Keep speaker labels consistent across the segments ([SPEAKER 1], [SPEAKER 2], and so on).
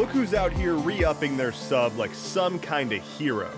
[SPEAKER 1] Look who's out here re-upping their sub like some kind of hero.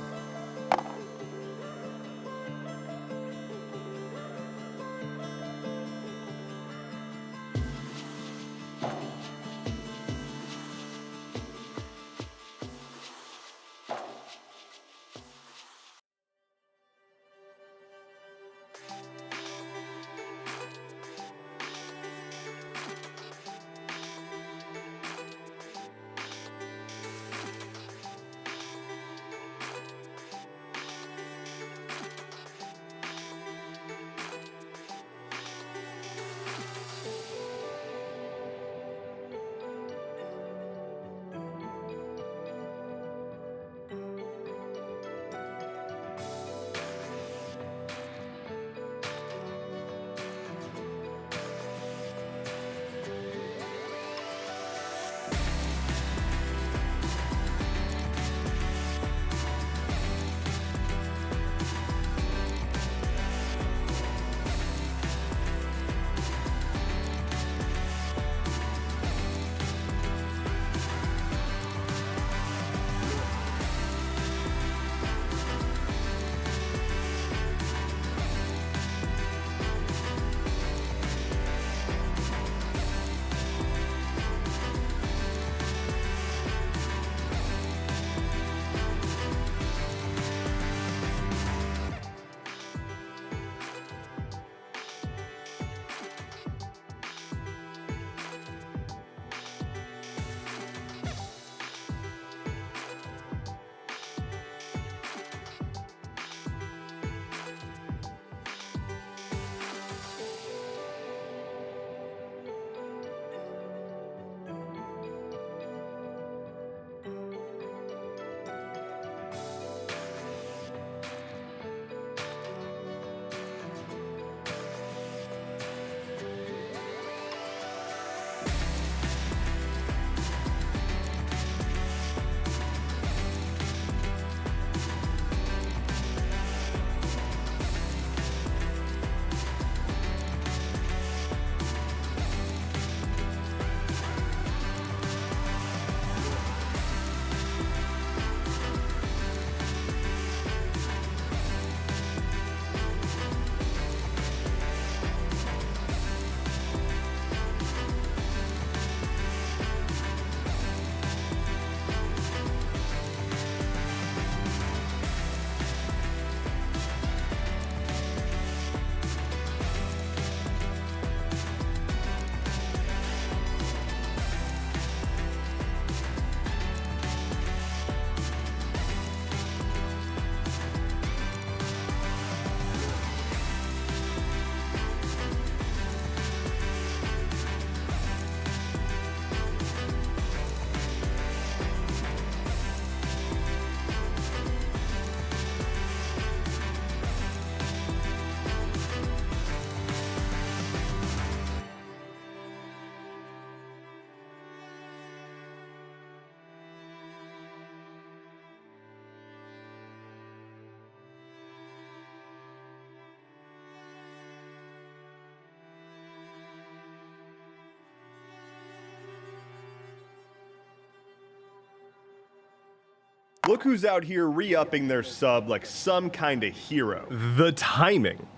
[SPEAKER 1] Look who's out here re-upping their sub like some kind of hero. The timing.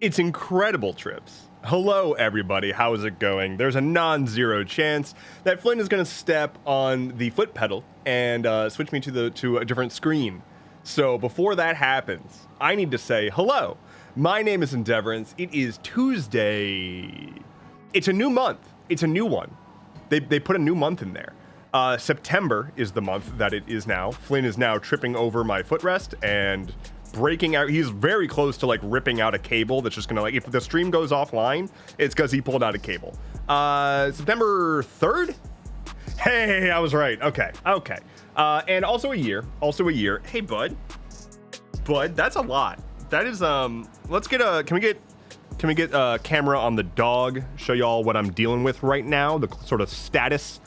[SPEAKER 1] It's incredible, Trips. Hello, everybody. How's it going? There's a non-zero chance that Flynn is going to step on the foot pedal and switch me to a different screen. So before that happens, I need to say hello. My name is Endeavorance. It is Tuesday. It's a new month. It's a new one. They put a new month in there. September is the month that it is now. Flynn is now tripping over my footrest and breaking out. He's very close to like ripping out a cable that's just gonna, like, if the stream goes offline, it's because he pulled out a cable. September 3rd? Hey, I was right. Okay. And also a year. Hey, bud, that's a lot. That is, let's get a, can we get a camera on the dog, show y'all what I'm dealing with right now, the sort of status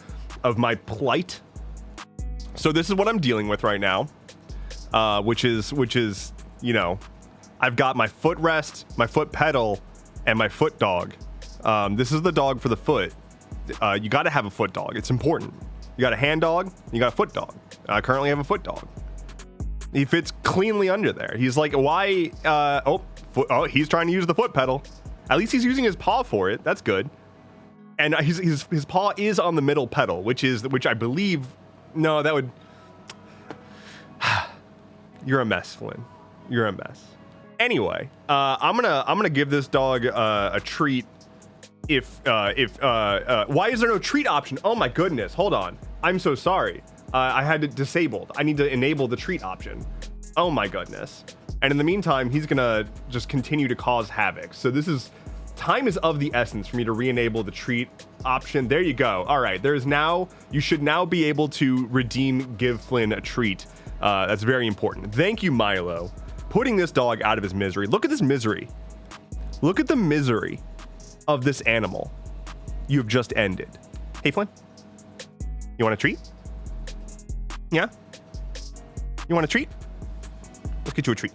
[SPEAKER 1] of my plight. So this is what I'm dealing with right now, which is, you know, I've got my footrest, my foot pedal, and my foot dog. This is the dog for the foot. you got to have a foot dog. It's important. You got a hand dog, you got a foot dog. I currently have a foot dog. He fits cleanly under there. He's like, why? He's trying to use the foot pedal. At least he's using his paw for it. That's good. And his paw is on the middle pedal, which I believe. No, that would. You're a mess, Flynn. You're a mess. Anyway, I'm gonna give this dog a treat. Why is there no treat option? Oh my goodness, hold on. I'm so sorry. I had it disabled. I need to enable the treat option. Oh my goodness. And in the meantime, he's gonna just continue to cause havoc. So time is of the essence for me to re-enable the treat option. There you go. All right, you should now be able to give Flynn a treat. That's very important. Thank you, Milo. Putting this dog out of his misery. Look at this misery. Look at the misery of this animal you've just ended. Hey, Flynn, you want a treat? Yeah? You want a treat? Let's get you a treat.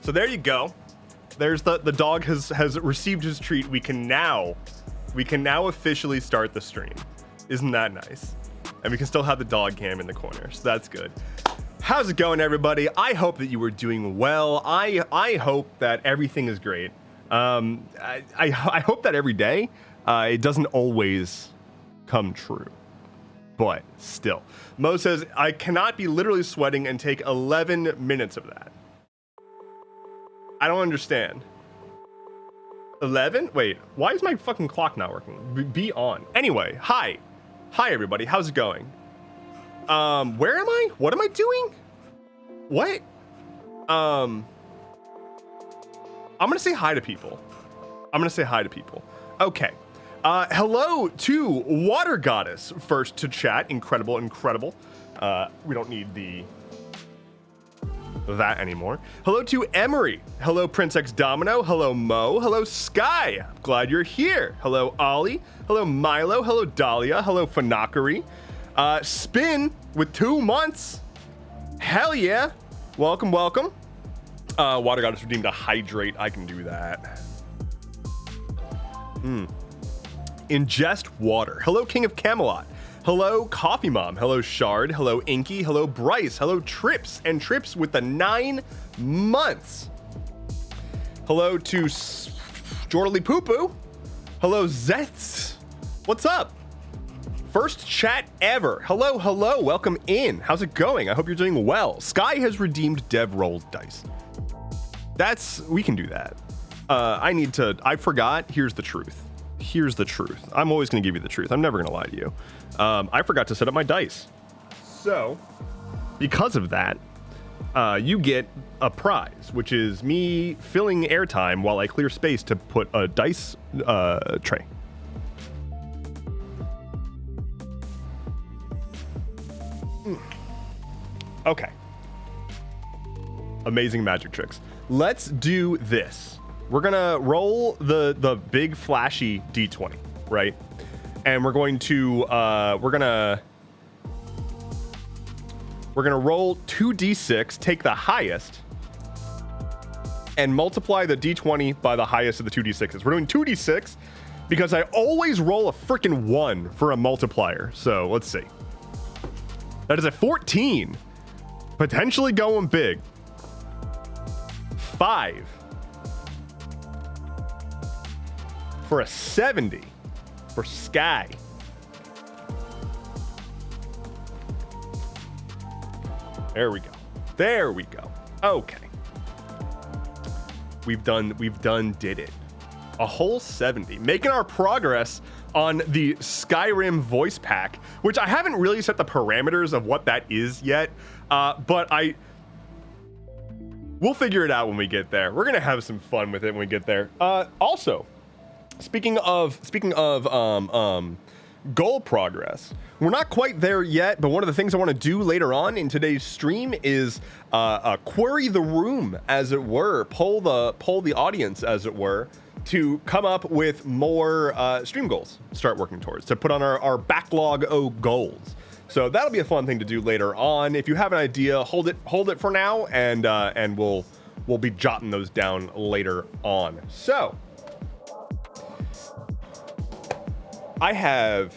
[SPEAKER 1] So there you go. There's the dog has received his treat. We can now officially start the stream. Isn't that nice? And we can still have the dog cam in the corner, so that's good. How's it going, everybody? I hope that you were doing well. I hope that everything is great. I hope that every day. It doesn't always come true, but still. Mo says, I cannot be literally sweating and take 11 minutes of that. I don't understand. 11? Wait, why is my fucking clock not working? Be on. Anyway, hi. Hi, everybody. How's it going? Where am I? What am I doing? What? I'm gonna say hi to people. Okay. Hello to Water Goddess, first to chat. Incredible. We don't need that anymore. Hello to Emery. Hello, Prince X Domino. Hello, Mo. Hello, Sky. Glad you're here. Hello, Ollie. Hello, Milo. Hello, Dahlia. Hello, Fanakari. Spin with 2 months. Hell yeah. Welcome. Water Goddess redeemed a hydrate. I can do that. Ingest water. Hello, King of Camelot. Hello, Coffee Mom. Hello, Shard. Hello, Inky. Hello, Bryce. Hello, Trips. And Trips with the 9 months. Hello to Jordaly Poo Poo. Hello, Zets. What's up? First chat ever. Hello. Welcome in. How's it going? I hope you're doing well. Sky has redeemed Dev Roll's dice. We can do that. I forgot. Here's the truth. I'm always going to give you the truth. I'm never going to lie to you. I forgot to set up my dice. So, because of that, you get a prize, which is me filling airtime while I clear space to put a dice tray. Okay. Amazing magic tricks. Let's do this. We're gonna roll the big flashy D20, right? And we're going to we're gonna roll 2d6, take the highest, and multiply the d20 by the highest of the 2d6s. We're doing 2d6 because I always roll a freaking 1 for a multiplier. So let's see. That is a 14, potentially going big. 5 for a 70 for Sky. There we go. Okay. We've did it. A whole 70. Making our progress on the Skyrim voice pack, which I haven't really set the parameters of what that is yet. But We'll figure it out when we get there. We're gonna have some fun with it when we get there. Also, speaking of goal progress, we're not quite there yet, but one of the things I want to do later on in today's stream is query the room, as it were, poll the audience, as it were, to come up with more stream goals, start working towards, to put on our backlog of goals. So that'll be a fun thing to do later on. If you have an idea, hold it for now, and we'll be jotting those down later on. So I have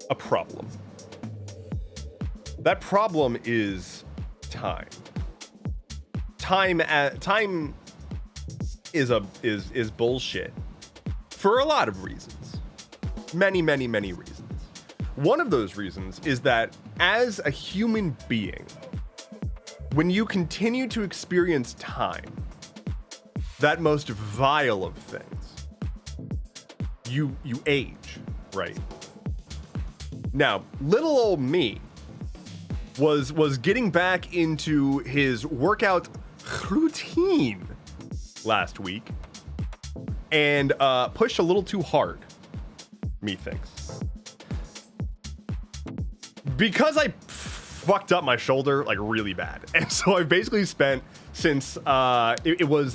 [SPEAKER 1] a problem. That problem is time. Time is bullshit for a lot of reasons. Many reasons. One of those reasons is that as a human being, when you continue to experience time, that most vile of things, you age, right? Now, little old me was getting back into his workout routine last week and pushed a little too hard, methinks. Because I fucked up my shoulder like really bad, and so I've basically spent since it was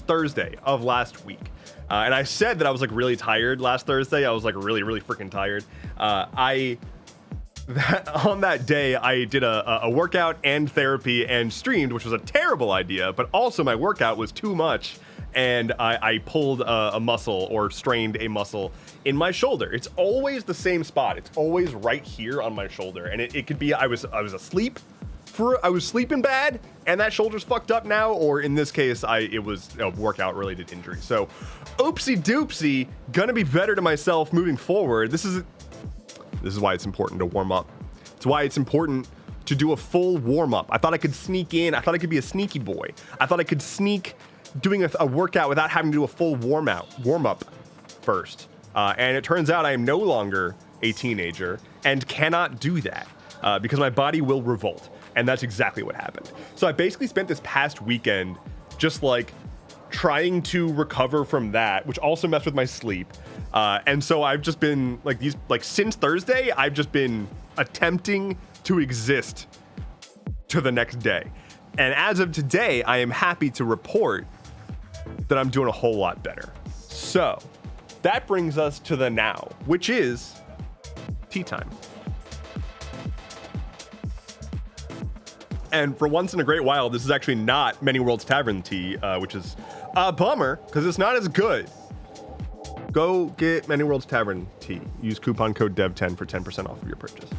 [SPEAKER 1] Thursday of last week, and I said that I was like really tired last Thursday. I was like really freaking tired. On that day I did a workout and therapy and streamed, which was a terrible idea, but also my workout was too much, and I pulled a muscle or strained a muscle in my shoulder. It's always the same spot. It's always right here on my shoulder, and it could be I was asleep I was sleeping bad and that shoulder's fucked up now, or in this case it was a workout related injury. So oopsie doopsie, gonna be better to myself moving forward. This is why it's important to warm up. It's why it's important to do a full warm up. I thought I could sneak in. I thought I could be a sneaky boy. I thought I could sneak doing a workout without having to do a full warm up first. And it turns out I am no longer a teenager and cannot do that because my body will revolt. And that's exactly what happened. So I basically spent this past weekend just like trying to recover from that, which also messed with my sleep. And so I've just been since Thursday, I've just been attempting to exist to the next day. And as of today, I am happy to report that I'm doing a whole lot better. So that brings us to the now, which is tea time. And for once in a great while, this is actually not Many Worlds Tavern tea, which is a bummer because it's not as good. Go get Many Worlds Tavern tea. Use coupon code DEV10 for 10% off of your purchase.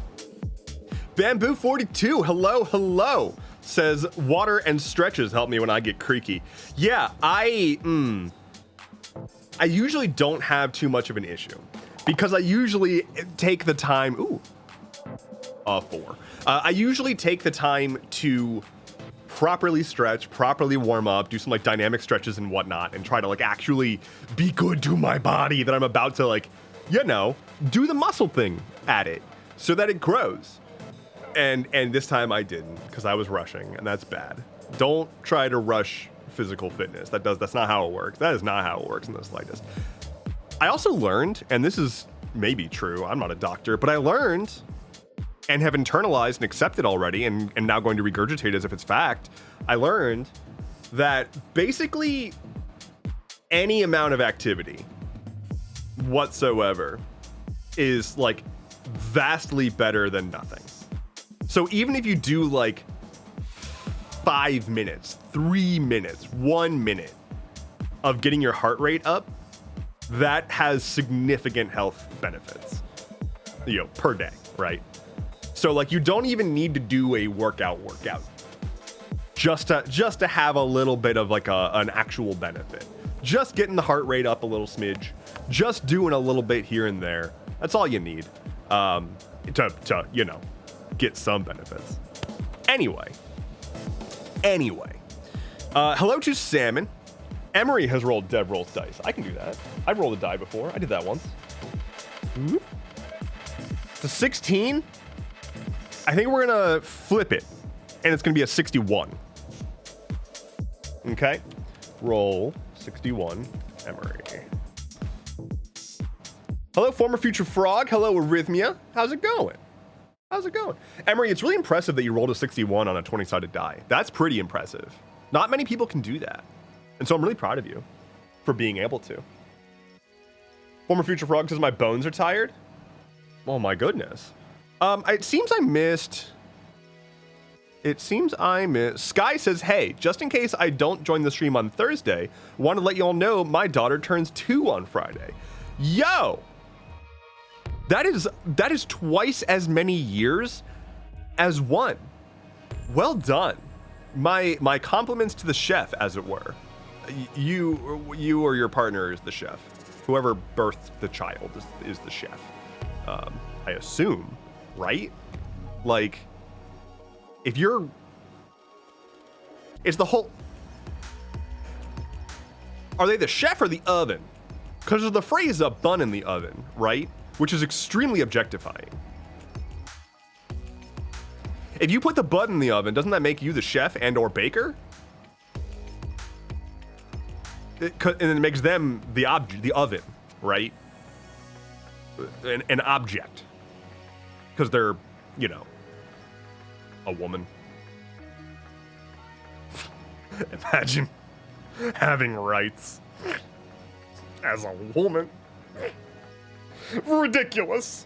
[SPEAKER 1] Bamboo42, hello, says water and stretches help me when I get creaky. Yeah, I usually don't have too much of an issue because I usually take the time. I usually take the time to properly stretch, properly warm up, do some like dynamic stretches and whatnot, and try to like actually be good to my body that I'm about to like, do the muscle thing at it so that it grows. And this time I didn't because I was rushing, and that's bad. Don't try to rush physical fitness. That's not how it works. That is not how it works in the slightest. I also learned, and this is maybe true, I'm not a doctor, but I learned and have internalized and accepted already, and now going to regurgitate as if it's fact. I learned that basically any amount of activity whatsoever is like vastly better than nothing. So even if you do like 5 minutes, 3 minutes, 1 minute of getting your heart rate up, that has significant health benefits, per day, right? So like you don't even need to do a workout just to have a little bit of like an actual benefit. Just getting the heart rate up a little smidge, just doing a little bit here and there. That's all you need to get some benefits. Anyway, hello to Salmon. Emery has rolled Dev rolls dice. I can do that. I've rolled a die before. I did that once. It's a 16. I think we're gonna flip it, and it's gonna be a 61. Okay. Roll 61, Emery. Hello, former future frog. Hello, Arrhythmia. How's it going? How's it going? Emery, it's really impressive that you rolled a 61 on a 20-sided die. That's pretty impressive. Not many people can do that. And so I'm really proud of you for being able to. Former future frog says my bones are tired. Oh my goodness. It seems I missed. Sky says, hey, just in case I don't join the stream on Thursday, want to let you all know my daughter turns 2 on Friday. Yo! That is twice as many years as 1. Well done. My compliments to the chef, as it were. You or your partner is the chef. Whoever birthed the child is the chef. I assume, right? Like, if you're... It's the whole... Are they the chef or the oven? Because there's the phrase a bun in the oven, right? Which is extremely objectifying. If you put the bun in the oven, doesn't that make you the chef and or baker? And it makes them the oven, right? An object. Because they're, you know, a woman. Imagine having rights as a woman. Ridiculous.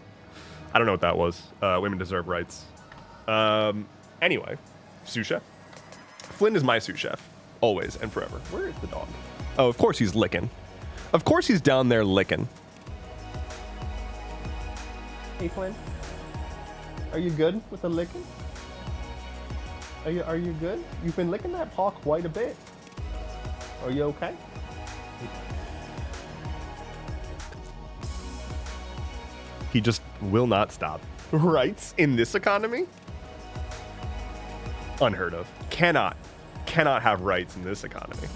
[SPEAKER 1] I don't know what that was. Women deserve rights. Anyway, sous chef. Flynn is my sous chef, always and forever. Where is the dog? Oh, of course he's licking. Of course he's down there licking. Hey, Flynn. Are you good with the licking? Are you good? You've been licking that paw quite a bit. Are you okay? He just will not stop. Rights in this economy? Unheard of. Cannot have rights in this economy.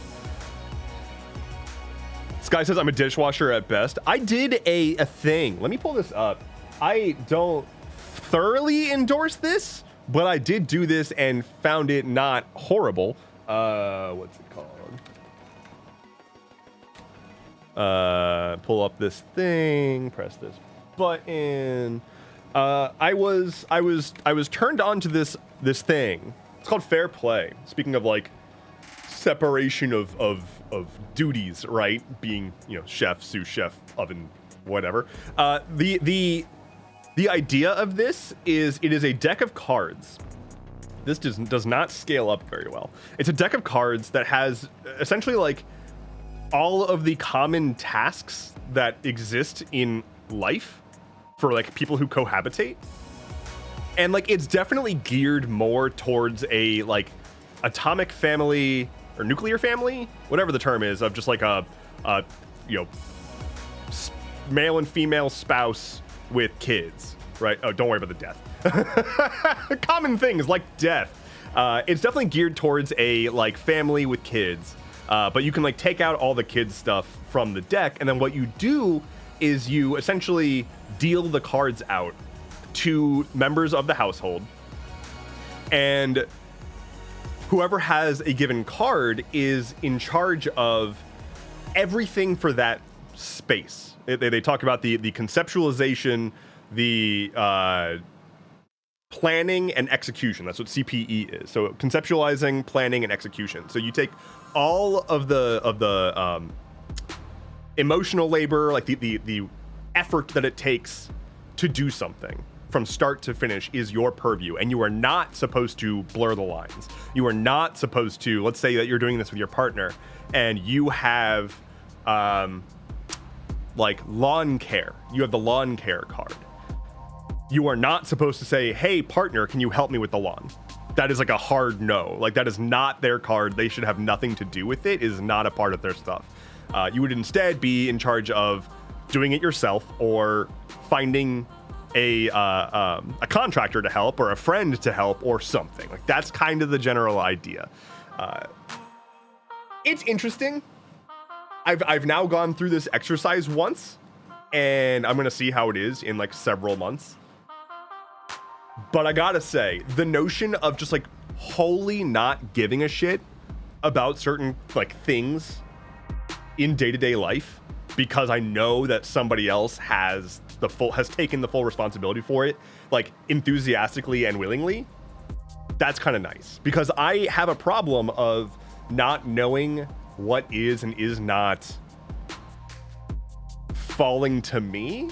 [SPEAKER 1] Sky says I'm a dishwasher at best. I did a thing. Let me pull this up. I don't thoroughly endorse this, but I did do this and found it not horrible. What's it called? Pull up this thing, press this button. I was turned on to this thing. It's called Fair Play. Speaking of like separation of duties, right? Being, you know, chef, sous chef, oven, whatever. The idea of this is it is a deck of cards. This does not scale up very well. It's a deck of cards that has essentially like all of the common tasks that exist in life for like people who cohabitate. And like it's definitely geared more towards a like atomic family or nuclear family, whatever the term is, of just like a you know, male and female spouse with kids, right? Oh, don't worry about the death. Common things like death. It's definitely geared towards a like family with kids, but you can like take out all the kids stuff from the deck, and then what you do is you essentially deal the cards out to members of the household, and whoever has a given card is in charge of everything for that space. They talk about the conceptualization, the planning and execution. That's what CPE is. So conceptualizing, planning, and execution. So you take all of the emotional labor, like the effort that it takes to do something from start to finish is your purview, and you are not supposed to blur the lines. You are not supposed to, let's say that you're doing this with your partner and you have like lawn care. You have the lawn care card. You are not supposed to say, hey partner, can you help me with the lawn? That is like a hard no. Like that is not their card. They should have nothing to do with it. It is not a part of their stuff. You would instead be in charge of doing it yourself or finding a contractor to help or a friend to help or something. Like that's kind of the general idea. It's interesting. I've now gone through this exercise once, and I'm gonna see how it is in like several months. But I gotta say, the notion of just like wholly not giving a shit about certain like things in day-to-day life because I know that somebody else has taken the full responsibility for it, like enthusiastically and willingly. That's kind of nice, because I have a problem of not knowing what is and is not falling to me.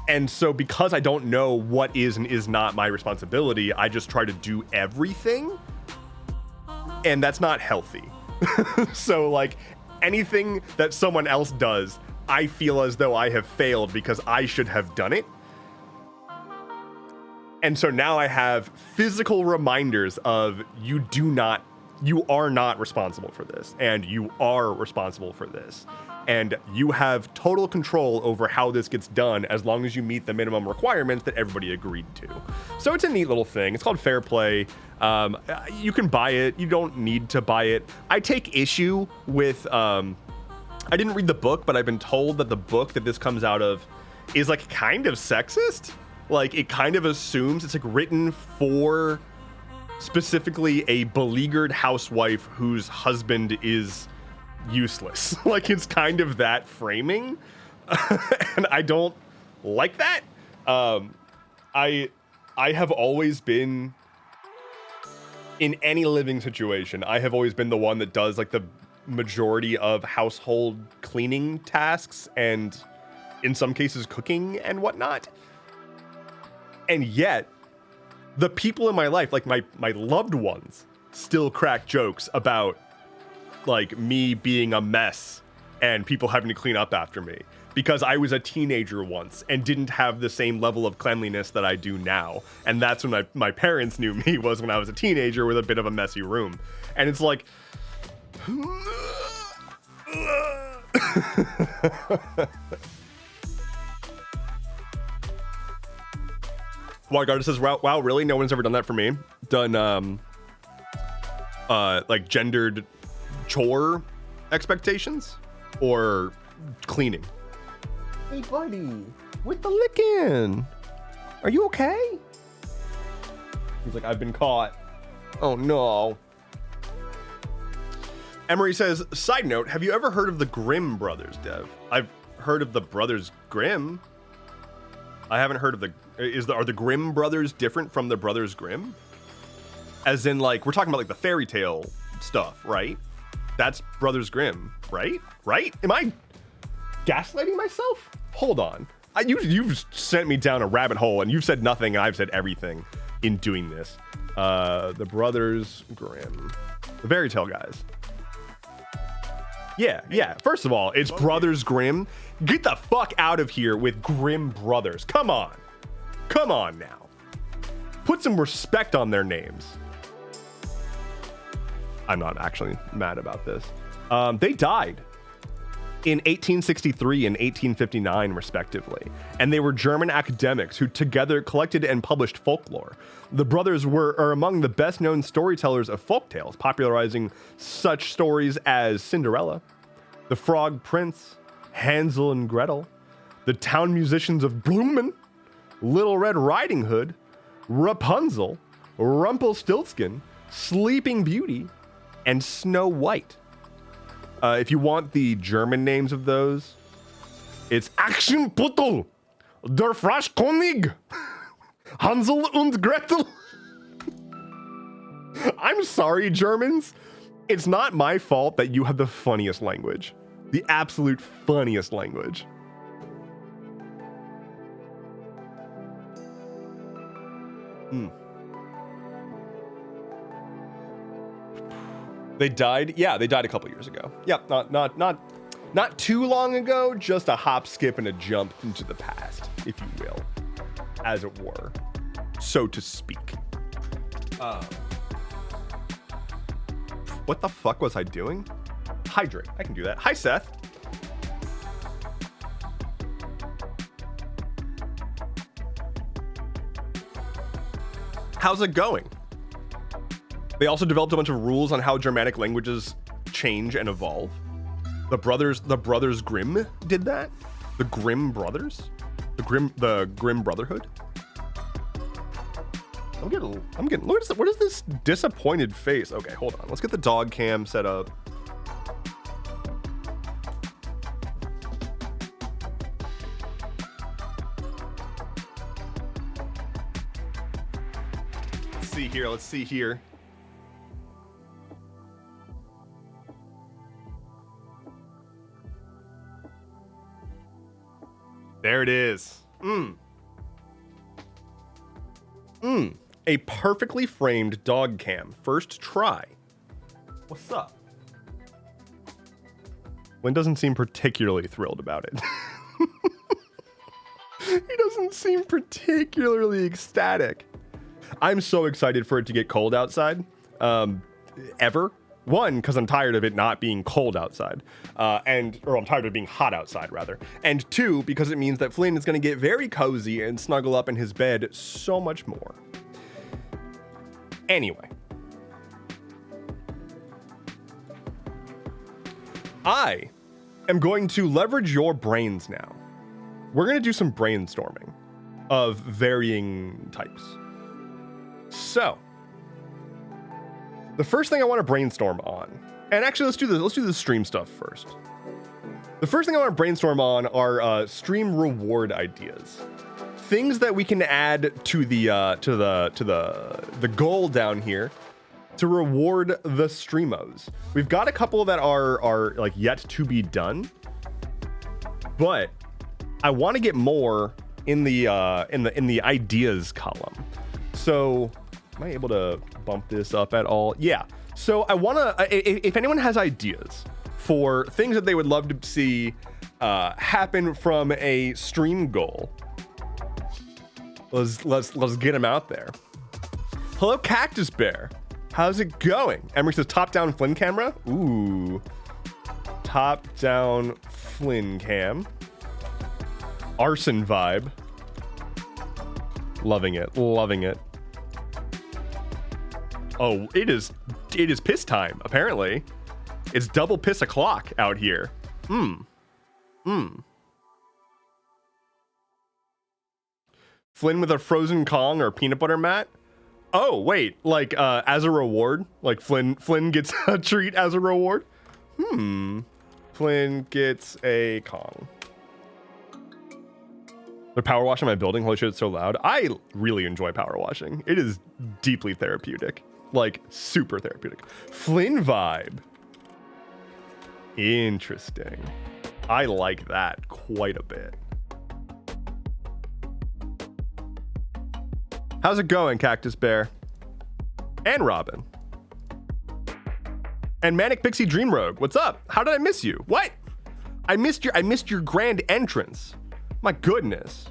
[SPEAKER 1] And so because I don't know what is and is not my responsibility, I just try to do everything, and that's not healthy. So like anything that someone else does, I feel as though I have failed because I should have done it. And so now I have physical reminders of you are not responsible for this, and you are responsible for this. And you have total control over how this gets done as long as you meet the minimum requirements that everybody agreed to. So it's a neat little thing. It's called Fair Play. You can buy it. You don't need to buy it. I take issue with, I didn't read the book, but I've been told that the book that this comes out of is like kind of sexist. Like it kind of assumes it's like written for specifically a beleaguered housewife whose husband is useless. Like it's kind of that framing. And I don't like that. I have always been, in any living situation, I have always been the one that does like the majority of household cleaning tasks and in some cases cooking and whatnot. And yet the people in my life, like my loved ones, still crack jokes about like me being a mess and people having to clean up after me because I was a teenager once and didn't have the same level of cleanliness that I do now. And that's when my parents knew me, was when I was a teenager with a bit of a messy room. And it's like, Wygarda says, wow, really? No one's ever done that for me? Done, like gendered chore expectations or cleaning? Hey, buddy, with the licking. Are you okay? He's like, I've been caught. Oh, no. Emery says, side note, have you ever heard of the Grimm brothers, Dev? I've heard of the Brothers Grimm. I haven't heard of are the Grimm brothers different from the Brothers Grimm? As in, like, we're talking about like the fairy tale stuff, right? That's Brothers Grimm, right? Right? Am I gaslighting myself? Hold on. You've sent me down a rabbit hole, and you've said nothing, and I've said everything in doing this. The Brothers Grimm, the fairy tale guys. Yeah. First of all, it's Brothers Grimm. Get the fuck out of here with Grimm Brothers. Come on now. Put some respect on their names. I'm not actually mad about this. They died in 1863 and 1859, respectively, and they were German academics who together collected and published folklore. The brothers are among the best-known storytellers of folktales, popularizing such stories as Cinderella, The Frog Prince, Hansel and Gretel, The Town Musicians of Blumen, Little Red Riding Hood, Rapunzel, Rumpelstiltskin, Sleeping Beauty, and Snow White. If you want the German names of those, it's Aschenputtel, Der Froschkönig, Hansel und Gretel. I'm sorry, Germans. It's not my fault that you have the funniest language. The absolute funniest language. They died. Yeah, they died a couple years ago. Yep, not too long ago. Just a hop, skip, and a jump into the past, if you will, as it were, so to speak. What the fuck was I doing? Hydrate. I can do that. Hi, Seth. How's it going? They also developed a bunch of rules on how Germanic languages change and evolve. The brothers Grimm did that. The Grimm brothers, the Grimm Brotherhood. I'm getting, what is this disappointed face? Okay, hold on. Let's get the dog cam set up. Let's see here. There it is. A perfectly framed dog cam. First try. What's up? Lynn doesn't seem particularly thrilled about it. He doesn't seem particularly ecstatic. I'm so excited for it to get cold outside. Ever. One, because I'm tired of it not being cold outside. Or I'm tired of it being hot outside, rather. And two, because it means that Flynn is going to get very cozy and snuggle up in his bed so much more. Anyway. I am going to leverage your brains now. We're going to do some brainstorming of varying types. So, the first thing I want to brainstorm on, and actually let's do the stream stuff first. The first thing I want to brainstorm on are stream reward ideas, things that we can add to the goal down here to reward the streamos. We've got a couple that are like yet to be done, but I want to get more in the ideas column. So, am I able to bump this up at all? Yeah. So I want to, if anyone has ideas for things that they would love to see happen from a stream goal, let's get them out there. Hello, Cactus Bear. How's it going? Emery says top-down Flynn camera. Ooh. Top-down Flynn cam. Arson vibe. Loving it. Loving it. Oh, it is piss time, apparently. It's double piss o'clock out here. Flynn with a frozen Kong or peanut butter mat. Oh, wait, like as a reward? Like Flynn gets a treat as a reward? Flynn gets a Kong. They're power washing my building. Holy shit, it's so loud. I really enjoy power washing. It is deeply therapeutic. Like, super therapeutic. Flynn vibe. Interesting. I like that quite a bit. How's it going, Cactus Bear? And Robin. And Manic Pixie Dream Rogue. What's up? How did I miss you? What? I missed your grand entrance. My goodness.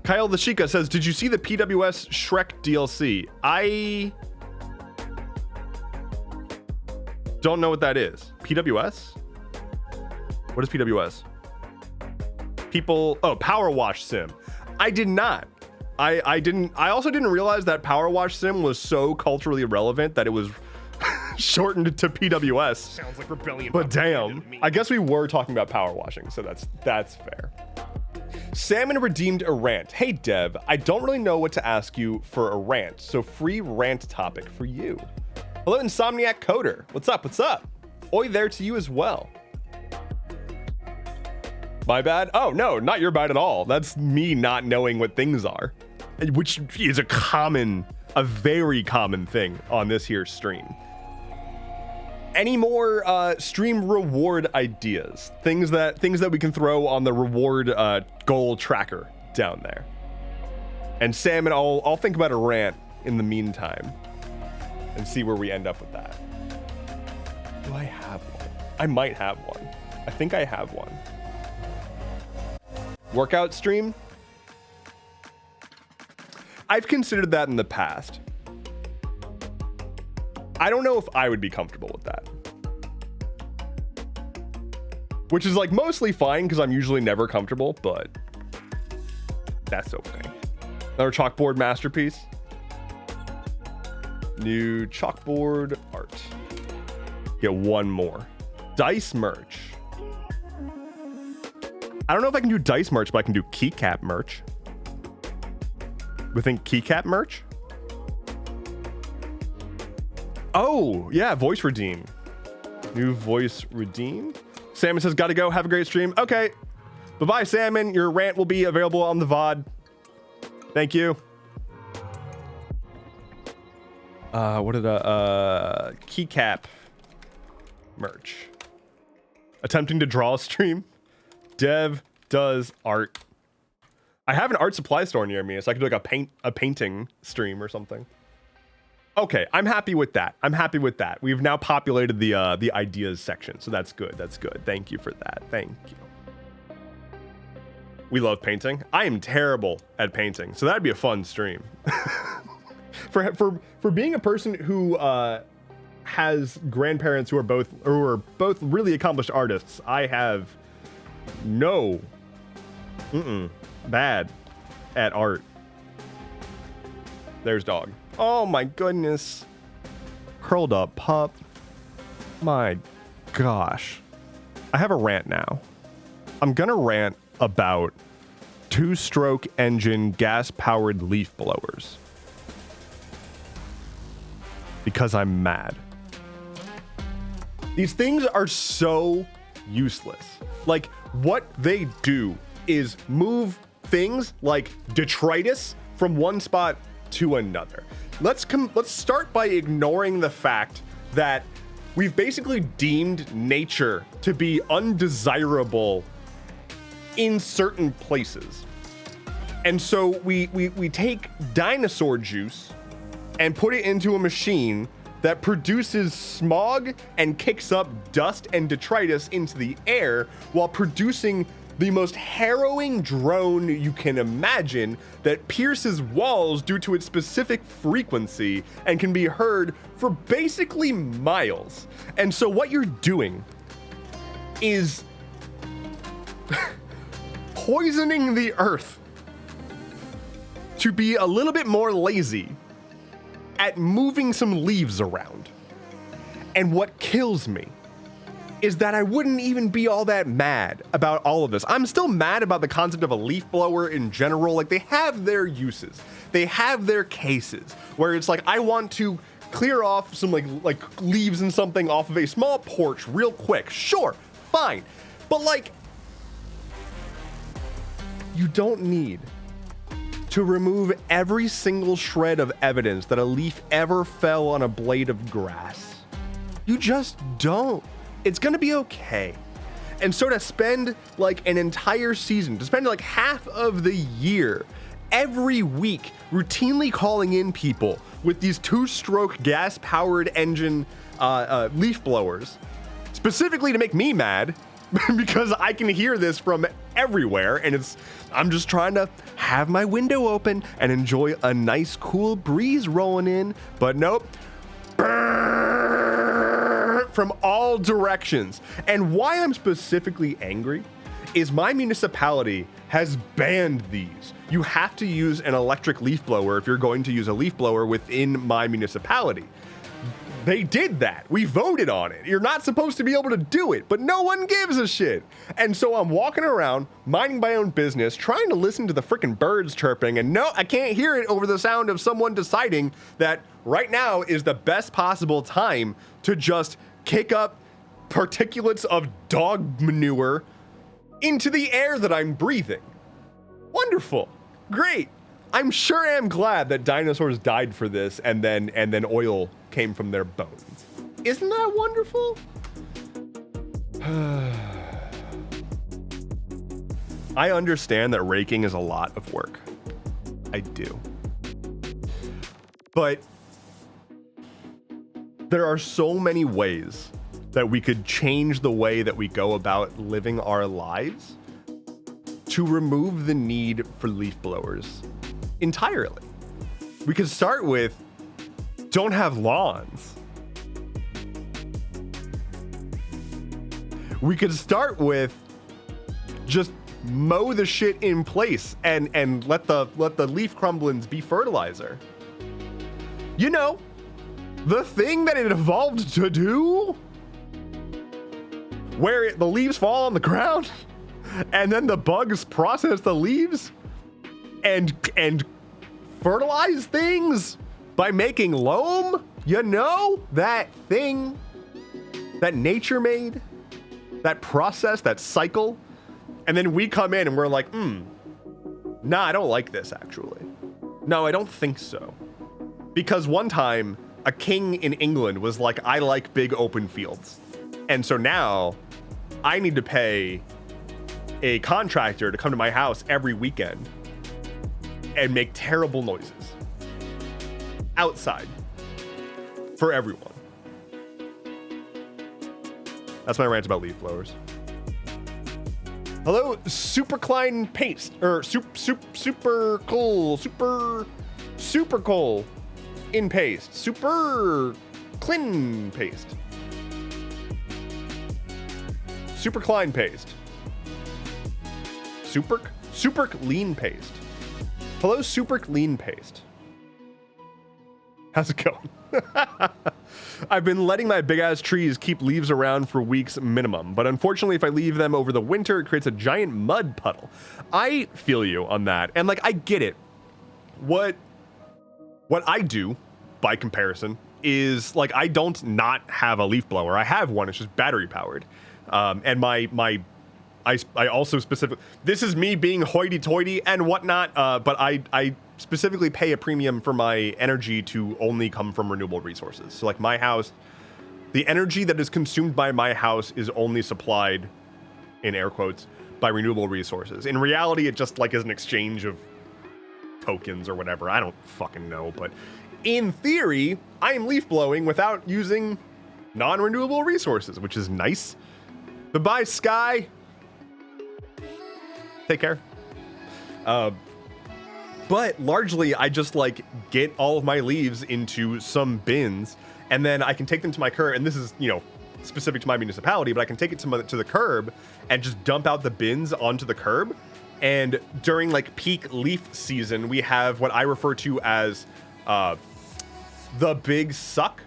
[SPEAKER 1] Kyle the Sheikah says, did you see the PWS Shrek DLC? I don't know what that is. PWS? What is PWS? Power Wash Sim. I did not. I also didn't realize that Power Wash Sim was so culturally relevant that it was shortened to PWS.
[SPEAKER 2] Sounds like rebellion.
[SPEAKER 1] But damn, I guess we were talking about power washing, so that's fair. Salmon redeemed a rant. Hey Dev, I don't really know what to ask you for a rant, so free rant topic for you. Hello Insomniac Coder. What's up? What's up? Oi there to you as well. My bad? Oh no, not your bad at all. That's me not knowing what things are, which is a very common thing on this here stream. Any more stream reward ideas? Things that we can throw on the reward goal tracker down there. And Salmon, I'll think about a rant in the meantime and see where we end up with that. Do I have one? I might have one. I think I have one. Workout stream? I've considered that in the past. I don't know if I would be comfortable with that. Which is like mostly fine because I'm usually never comfortable, but that's okay. Another chalkboard masterpiece. New chalkboard art. Get one more. Dice merch. I don't know if I can do dice merch, but I can do keycap merch. We think keycap merch. Oh yeah, voice redeem. New voice redeem. Salmon says, gotta go, have a great stream. Okay, bye-bye, Salmon. Your rant will be available on the VOD. Thank you. What did keycap merch? Attempting to draw a stream. Dev does art. I have an art supply store near me, so I could do like a painting stream or something. Okay, I'm happy with that. I'm happy with that. We've now populated the ideas section, so that's good. That's good. Thank you for that. Thank you. We love painting. I am terrible at painting, so that'd be a fun stream. for being a person who has grandparents who are both really accomplished artists, I have no bad at art. There's dog. Oh my goodness. Curled up pup. My gosh. I have a rant now. I'm gonna rant about two-stroke engine gas-powered leaf blowers. Because I'm mad. These things are so useless. Like, what they do is move things like detritus from one spot to another. Let's start by ignoring the fact that we've basically deemed nature to be undesirable in certain places. And so we take dinosaur juice and put it into a machine that produces smog and kicks up dust and detritus into the air while producing the most harrowing drone you can imagine that pierces walls due to its specific frequency and can be heard for basically miles. And so what you're doing is poisoning the earth to be a little bit more lazy at moving some leaves around. And what kills me is that I wouldn't even be all that mad about all of this. I'm still mad about the concept of a leaf blower in general. Like, they have their uses. They have their cases where it's like, I want to clear off some like leaves and something off of a small porch real quick. Sure, fine. But like, you don't need to remove every single shred of evidence that a leaf ever fell on a blade of grass. You just don't. It's gonna be okay. And so to spend like an entire season, to spend like half of the year, every week, routinely calling in people with these two-stroke gas-powered engine leaf blowers, specifically to make me mad, because I can hear this from everywhere, and I'm just trying to have my window open and enjoy a nice cool breeze rolling in, but nope. From all directions. And why I'm specifically angry is my municipality has banned these. You have to use an electric leaf blower if you're going to use a leaf blower within my municipality. They did that. We voted on it. You're not supposed to be able to do it, but no one gives a shit. And so I'm walking around, minding my own business, trying to listen to the freaking birds chirping, and no, I can't hear it over the sound of someone deciding that right now is the best possible time to just kick up particulates of dog manure into the air that I'm breathing. Wonderful. Great. I'm sure am glad that dinosaurs died for this and then oil came from their bones. Isn't that wonderful? I understand that raking is a lot of work. I do. But there are so many ways that we could change the way that we go about living our lives to remove the need for leaf blowers entirely. We could start with don't have lawns. We could start with just mow the shit in place and let the leaf crumblings be fertilizer. You know, the thing that it evolved to do, where the leaves fall on the ground and then the bugs process the leaves and fertilize things by making loam. You know, that thing that nature made, that process, that cycle. And then we come in and we're like, nah, I don't like this actually. No, I don't think so. Because one time a king in England was like, I like big open fields. And so now I need to pay a contractor to come to my house every weekend and make terrible noises outside for everyone. That's my rant about leaf blowers. Hello, Super Klein Paste, or Super Coal in Paste, Super Clean Paste, Super Klein Paste, Super Lean Paste. Hello, Super Lean Paste. How's it going? I've been letting my big ass trees keep leaves around for weeks minimum, but unfortunately if I leave them over the winter, it creates a giant mud puddle. I feel you on that, and like I get it. What I do, by comparison, is like I don't not have a leaf blower. I have one, it's just battery powered. And I also specifically, this is me being hoity-toity and whatnot, but I specifically pay a premium for my energy to only come from renewable resources. So like my house, the energy that is consumed by my house is only supplied, in air quotes, by renewable resources. In reality, it just like is an exchange of tokens or whatever. I don't fucking know, but in theory, I am leaf blowing without using non-renewable resources, which is nice. Goodbye, Sky. Take care. But largely, I just like get all of my leaves into some bins, and then I can take them to my curb. And this is, you know, specific to my municipality, but I can take it to the curb and just dump out the bins onto the curb. And during like peak leaf season, we have what I refer to as the big suck,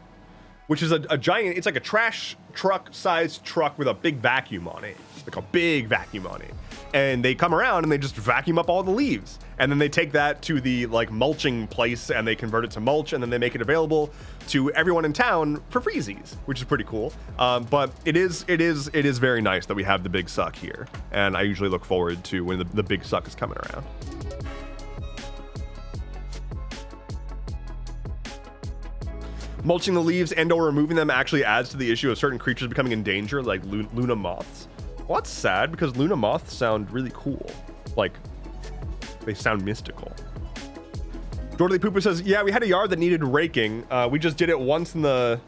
[SPEAKER 1] which is a giant, it's like a trash truck sized truck with a big vacuum on it, like a big vacuum on it. And they come around and they just vacuum up all the leaves. And then they take that to the like mulching place and they convert it to mulch, and then they make it available to everyone in town for freezies, which is pretty cool. But it is very nice that we have the big suck here. And I usually look forward to when the big suck is coming around. Mulching the leaves and or removing them actually adds to the issue of certain creatures becoming in danger, like Luna moths. Well, that's sad because Luna moths sound really cool. Like, they sound mystical. Dorothy Pooper says, yeah, we had a yard that needed raking. We just did it once in the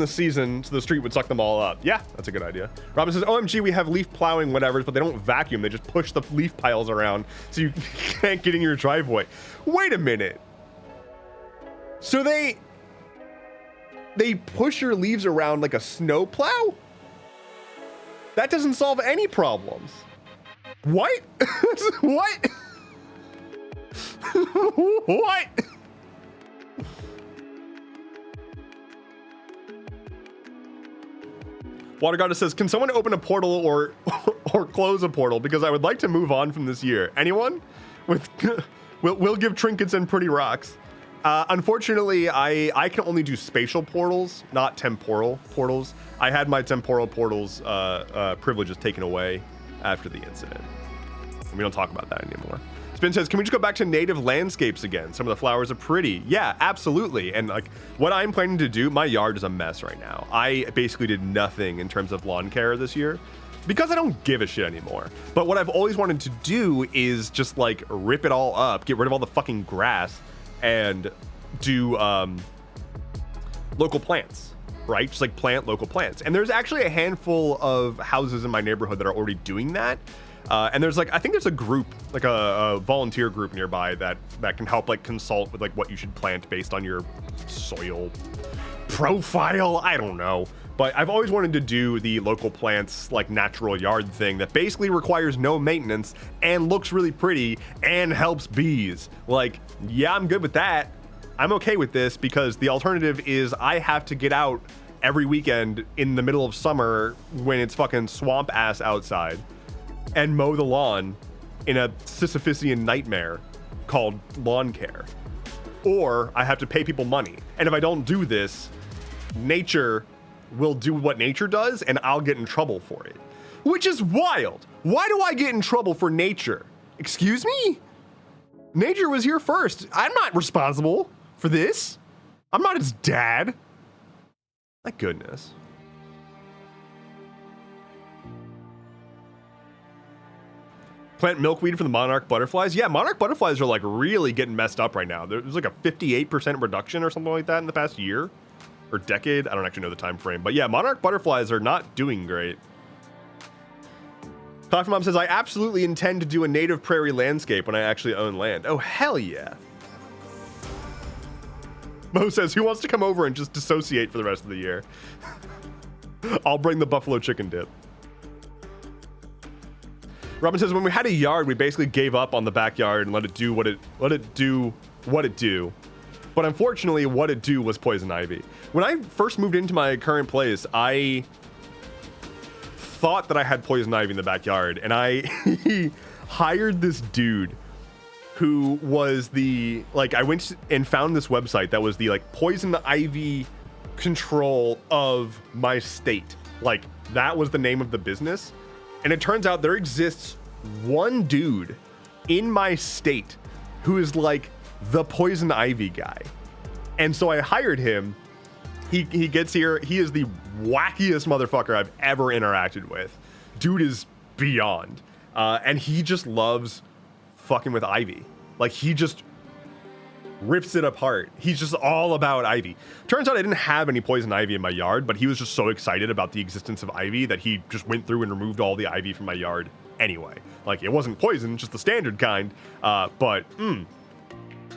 [SPEAKER 1] season so the street would suck them all up. Yeah, that's a good idea. Robin says, OMG, we have leaf plowing whatevers, but they don't vacuum. They just push the leaf piles around so you can't get in your driveway. Wait a minute. So they push your leaves around like a snow plow? That doesn't solve any problems. What? What? What? Water Goddess says, can someone open a portal or close a portal? Because I would like to move on from this year. Anyone? We'll give trinkets and pretty rocks. Unfortunately, I can only do spatial portals, not temporal portals. I had my temporal portals privileges taken away after the incident. And we don't talk about that anymore. Spin says, can we just go back to native landscapes again? Some of the flowers are pretty. Yeah, absolutely. And like what I'm planning to do, my yard is a mess right now. I basically did nothing in terms of lawn care this year because I don't give a shit anymore. But what I've always wanted to do is just like rip it all up, get rid of all the fucking grass, and do local plants, right? Just like plant local plants. And there's actually a handful of houses in my neighborhood that are already doing that. And there's like, I think there's a group, like a volunteer group nearby that can help like consult with like what you should plant based on your soil profile. I don't know. But I've always wanted to do the local plants, like natural yard thing that basically requires no maintenance and looks really pretty and helps bees. Like, yeah, I'm good with that. I'm okay with this because the alternative is I have to get out every weekend in the middle of summer when it's fucking swamp ass outside and mow the lawn in a Sisyphusian nightmare called lawn care, or I have to pay people money. And if I don't do this, nature will do what nature does, and I'll get in trouble for it, which is wild. Why do I get in trouble for nature? Excuse me? Nature was here first. I'm not responsible for this. I'm not his dad. My goodness. Plant milkweed for the monarch butterflies. Yeah, monarch butterflies are like really getting messed up right now. There's like a 58% reduction or something like that in the past year or decade. I don't actually know the time frame, but yeah, monarch butterflies are not doing great. Coffee Mom says, I absolutely intend to do a native prairie landscape when I actually own land. Oh, hell yeah. Mo says, who wants to come over and just dissociate for the rest of the year? I'll bring the buffalo chicken dip. Robin says, when we had a yard, we basically gave up on the backyard and let it do what it do. But unfortunately, what it do was poison ivy. When I first moved into my current place, I thought that I had poison ivy in the backyard, and I hired this dude who was the, like, I went and found this website that was the, like, poison ivy control of my state. Like, that was the name of the business. And it turns out there exists one dude in my state who is like the poison ivy guy. And so I hired him. He gets here. He is the wackiest motherfucker I've ever interacted with. Dude is beyond. And he just loves fucking with ivy. Like, he just rips it apart. He's just all about ivy. Turns out I didn't have any poison ivy in my yard, but he was just so excited about the existence of ivy that he just went through and removed all the ivy from my yard anyway. Like, it wasn't poison, just the standard kind. But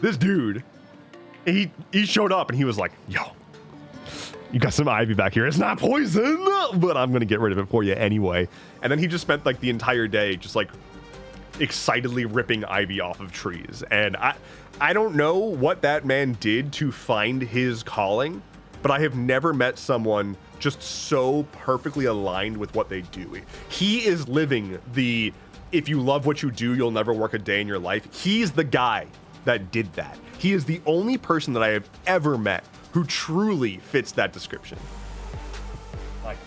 [SPEAKER 1] this dude, he showed up and he was like, yo, you got some ivy back here. It's not poison, but I'm gonna get rid of it for you anyway. And then he just spent like the entire day just like excitedly ripping ivy off of trees. And I don't know what that man did to find his calling, but I have never met someone just so perfectly aligned with what they do. He is living the, if you love what you do, you'll never work a day in your life. He's the guy that did that. He is the only person that I have ever met who truly fits that description. Like,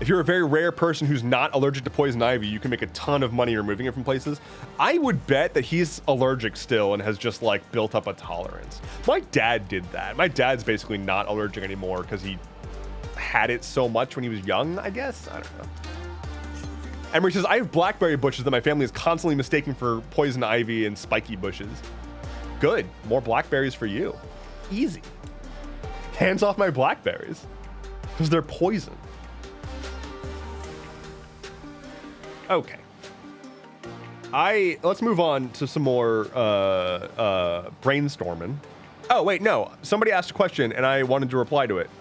[SPEAKER 1] if you're a very rare person who's not allergic to poison ivy, you can make a ton of money removing it from places. I would bet that he's allergic still and has just like built up a tolerance. My dad did that. My dad's basically not allergic anymore because he had it so much when he was young, I guess. I don't know. Emery says, I have blackberry bushes that my family is constantly mistaking for poison ivy and spiky bushes. Good. More blackberries for you. Easy. Hands off my blackberries. Because they're poison. Okay. Let's move on to some more brainstorming. Oh, wait, no. Somebody asked a question, and I wanted to reply to it.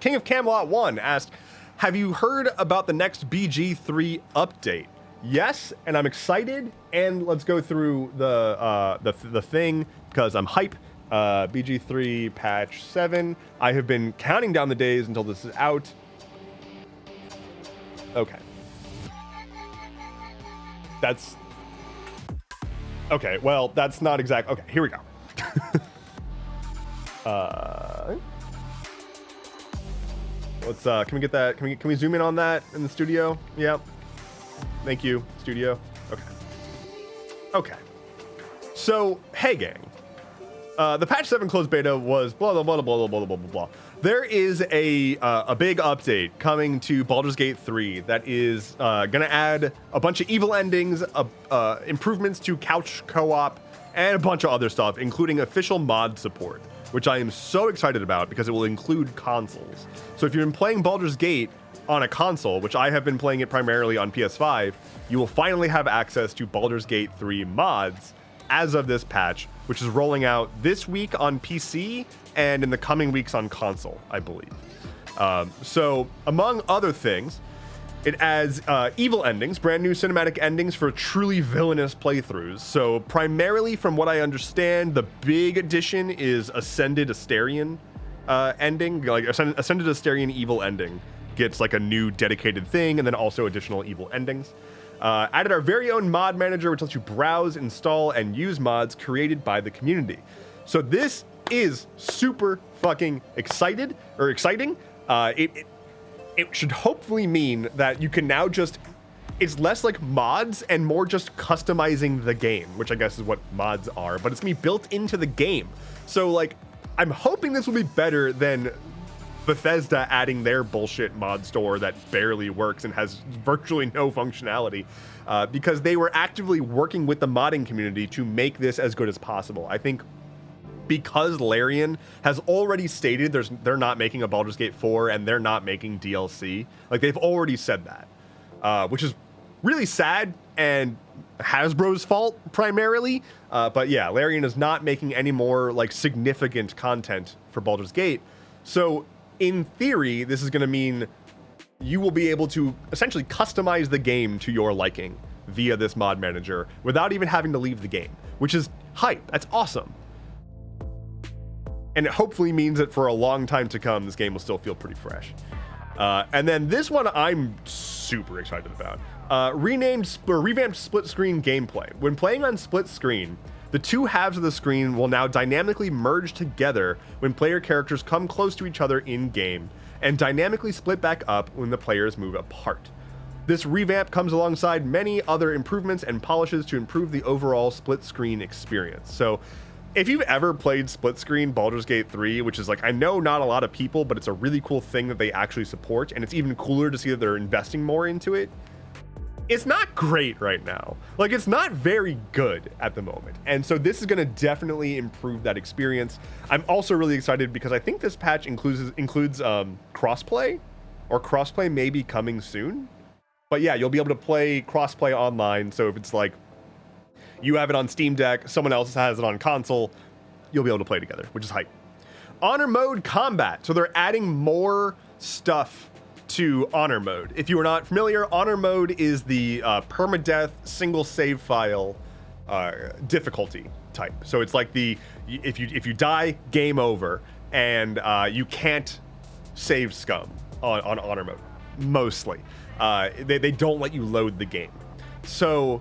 [SPEAKER 1] King of Camelot 1 asked, have you heard about the next BG3 update? Yes, and I'm excited, and let's go through the thing, because I'm hype. BG3 patch 7. I have been counting down the days until this is out. Okay. That's... Okay, well, that's not exact... Okay, here we go. Let's, can we get that? Can we zoom in on that in the studio? Yep. Thank you, studio. Okay. Okay. So, hey gang. The patch 7 closed beta was blah, blah, blah, blah, blah, blah, blah, blah, blah. There is a big update coming to Baldur's Gate 3 that is gonna add a bunch of evil endings, improvements to couch co-op, and a bunch of other stuff, including official mod support, which I am so excited about because it will include consoles. So if you've been playing Baldur's Gate on a console, which I have been playing it primarily on PS5, you will finally have access to Baldur's Gate 3 mods as of this patch, which is rolling out this week on PC and in the coming weeks on console, I believe. So among other things, it adds evil endings, brand new cinematic endings for truly villainous playthroughs. So primarily from what I understand, the big addition is Ascended Asterion ending, like Ascended Asterion evil ending gets like a new dedicated thing, and then also additional evil endings. Added our very own mod manager, which lets you browse, install, and use mods created by the community. So this is super fucking exciting. It should hopefully mean that you can now just, it's less like mods and more just customizing the game, which I guess is what mods are, but it's gonna be built into the game. So like, I'm hoping this will be better than Bethesda adding their bullshit mod store that barely works and has virtually no functionality, because they were actively working with the modding community to make this as good as possible. I think because Larian has already stated they're not making a Baldur's Gate 4 and they're not making DLC. Like, they've already said that, which is really sad and Hasbro's fault primarily. But yeah, Larian is not making any more like significant content for Baldur's Gate. So in theory, this is going to mean you will be able to essentially customize the game to your liking via this mod manager without even having to leave the game, which is hype. That's awesome. And it hopefully means that for a long time to come, this game will still feel pretty fresh. And then this one I'm super excited about. Revamped split screen gameplay. When playing on split screen, the two halves of the screen will now dynamically merge together when player characters come close to each other in-game, and dynamically split back up when the players move apart. This revamp comes alongside many other improvements and polishes to improve the overall split screen experience. So if you've ever played split screen Baldur's Gate 3, which is like, I know not a lot of people, but it's a really cool thing that they actually support, and it's even cooler to see that they're investing more into it. It's not great right now. Like, it's not very good at the moment. And so this is going to definitely improve that experience. I'm also really excited because I think this patch includes crossplay, or crossplay may be coming soon. But yeah, you'll be able to play crossplay online. So if it's like you have it on Steam Deck, someone else has it on console, you'll be able to play together, which is hype. Honor mode combat. So they're adding more stuff to Honor mode. If you are not familiar, Honor mode is the permadeath single save file difficulty type. So it's like the if you die, game over, and you can't save scum on Honor mode. Mostly, they don't let you load the game. So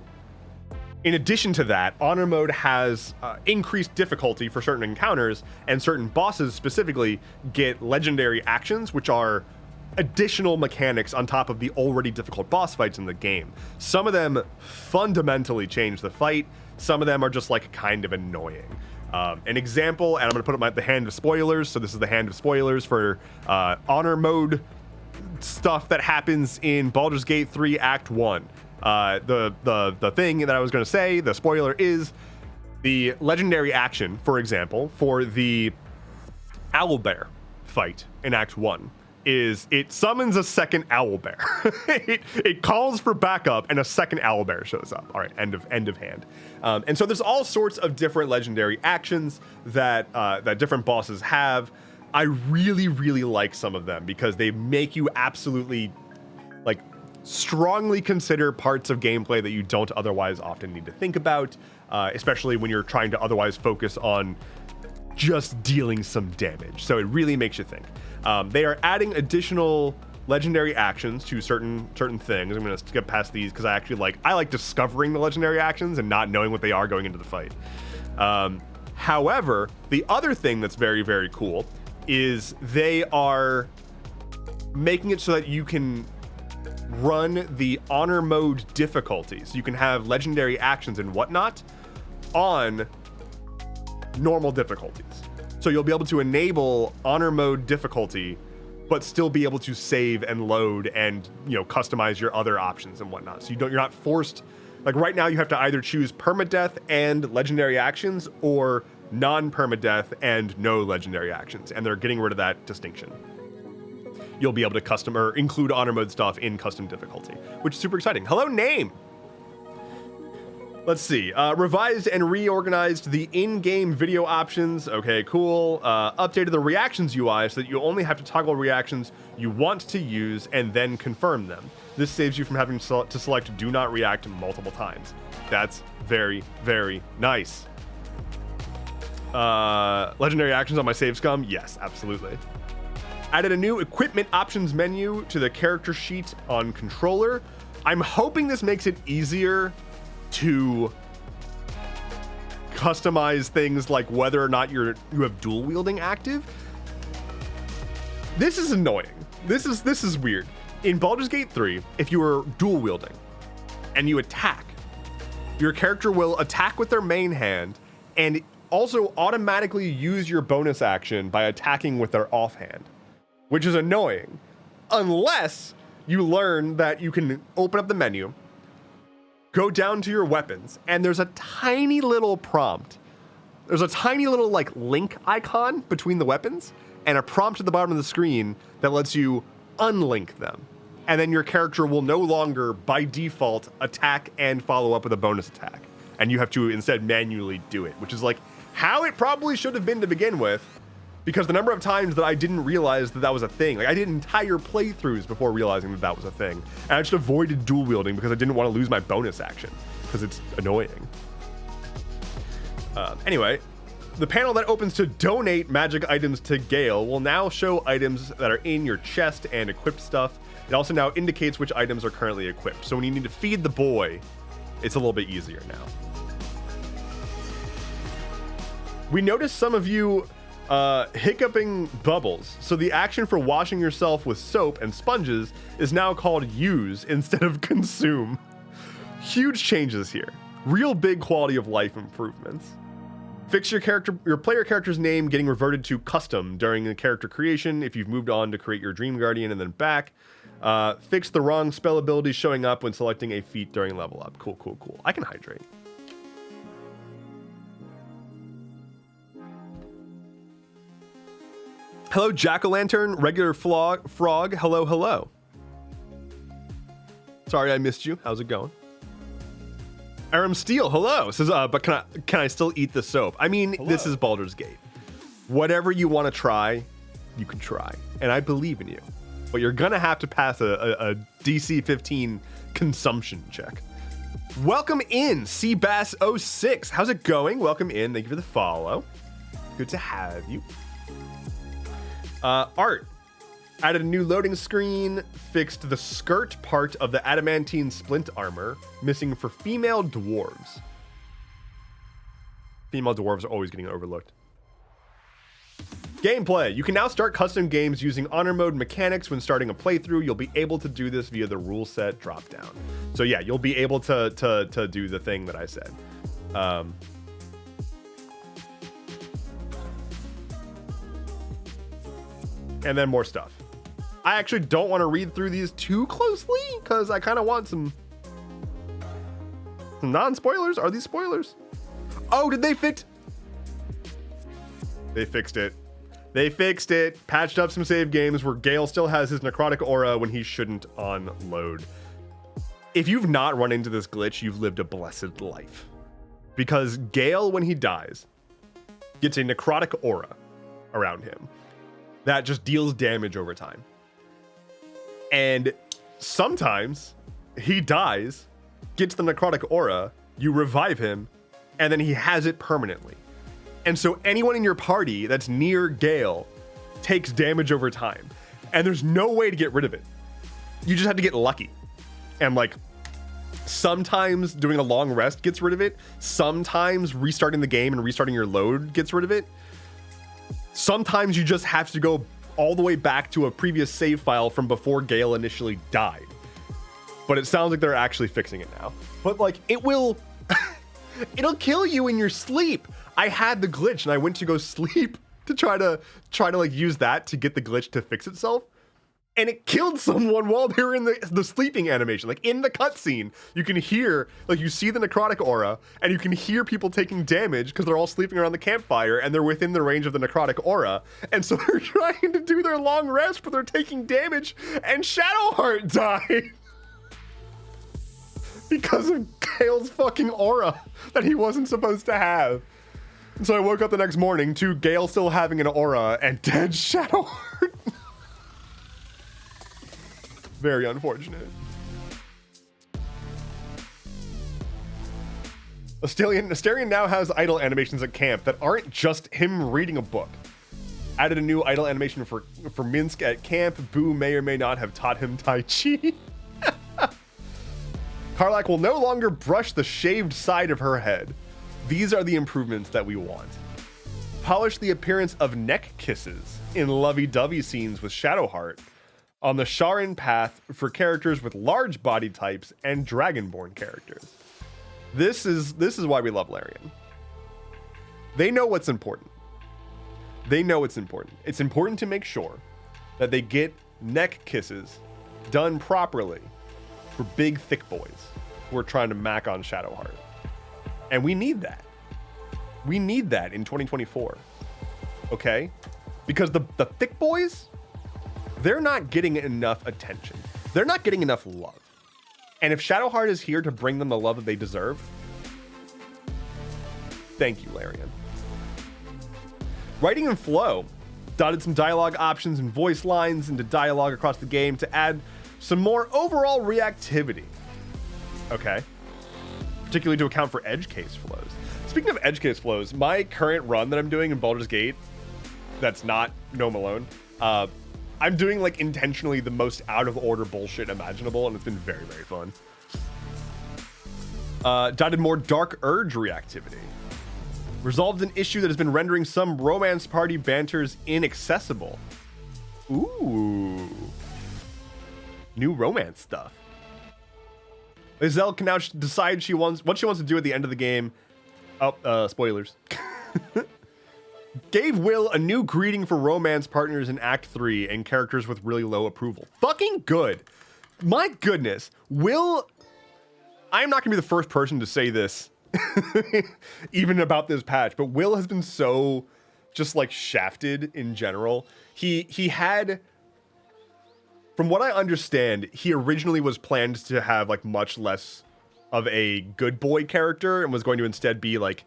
[SPEAKER 1] in addition to that, Honor mode has increased difficulty for certain encounters, and certain bosses specifically get legendary actions, which are additional mechanics on top of the already difficult boss fights in the game. Some of them fundamentally change the fight. Some of them are just like kind of annoying. An example, and I'm gonna put up the hand of spoilers. So this is the hand of spoilers for Honor mode stuff that happens in Baldur's Gate 3 Act 1. The thing that I was gonna say, the spoiler, is the legendary action, for example, for the owlbear fight in Act 1. Is it summons a second owlbear. it calls for backup, and a second owlbear shows up. All right, end of hand. And so there's all sorts of different legendary actions that that different bosses have. I really, really like some of them because they make you absolutely like strongly consider parts of gameplay that you don't otherwise often need to think about, especially when you're trying to otherwise focus on just dealing some damage. So it really makes you think. They are adding additional legendary actions to certain things. I'm going to skip past these because I like discovering the legendary actions and not knowing what they are going into the fight. However, the other thing that's very, very cool is they are making it so that you can run the honor mode difficulty. So you can have legendary actions and whatnot on normal difficulties. So you'll be able to enable honor mode difficulty, but still be able to save and load and, you know, customize your other options and whatnot. So you're not forced, like right now you have to either choose permadeath and legendary actions or non-permadeath and no legendary actions. And they're getting rid of that distinction. You'll be able to custom or include honor mode stuff in custom difficulty, which is super exciting. Hello, name. Let's see. Revised and reorganized the in-game video options. Okay, cool. Updated the reactions UI so that you only have to toggle reactions you want to use and then confirm them. This saves you from having to select do not react multiple times. That's very, very nice. Legendary actions on my save scum? Yes, absolutely. Added a new equipment options menu to the character sheet on controller. I'm hoping this makes it easier to customize things like whether or not you have dual wielding active. This is annoying. This is weird. In Baldur's Gate 3, if you are dual wielding and you attack, your character will attack with their main hand and also automatically use your bonus action by attacking with their offhand, which is annoying unless you learn that you can open up the menu, go down to your weapons, and there's a tiny little prompt. There's a tiny little like link icon between the weapons and a prompt at the bottom of the screen that lets you unlink them. And then your character will no longer, by default, attack and follow up with a bonus attack. And you have to instead manually do it, which is like how it probably should have been to begin with, because the number of times that I didn't realize that that was a thing. Like I did entire playthroughs before realizing that that was a thing. And I just avoided dual wielding because I didn't want to lose my bonus action because it's annoying. Anyway, the panel that opens to donate magic items to Gale will now show items that are in your chest and equipped stuff. It also now indicates which items are currently equipped. So when you need to feed the boy, it's a little bit easier now. We noticed some of you hiccuping bubbles. So the action for washing yourself with soap and sponges is now called use instead of consume. Huge changes here. Real big quality of life improvements. Fix your player character's name getting reverted to custom during the character creation if you've moved on to create your Dream Guardian and then back. Fix the wrong spell abilities showing up when selecting a feat during level up. Cool, cool, cool. I can hydrate. Hello, Jack-o'-lantern, regular frog. Hello, hello. Sorry I missed you. How's it going? Aram Steele, hello. Says, but can I still eat the soap? I mean, hello. This is Baldur's Gate. Whatever you want to try, you can try. And I believe in you. But you're going to have to pass a DC 15 consumption check. Welcome in, Seabass06. How's it going? Welcome in. Thank you for the follow. Good to have you. Art. Added a new loading screen, fixed the skirt part of the adamantine splint armor, missing for female dwarves. Female dwarves are always getting overlooked. Gameplay. You can now start custom games using honor mode mechanics when starting a playthrough. You'll be able to do this via the rule set dropdown. So yeah, you'll be able to do the thing that I said. And then more stuff. I actually don't want to read through these too closely because I kind of want some non-spoilers. Are these spoilers? Oh, did they fix? They fixed it. They fixed it. Patched up some save games where Gale still has his necrotic aura when he shouldn't on load. If you've not run into this glitch, you've lived a blessed life. Because Gale, when he dies, gets a necrotic aura around him that just deals damage over time. And sometimes he dies, gets the necrotic aura, you revive him, and then he has it permanently. And so anyone in your party that's near Gale takes damage over time. And there's no way to get rid of it. You just have to get lucky. And like, sometimes doing a long rest gets rid of it. Sometimes restarting the game and restarting your load gets rid of it. Sometimes you just have to go all the way back to a previous save file from before Gale initially died. But it sounds like they're actually fixing it now. But like, it will, it'll kill you in your sleep. I had the glitch and I went to go sleep to try to like use that to get the glitch to fix itself. And it killed someone while they were in the sleeping animation. Like in the cutscene, you can hear, like you see the necrotic aura and you can hear people taking damage because they're all sleeping around the campfire and they're within the range of the necrotic aura. And so they're trying to do their long rest, but they're taking damage and Shadowheart died. Because of Gale's fucking aura that he wasn't supposed to have. And so I woke up the next morning to Gale still having an aura and dead Shadowheart. Very unfortunate. Asterion now has idle animations at camp that aren't just him reading a book. Added a new idle animation for Minsk at camp. Boo may or may not have taught him Tai Chi. Karlak will no longer brush the shaved side of her head. These are the improvements that we want. Polish the appearance of neck kisses in lovey-dovey scenes with Shadowheart on the Sharin path for characters with large body types and Dragonborn characters. This is why we love Larian. They know what's important. They know it's important. It's important to make sure that they get neck kisses done properly for big, thick boys who are trying to mac on Shadowheart. And we need that. We need that in 2024. Okay? Because the thick boys, they're not getting enough attention. They're not getting enough love. And if Shadowheart is here to bring them the love that they deserve, thank you, Larian. Writing and flow. Dotted some dialogue options and voice lines into dialogue across the game to add some more overall reactivity. Okay. Particularly to account for edge case flows. Speaking of edge case flows, my current run that I'm doing in Baldur's Gate, that's not Gnome Alone, I'm doing like intentionally the most out of order bullshit imaginable, and it's been very, very fun. Dotted more Dark Urge reactivity. Resolved an issue that has been rendering some romance party banters inaccessible. Ooh. New romance stuff. Lizelle can now decide what she wants to do at the end of the game. Oh, spoilers. Gave Will a new greeting for romance partners in Act 3 and characters with really low approval. Fucking good. My goodness. Will... I'm not going to be the first person to say this, even about this patch, but Will has been so just like shafted in general. He had... From what I understand, he originally was planned to have like much less of a good boy character and was going to instead be like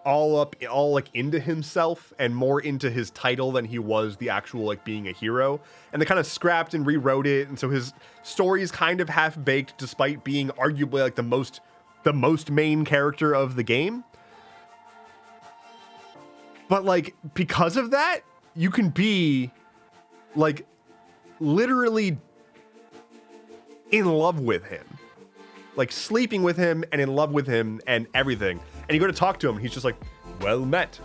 [SPEAKER 1] all like into himself and more into his title than he was the actual like being a hero. And they kind of scrapped and rewrote it, and so his story is kind of half-baked despite being arguably like the most main character of the game. But like because of that, you can be like literally in love with him, like sleeping with him and in love with him and everything. And you go to talk to him, and he's just like, well met.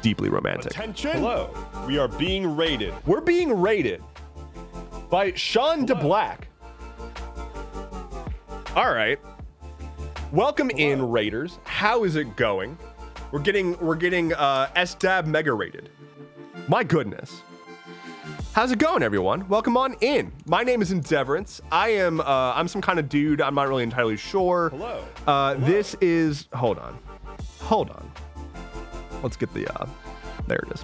[SPEAKER 1] Deeply romantic. Attention. Hello. We are being raided. We're being raided by Sean DeBlack. All right. Welcome in, Raiders. How is it going? We're getting SDAB mega rated. My goodness. How's it going, everyone? Welcome on in. My name is Endeavorance. I'm some kind of dude. I'm not really entirely sure.
[SPEAKER 2] Hello.
[SPEAKER 1] This is, hold on. Let's get the, there it is.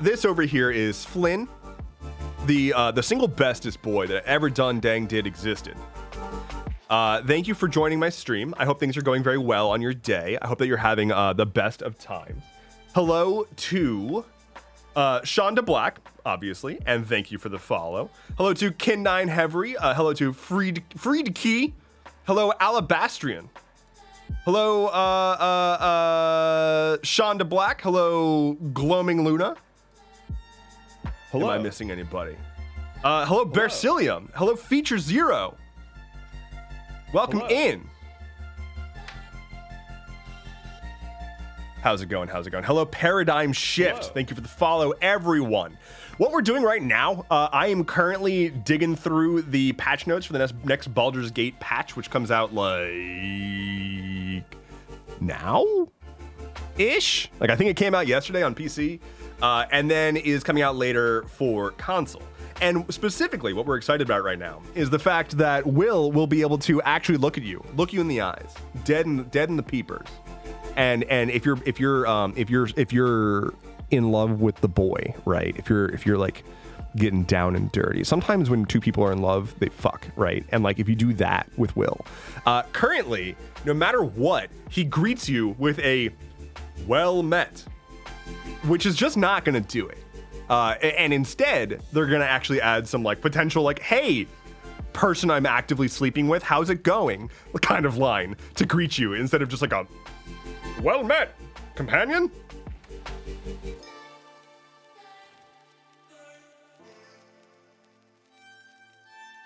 [SPEAKER 1] This over here is Flynn, the single bestest boy that ever done dang did existed. Thank you for joining my stream. I hope things are going very well on your day. I hope that you're having the best of times. Hello to Sean DeBlack, obviously, and thank you for the follow. Hello to Kin9 Hevery. Hello to Freed Key. Hello, Alabastrian. Hello, Sean DeBlack. Hello, Gloaming Luna.
[SPEAKER 2] Hello.
[SPEAKER 1] Am I missing anybody? Hello, Bersilium. Hello, Feature Zero. Welcome in. How's it going? Hello, Paradigm Shift.
[SPEAKER 2] Hello.
[SPEAKER 1] Thank you for the follow, everyone. What we're doing right now, I am currently digging through the patch notes for the next Baldur's Gate patch, which comes out like now-ish. Like I think it came out yesterday on PC, and then is coming out later for console. And specifically, what we're excited about right now is the fact that Will be able to actually look you in the eyes, dead in the peepers. And if you're in love with the boy, right? If you're like getting down and dirty, sometimes when two people are in love, they fuck, right? And like if you do that with Will, currently, no matter what, he greets you with a well met, which is just not gonna do it. And instead, they're gonna actually add some like potential like, hey, person I'm actively sleeping with, how's it going? Kind of line to greet you instead of just like a, well met, companion?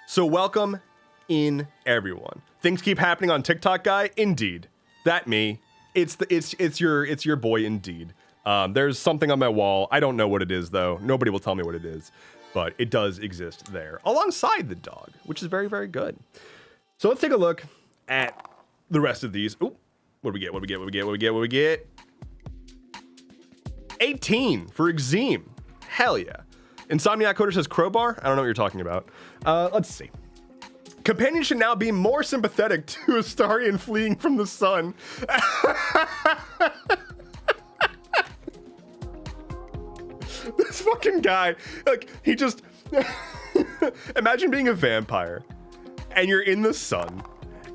[SPEAKER 1] So welcome in, everyone. Things keep happening on TikTok, guy. Indeed, that me. It's your boy. Indeed. There's something on my wall. I don't know what it is though. Nobody will tell me what it is, but it does exist there alongside the dog, which is very, very good. So let's take a look at the rest of these. Ooh, what do we get? What do we get? 18 for Exeme. Hell yeah. Insomniac Coder says crowbar. I don't know what you're talking about. Let's see. Companions should now be more sympathetic to Astarion fleeing from the sun. This fucking guy, like, he just... Imagine being a vampire, and you're in the sun,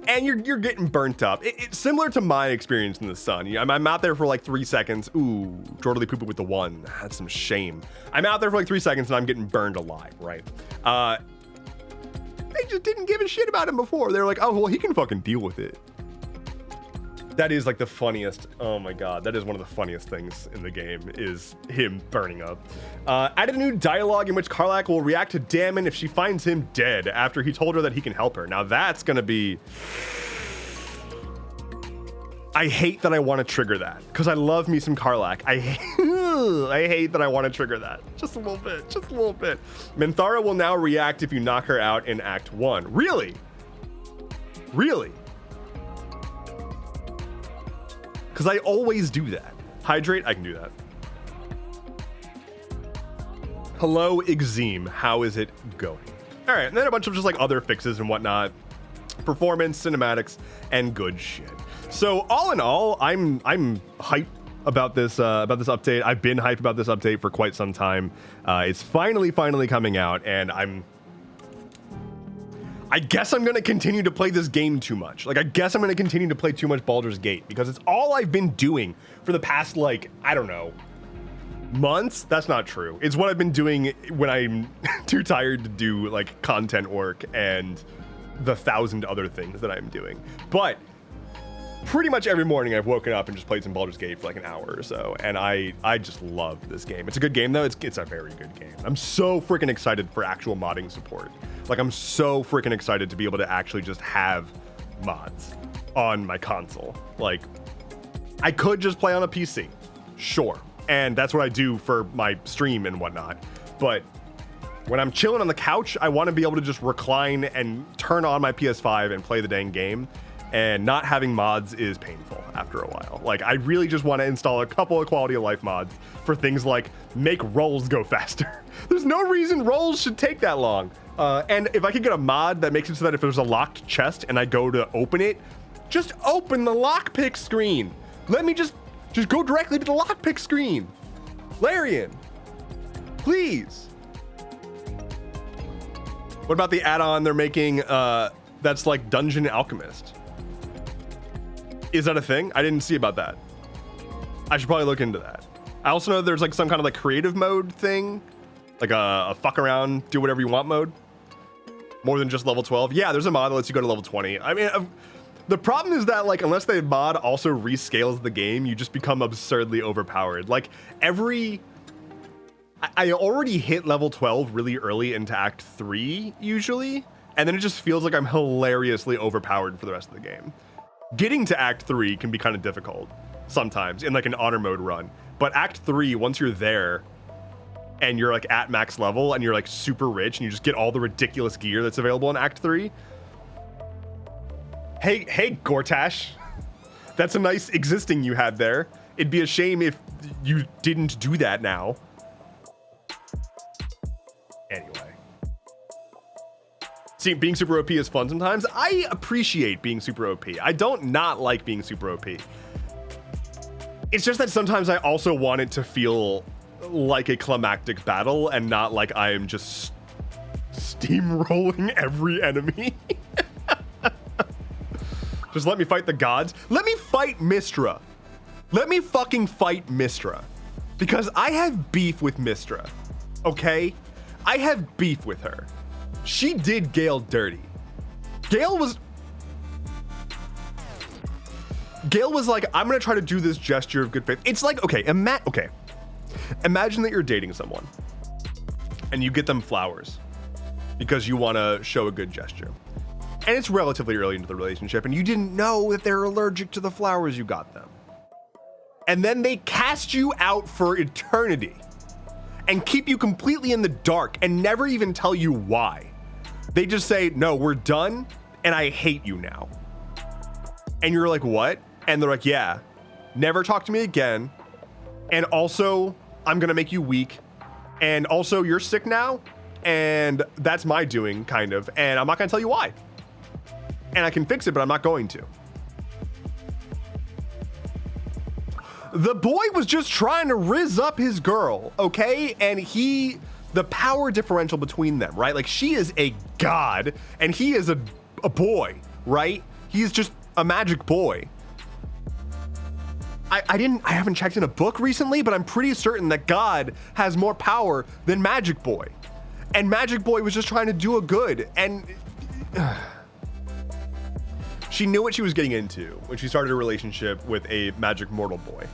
[SPEAKER 1] and you're getting burnt up. It's similar to my experience in the sun. I'm out there for like 3 seconds. Ooh, Jordan Poopa with the 1. That's some shame. I'm out there for like 3 seconds, and I'm getting burned alive, right? They just didn't give a shit about him before. They're like, oh, well, he can fucking deal with it. That is like the funniest. Oh my God. That is one of the funniest things in the game is him burning up. Added a new dialogue in which Karlach will react to Dammon if she finds him dead after he told her that he can help her. Now that's going to be... I hate that I want to trigger that because I love me some Karlach. I hate that I want to trigger that. Just a little bit. Minthara will now react if you knock her out in Act 1. Really? Because I always do that. Hydrate, I can do that. Hello, Exeme. How is it going? All right, and then a bunch of just like other fixes and whatnot. Performance, cinematics, and good shit. So all in all, I'm hyped about this update. I've been hyped about this update for quite some time. It's finally coming out, and I guess I'm gonna continue to play this game too much. Like, I guess I'm gonna continue to play too much Baldur's Gate because it's all I've been doing for the past, like, I don't know, months? That's not true. It's what I've been doing when I'm too tired to do, like, content work and the 1,000 other things that I'm doing. But pretty much every morning I've woken up and just played some Baldur's Gate for like an hour or so, and I just love this game. It's a good game though. It's a very good game. I'm so freaking excited for actual modding support. Like, I'm so freaking excited to be able to actually just have mods on my console. Like, I could just play on a PC, sure, and that's what I do for my stream and whatnot, but when I'm chilling on the couch, I want to be able to just recline and turn on my PS5 and play the dang game. And not having mods is painful after a while. Like, I really just want to install a couple of quality of life mods for things like make rolls go faster. There's no reason rolls should take that long. And if I could get a mod that makes it so that if there's a locked chest and I go to open it, just open the lockpick screen. Let me just go directly to the lockpick screen. Larian, please. What about the add-on they're making that's like Dungeon Alchemist? Is that a thing? I didn't see about that. I should probably look into that. I also know there's like some kind of like creative mode thing, like a fuck around, do whatever you want mode. More than just level 12. Yeah, there's a mod that lets you go to level 20. I mean, the problem is that like unless the mod also rescales the game, you just become absurdly overpowered. Like I already hit level 12 really early into Act 3 usually, and then it just feels like I'm hilariously overpowered for the rest of the game. Getting to Act 3 can be kind of difficult sometimes in like an honor mode run. But Act 3, once you're there and you're like at max level and you're like super rich and you just get all the ridiculous gear that's available in Act 3. Hey, Gortash. That's a nice existing you had there. It'd be a shame if you didn't do that now. Anyway. See, being super OP is fun sometimes. I appreciate being super OP. I don't not like being super OP. It's just that sometimes I also want it to feel like a climactic battle and not like I am just steamrolling every enemy. Just let me fight the gods. Let me fight Mystra. Let me fucking fight Mystra. Because I have beef with Mystra. Okay? I have beef with her. She did Gale dirty. Gale was like, I'm gonna try to do this gesture of good faith. It's like, okay, imagine that you're dating someone and you get them flowers because you want to show a good gesture. And it's relatively early into the relationship and you didn't know that they're allergic to the flowers you got them. And then they cast you out for eternity and keep you completely in the dark and never even tell you why. They just say, no, we're done and I hate you now. And you're like, what? And they're like, yeah, never talk to me again. And also, I'm gonna make you weak. And also, you're sick now. And that's my doing, kind of. And I'm not gonna tell you why. And I can fix it, but I'm not going to. The boy was just trying to rizz up his girl, okay? And the power differential between them, right? Like, she is a god and he is a boy, right? He's just a magic boy. I haven't checked in a book recently, but I'm pretty certain that God has more power than Magic Boy. And Magic Boy was just trying to do a good. And she knew what she was getting into when she started a relationship with a magic mortal boy.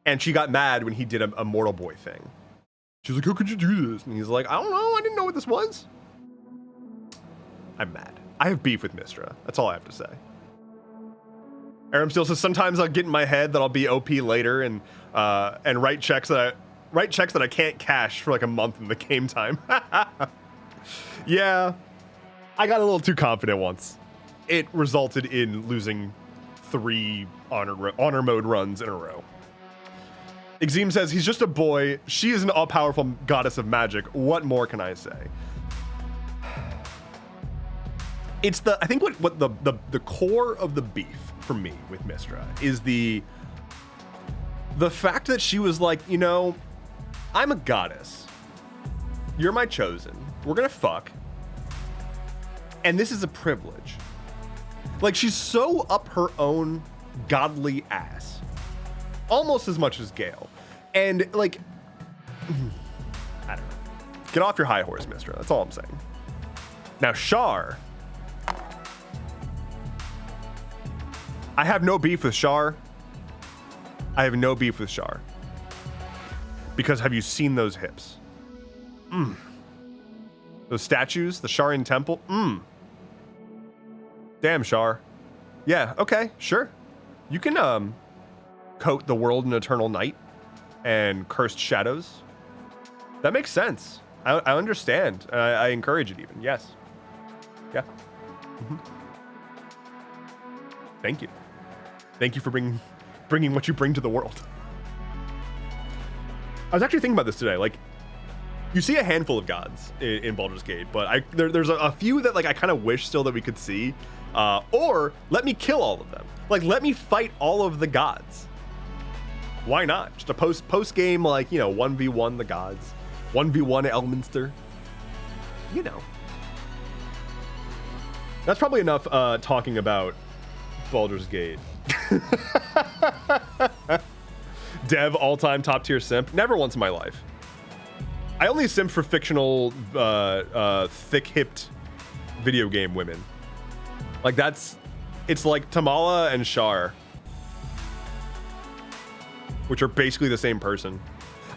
[SPEAKER 1] And she got mad when he did a mortal boy thing. She's like, how could you do this? And he's like, I don't know. I didn't know what this was. I'm mad. I have beef with Mistra. That's all I have to say. Aram still says, sometimes I'll get in my head that I'll be OP later and write checks that I can't cash for like a month in the game time. Yeah, I got a little too confident once. It resulted in losing 3 honor mode runs in a row. Exim says, he's just a boy. She is an all-powerful goddess of magic. What more can I say? It's I think what the core of the beef for me with Mistra is the fact that she was like, you know, I'm a goddess. You're my chosen. We're gonna fuck. And this is a privilege. Like, she's so up her own godly ass. Almost as much as Gale. And like, I don't know. Get off your high horse, Mistra. That's all I'm saying. Now, Shar. I have no beef with Shar. I have no beef with Shar. Because have you seen those hips? Those statues, the Sharin temple? Damn, Shar. Yeah, okay, sure. You can coat the world in eternal night and cursed shadows. That makes sense. I understand. I encourage it even, yes. Yeah. Thank you. Thank you for bringing what you bring to the world. I was actually thinking about this today. Like, you see a handful of gods in Baldur's Gate, but there's a few that like I kind of wish still that we could see, or let me kill all of them. Like, let me fight all of the gods. Why not? Just a post game, like, you know, 1v1 the gods, 1v1 Elminster. You know. That's probably enough talking about Baldur's Gate. Dev, all-time top-tier simp. Never once in my life. I only simp for fictional, thick-hipped video game women. Like, it's like Tamala and Shar, which are basically the same person.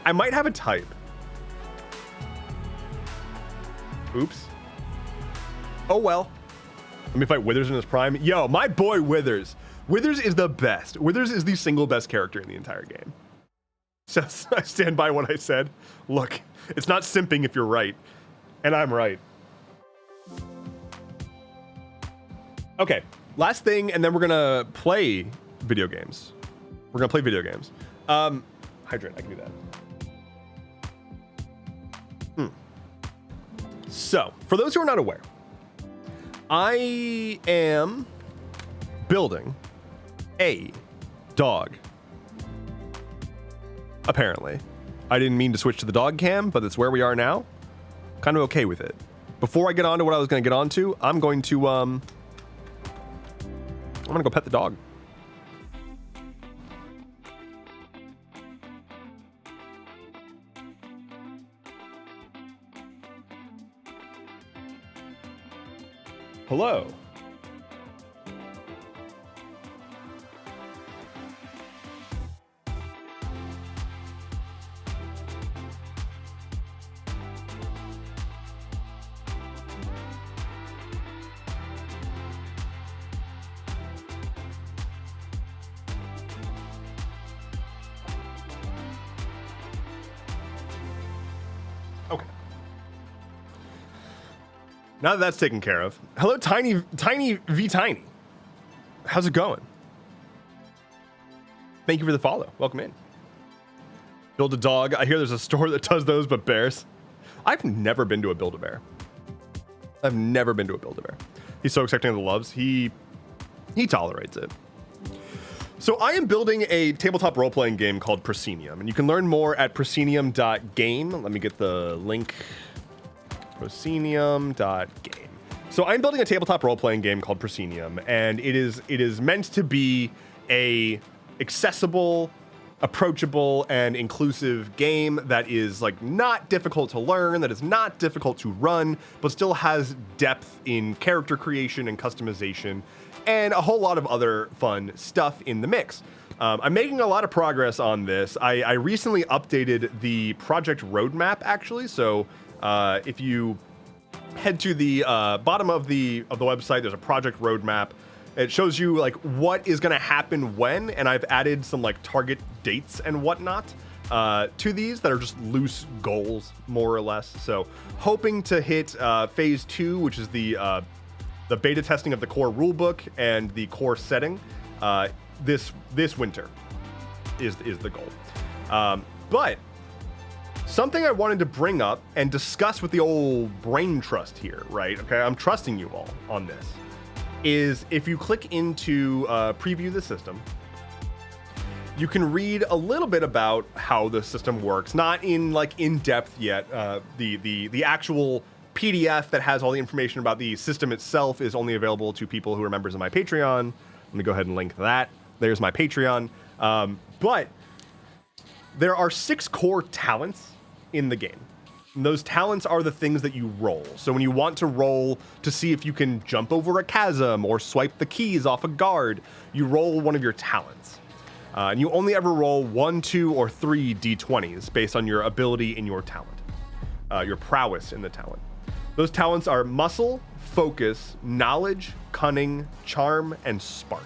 [SPEAKER 1] I might have a type. Oops. Oh well. Let me fight Withers in his prime. Yo, my boy Withers. Withers is the best. Withers is the single best character in the entire game. So I stand by what I said. Look, it's not simping if you're right. And I'm right. Okay, last thing, and then we're gonna play video games. We're gonna play video games. Hydrate, I can do that. So, for those who are not aware, I am building a dog. Apparently. I didn't mean to switch to the dog cam, but it's where we are now. Kind of okay with it. Before I get on to what I was going to get onto, I'm going to go pet the dog. Hello. Okay. Now that that's taken care of, hello, Tiny V Tiny. How's it going? Thank you for the follow. Welcome in. Build a dog. I hear there's a store that does those, but bears. I've never been to a Build-A-Bear. I've never been to a Build-A-Bear. He's so accepting of the loves. He tolerates it. So I am building a tabletop role-playing game called Proscenium, and you can learn more at proscenium.game. Let me get the link. Proscenium.game. So I'm building a tabletop role-playing game called Proscenium, and it is meant to be a accessible, approachable, and inclusive game that is like not difficult to learn, that is not difficult to run, but still has depth in character creation and customization, and a whole lot of other fun stuff in the mix. I'm making a lot of progress on this. I recently updated the project roadmap, actually. So if you head to the bottom of the website, there's a project roadmap. It shows you like what is going to happen when, and I've added some like target dates and whatnot to these that are just loose goals, more or less. So hoping to hit phase 2, which is the beta testing of the core rulebook and the core setting this winter is the goal. But something I wanted to bring up and discuss with the old brain trust here, right? Okay, I'm trusting you all on this. Is if you click into preview the system, you can read a little bit about how the system works. Not in like in depth yet. The actual PDF that has all the information about the system itself is only available to people who are members of my Patreon. Let me go ahead and link that. There's my Patreon. But there are 6 core talents in the game. And those talents are the things that you roll. So when you want to roll to see if you can jump over a chasm or swipe the keys off a guard, you roll one of your talents. And you only ever roll 1, 2, or 3 d20s based on your ability in your talent, your prowess in the talent. Those talents are muscle, focus, knowledge, cunning, charm, and spark.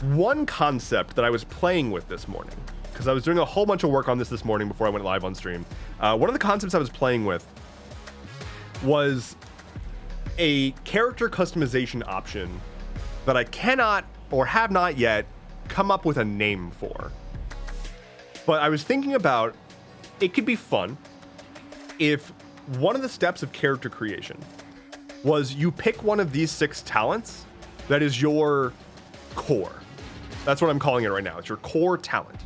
[SPEAKER 1] One concept that I was playing with this morning, because I was doing a whole bunch of work on this morning before I went live on stream. One of the concepts I was playing with was a character customization option that I cannot or have not yet come up with a name for. But I was thinking about it could be fun if one of the steps of character creation was you pick one of these 6 talents that is your core. That's what I'm calling it right now. It's your core talent.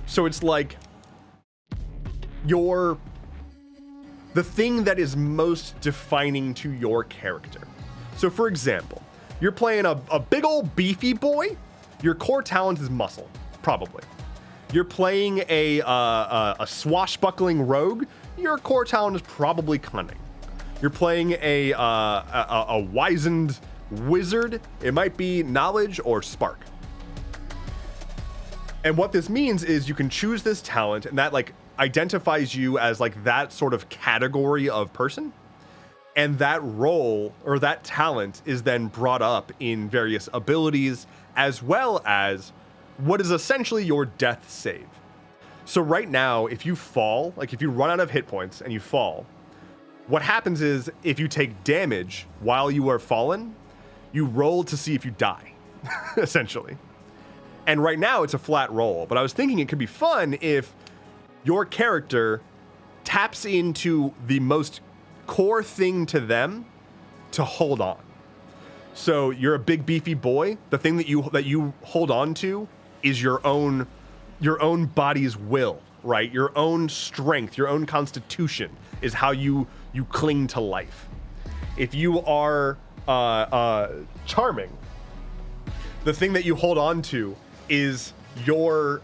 [SPEAKER 1] So it's like the thing that is most defining to your character. So for example, you're playing a big old beefy boy, your core talent is muscle, probably. You're playing a swashbuckling rogue, your core talent is probably cunning. You're playing a wizened wizard, it might be knowledge or spark. And what this means is you can choose this talent, and that like identifies you as like that sort of category of person. And that role or that talent is then brought up in various abilities, as well as what is essentially your death save. So right now, if you fall, like if you run out of hit points and you fall, what happens is if you take damage while you are fallen, you roll to see if you die, essentially. And right now it's a flat roll, but I was thinking it could be fun if your character taps into the most core thing to them to hold on. So you're a big beefy boy. The thing that you hold on to is your own body's will, right? Your own strength, your own constitution is how you cling to life. If you are charming, the thing that you hold on to is the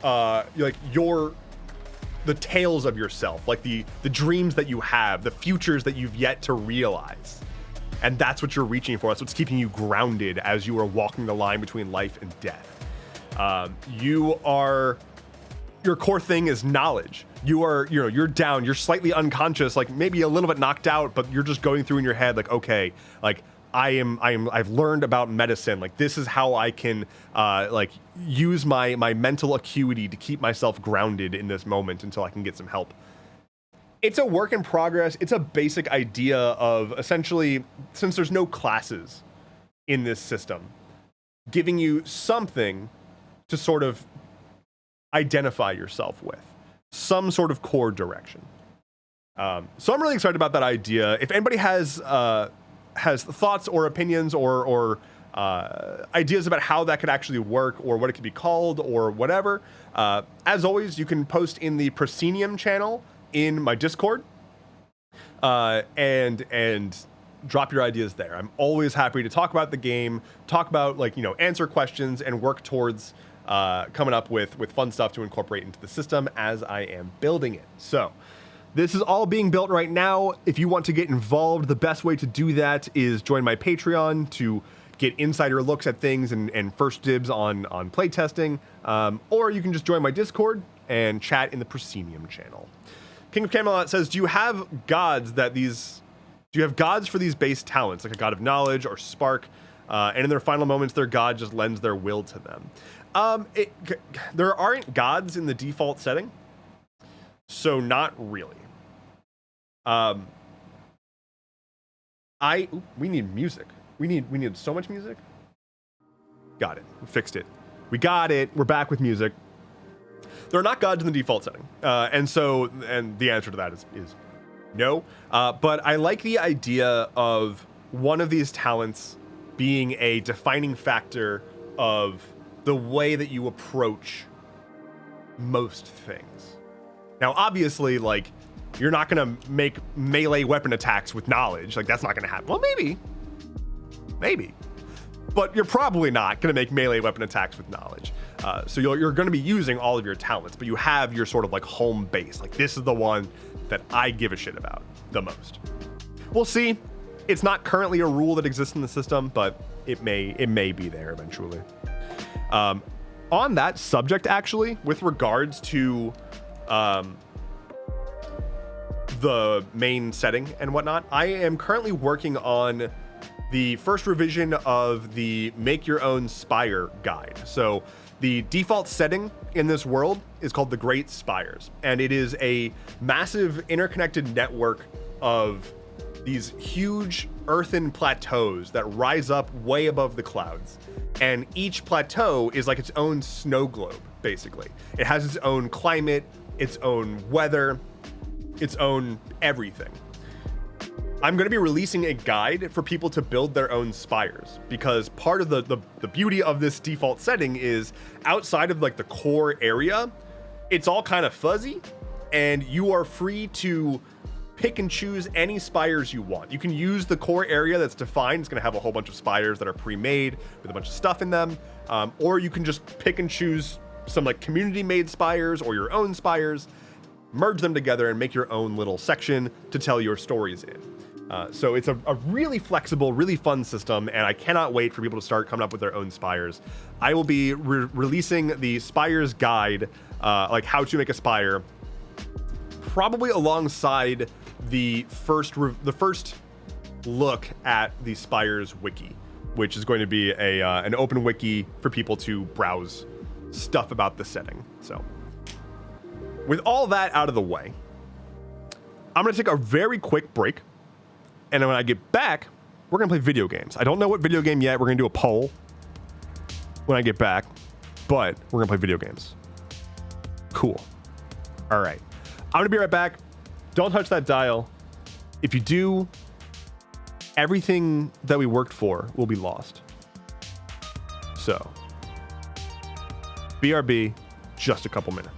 [SPEAKER 1] tales of yourself, like the dreams that you have, the futures that you've yet to realize. And that's what you're reaching for. That's what's keeping you grounded as you are walking the line between life and death. Your core thing is knowledge. You're down, you're slightly unconscious, like maybe a little bit knocked out, but you're just going through in your head, like, okay, like I've learned about medicine. Like, this is how I can like use my mental acuity to keep myself grounded in this moment until I can get some help. It's a work in progress. It's a basic idea of essentially, since there's no classes in this system, giving you something to sort of identify yourself with, some sort of core direction. So I'm really excited about that idea. If anybody has thoughts or opinions or ideas about how that could actually work or what it could be called or whatever, as always, you can post in the Proscenium channel in my Discord, and drop your ideas there. I'm always happy to talk about the game, talk about, like, answer questions and work towards coming up with fun stuff to incorporate into the system as I am building it. So this is all being built right now. If you want to get involved, the best way to do that is join my Patreon to get insider looks at things and first dibs on playtesting, or you can just join my Discord and chat in the Proscenium channel. King of Camelot says, do you have gods for these base talents, like a god of knowledge or spark, and in their final moments their god just lends their will to them? There aren't gods in the default setting, so not really. We need music. We need so much music. Got it. We fixed it. We got it. We're back with music. There are not gods in the default setting, and the answer to that is no. But I like the idea of one of these talents being a defining factor of the way that you approach most things. Now, obviously, like, you're not gonna make melee weapon attacks with knowledge. Like, that's not gonna happen. Well, maybe. But you're probably not gonna make melee weapon attacks with knowledge. So you're gonna be using all of your talents, but you have your sort of like home base. Like, this is the one that I give a shit about the most. We'll see. It's not currently a rule that exists in the system, but it may be there eventually. On that subject, actually, with regards to the main setting and whatnot, I am currently working on the first revision of the Make Your Own Spire guide. So the default setting in this world is called the Great Spires, and it is a massive interconnected network of these huge earthen plateaus that rise up way above the clouds. And each plateau is like its own snow globe, basically. It has its own climate, its own weather, its own everything. I'm going to be releasing a guide for people to build their own spires, because part of the beauty of this default setting is outside of like the core area, it's all kind of fuzzy, and you are free to pick and choose any spires you want. You can use the core area that's defined. It's going to have a whole bunch of spires that are pre-made with a bunch of stuff in them, or you can just pick and choose some like community-made spires or your own spires, merge them together and make your own little section to tell your stories in. So it's a really flexible, really fun system, and I cannot wait for people to start coming up with their own spires. I will be releasing the Spires guide, like how to make a spire, probably alongside the first look at the Spires wiki, which is going to be an open wiki for people to browse stuff about the setting. So with all that out of the way, I'm going to take a very quick break. And when I get back, we're going to play video games. I don't know what video game yet. We're going to do a poll when I get back, but we're going to play video games. Cool. All right. I'm going to be right back. Don't touch that dial. If you do, everything that we worked for will be lost. So, BRB, just a couple minutes.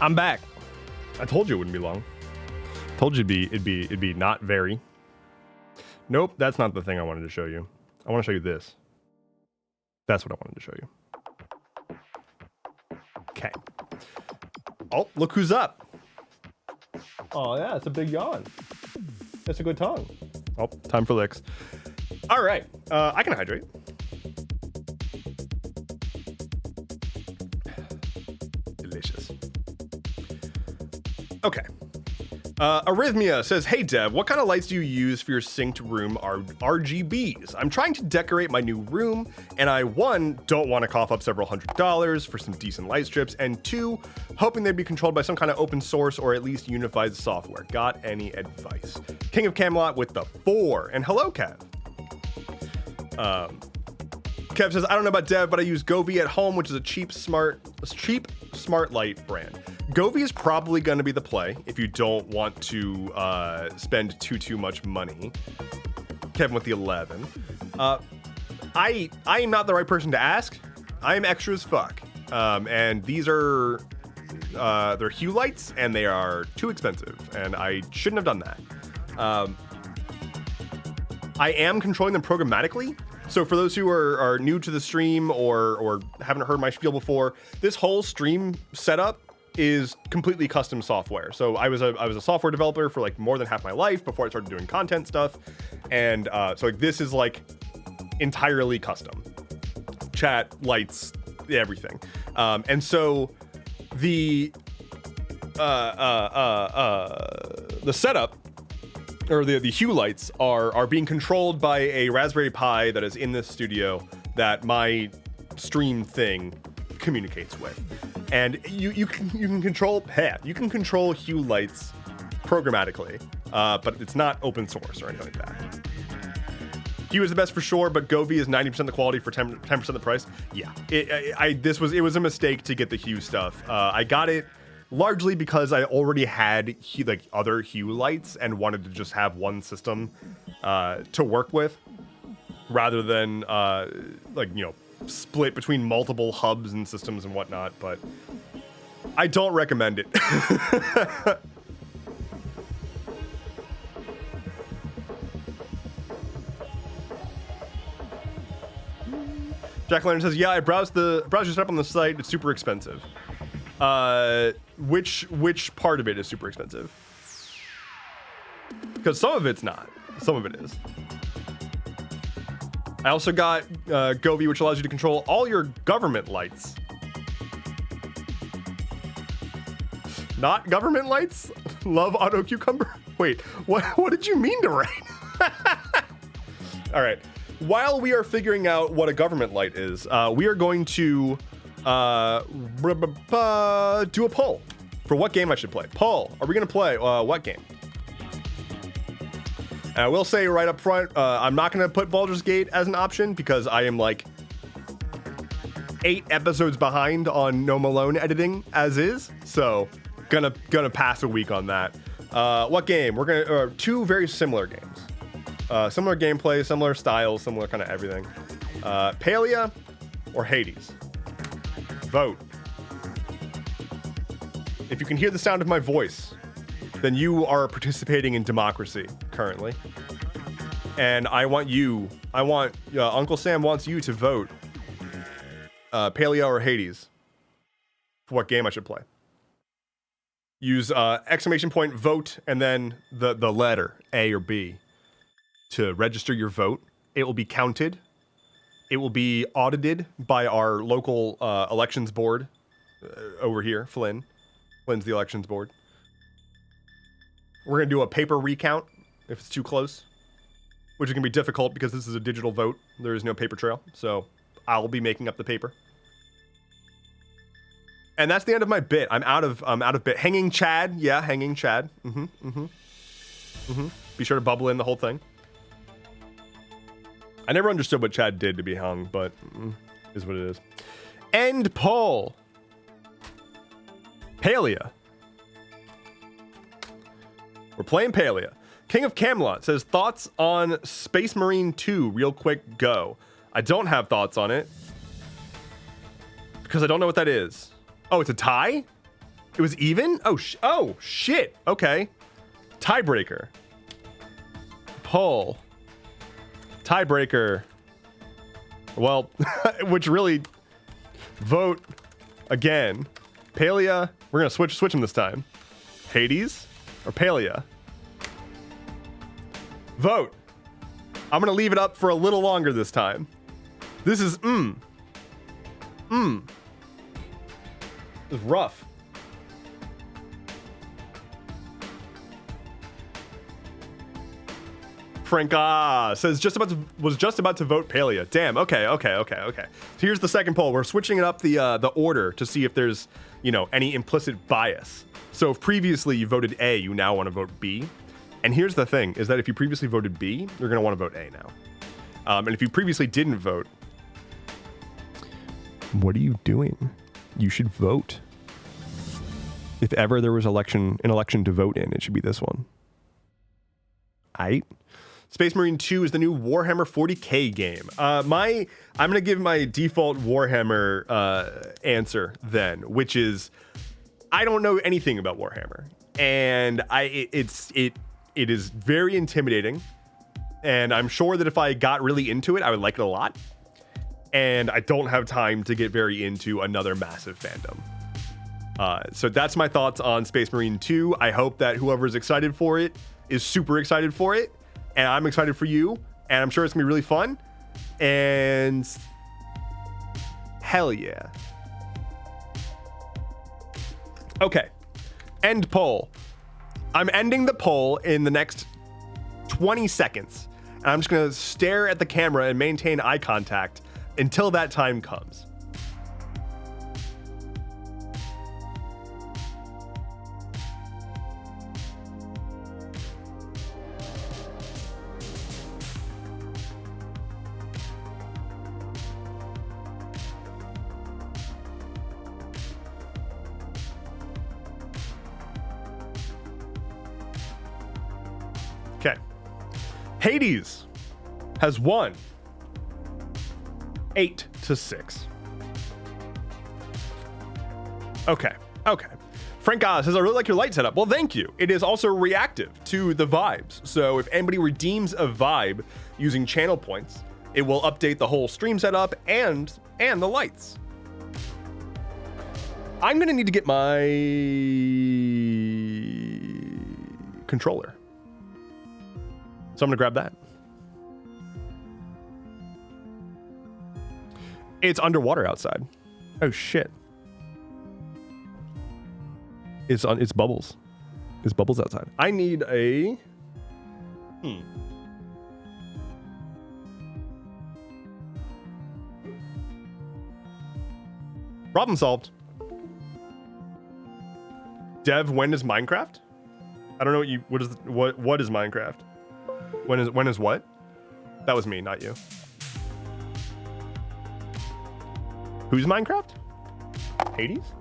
[SPEAKER 1] I'm back. I told you it wouldn't be long. Told you it'd be not very. Nope, that's not the thing I wanted to show you. I want to show you this. That's what I wanted to show you. Okay. Oh, look who's up. Oh yeah, it's a big yawn. That's a good tongue. Oh, time for licks. All right, I can hydrate. Delicious. Okay. Arrhythmia says, hey Dev, what kind of lights do you use for your synced room RGBs? I'm trying to decorate my new room, and I, 1, don't want to cough up several $100s for some decent light strips, and 2, hoping they'd be controlled by some kind of open source or at least unified software. Got any advice? King of Camelot with the 4, and hello, Kev. Kev says, I don't know about Dev, but I use Govee at home, which is a cheap smart light brand. Govee is probably going to be the play if you don't want to spend too much money. Kevin with the 11. I am not the right person to ask. I am extra as fuck. And these are they're hue lights, and they are too expensive, and I shouldn't have done that. I am controlling them programmatically. So for those who are new to the stream or haven't heard my spiel before, this whole stream setup is completely custom software. So I was a software developer for like more than half my life before I started doing content stuff, and so like this is like entirely custom. Chat, lights, everything, and so the setup or the hue lights are being controlled by a Raspberry Pi that is in this studio that my stream thing communicates with. And you can control hue lights programmatically, but it's not open source or anything like that. Hue is the best for sure, but Govee is 90% the quality for 10% the price. Yeah, it was a mistake to get the Hue stuff. I got it largely because I already had other Hue lights and wanted to just have one system to work with, rather than split between multiple hubs and systems and whatnot. But I don't recommend it. Jack Leonard says, yeah, I browsed your setup on the site. It's super expensive. Which part of it is super expensive? Because some of it's not. Some of it is. I also got Govee, which allows you to control all your government lights. Not government lights? Love auto cucumber? Wait, what did you mean to write? All right. While we are figuring out what a government light is, we are going to do a poll for what game I should play. Poll, are we going to play what game? And I will say right up front, I'm not going to put Baldur's Gate as an option because I am like 8 episodes behind on No Malone editing as is. So gonna pass a week on that. What game? We're gonna 2 very similar games. Similar gameplay, similar styles, similar kind of everything. Palia or Hades? Vote. If you can hear the sound of my voice, then you are participating in democracy currently. And Uncle Sam wants you to vote Palia or Hades for what game I should play. Use exclamation point vote and then the letter A or B to register your vote. It will be counted. It will be audited by our local elections board over here, Flynn. Flynn's the elections board. We're going to do a paper recount if it's too close, which is going to be difficult because this is a digital vote. There is no paper trail, so I'll be making up the paper. And that's the end of my bit. I'm out of bit. Hanging Chad. Yeah, Hanging Chad. Be sure to bubble in the whole thing. I never understood what Chad did to be hung, but is what it is. End poll. Palia. We're playing Palia. King of Camelot says, thoughts on Space Marine 2? Real quick, go. I don't have thoughts on it because I don't know what that is. Oh, it's a tie? It was even? Oh, shit. Okay. Tiebreaker. Poll. Tiebreaker. Well, which really vote again. Palea. We're gonna switch them this time. Hades or Palea? Vote. I'm gonna leave it up for a little longer this time. This is This is rough. Frank says was just about to vote Palea. Damn. Okay. So here's the second poll. We're switching it up the order to see if there's any implicit bias. So if previously you voted A, you now want to vote B. And here's the thing: is that if you previously voted B, you're gonna want to vote A now. And if you previously didn't vote, what are you doing? You should vote. If ever there was an election to vote in, it should be this one. Aight. Space Marine 2 is the new Warhammer 40K game. I'm gonna give my default Warhammer answer then, which is I don't know anything about Warhammer, and it is very intimidating, and I'm sure that if I got really into it, I would like it a lot. And I don't have time to get very into another massive fandom. So that's my thoughts on Space Marine 2. I hope that whoever's excited for it is super excited for it. And I'm excited for you. And I'm sure it's going to be really fun. And hell yeah. Okay. End poll. I'm ending the poll in the next 20 seconds. And I'm just going to stare at the camera and maintain eye contact until that time comes. Okay. Hades has won 8-6. Okay. Frank says, I really like your light setup. Well, thank you. It is also reactive to the vibes. So if anybody redeems a vibe using channel points, it will update the whole stream setup and the lights. I'm going to need to get my controller. So I'm going to grab that. It's underwater outside. Oh shit. It's bubbles. It's bubbles outside. I need a Problem solved. Dev, when is Minecraft? I don't know what is Minecraft? When is what? That was me, not you. Who's Minecraft? Hades?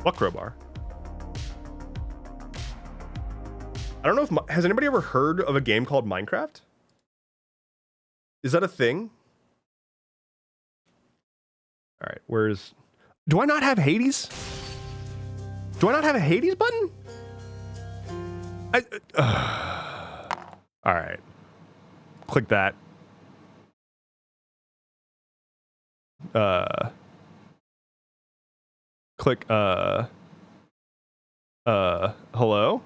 [SPEAKER 1] What crowbar? I don't know if has anybody ever heard of a game called Minecraft? Is that a thing? All right, do I not have Hades? Do I not have a Hades button? All right. Click that. Click, hello?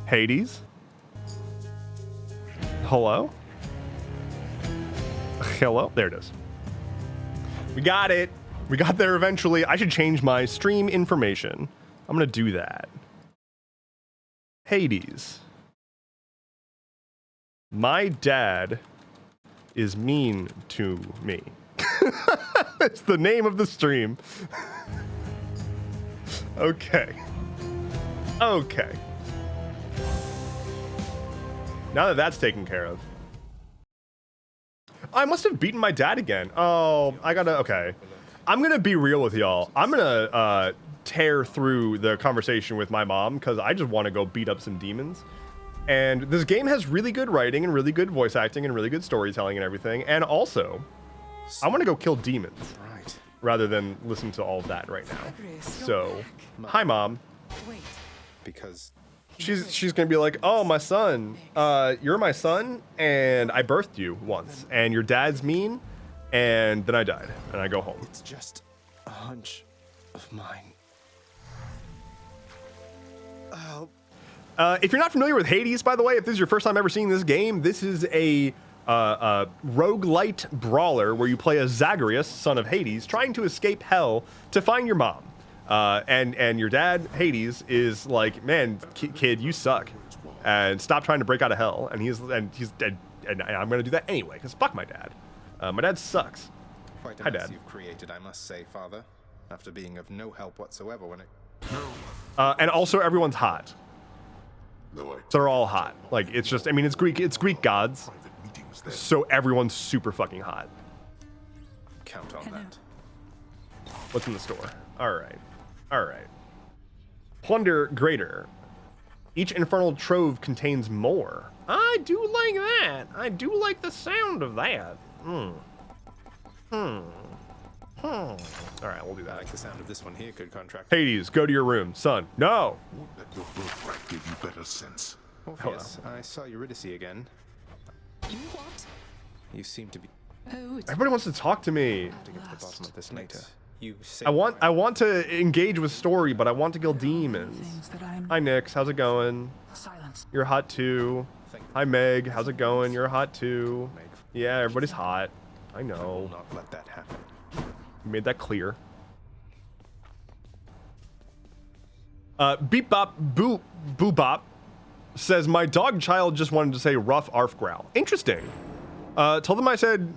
[SPEAKER 1] Hades? Hello? Hello? There it is. We got it. We got there eventually. I should change my stream information. I'm gonna do that. Hades. My dad is mean to me. It's the name of the stream. Okay. Now that that's taken care of. I must have beaten my dad again. Oh, okay. I'm gonna be real with y'all. I'm gonna tear through the conversation with my mom because I just want to go beat up some demons. And this game has really good writing and really good voice acting and really good storytelling and everything. And also, I want to go kill demons. rather than listen to all of that right now. So, hi, Mom.
[SPEAKER 2] Wait. Because
[SPEAKER 1] She's gonna be like, oh, my son, you're my son, and I birthed you once, and your dad's mean, and then I died, and I go home.
[SPEAKER 2] it's just a hunch of mine. Oh,
[SPEAKER 1] If you're not familiar with Hades, by the way, if this is your first time ever seeing this game, this is a roguelite brawler where you play as Zagreus, son of Hades, trying to escape hell to find your mom. And your dad, Hades, is like, man, kid, you suck, and stop trying to break out of hell. And I'm gonna do that anyway, because fuck my dad. My dad sucks.
[SPEAKER 2] quite a
[SPEAKER 1] Hi,
[SPEAKER 2] mess
[SPEAKER 1] Dad.
[SPEAKER 2] you've created, I must say, Father. After being of no help whatsoever when it...
[SPEAKER 1] And also everyone's hot.
[SPEAKER 3] No, I
[SPEAKER 1] So they're all hot. Like, it's just, I mean, it's Greek gods,
[SPEAKER 3] private meetings then.
[SPEAKER 1] so everyone's super fucking hot.
[SPEAKER 2] Count on that.
[SPEAKER 1] What's in the store? All right. Plunder greater. Each infernal trove contains more. I do like that. I do like the sound of that. All right, we'll do
[SPEAKER 2] I
[SPEAKER 1] that.
[SPEAKER 2] like the sound of this one here, good contract.
[SPEAKER 1] Hades, go to your room, son. No.
[SPEAKER 3] Won't let your birthright give you better sense.
[SPEAKER 2] Orpheus, I saw Eurydice again.
[SPEAKER 4] You what?
[SPEAKER 2] You seem to be...
[SPEAKER 4] Oh, it's
[SPEAKER 1] Everybody wants to talk to me.
[SPEAKER 2] to get to the bottom of this later. You say...
[SPEAKER 1] I want to engage with story, but I want to kill demons.
[SPEAKER 4] things that I'm.
[SPEAKER 1] Hi, Nix. How's it going?
[SPEAKER 4] Silence.
[SPEAKER 1] You're hot too. Hi, Meg. How's it going? You're hot too.
[SPEAKER 2] Meg.
[SPEAKER 1] Yeah, everybody's hot. I
[SPEAKER 2] I will
[SPEAKER 1] know.
[SPEAKER 2] not let that happen.
[SPEAKER 1] You made that clear. Beep Bop Boo Boo Bop says, my dog child just wanted to say rough arf growl. Interesting. Told them I said,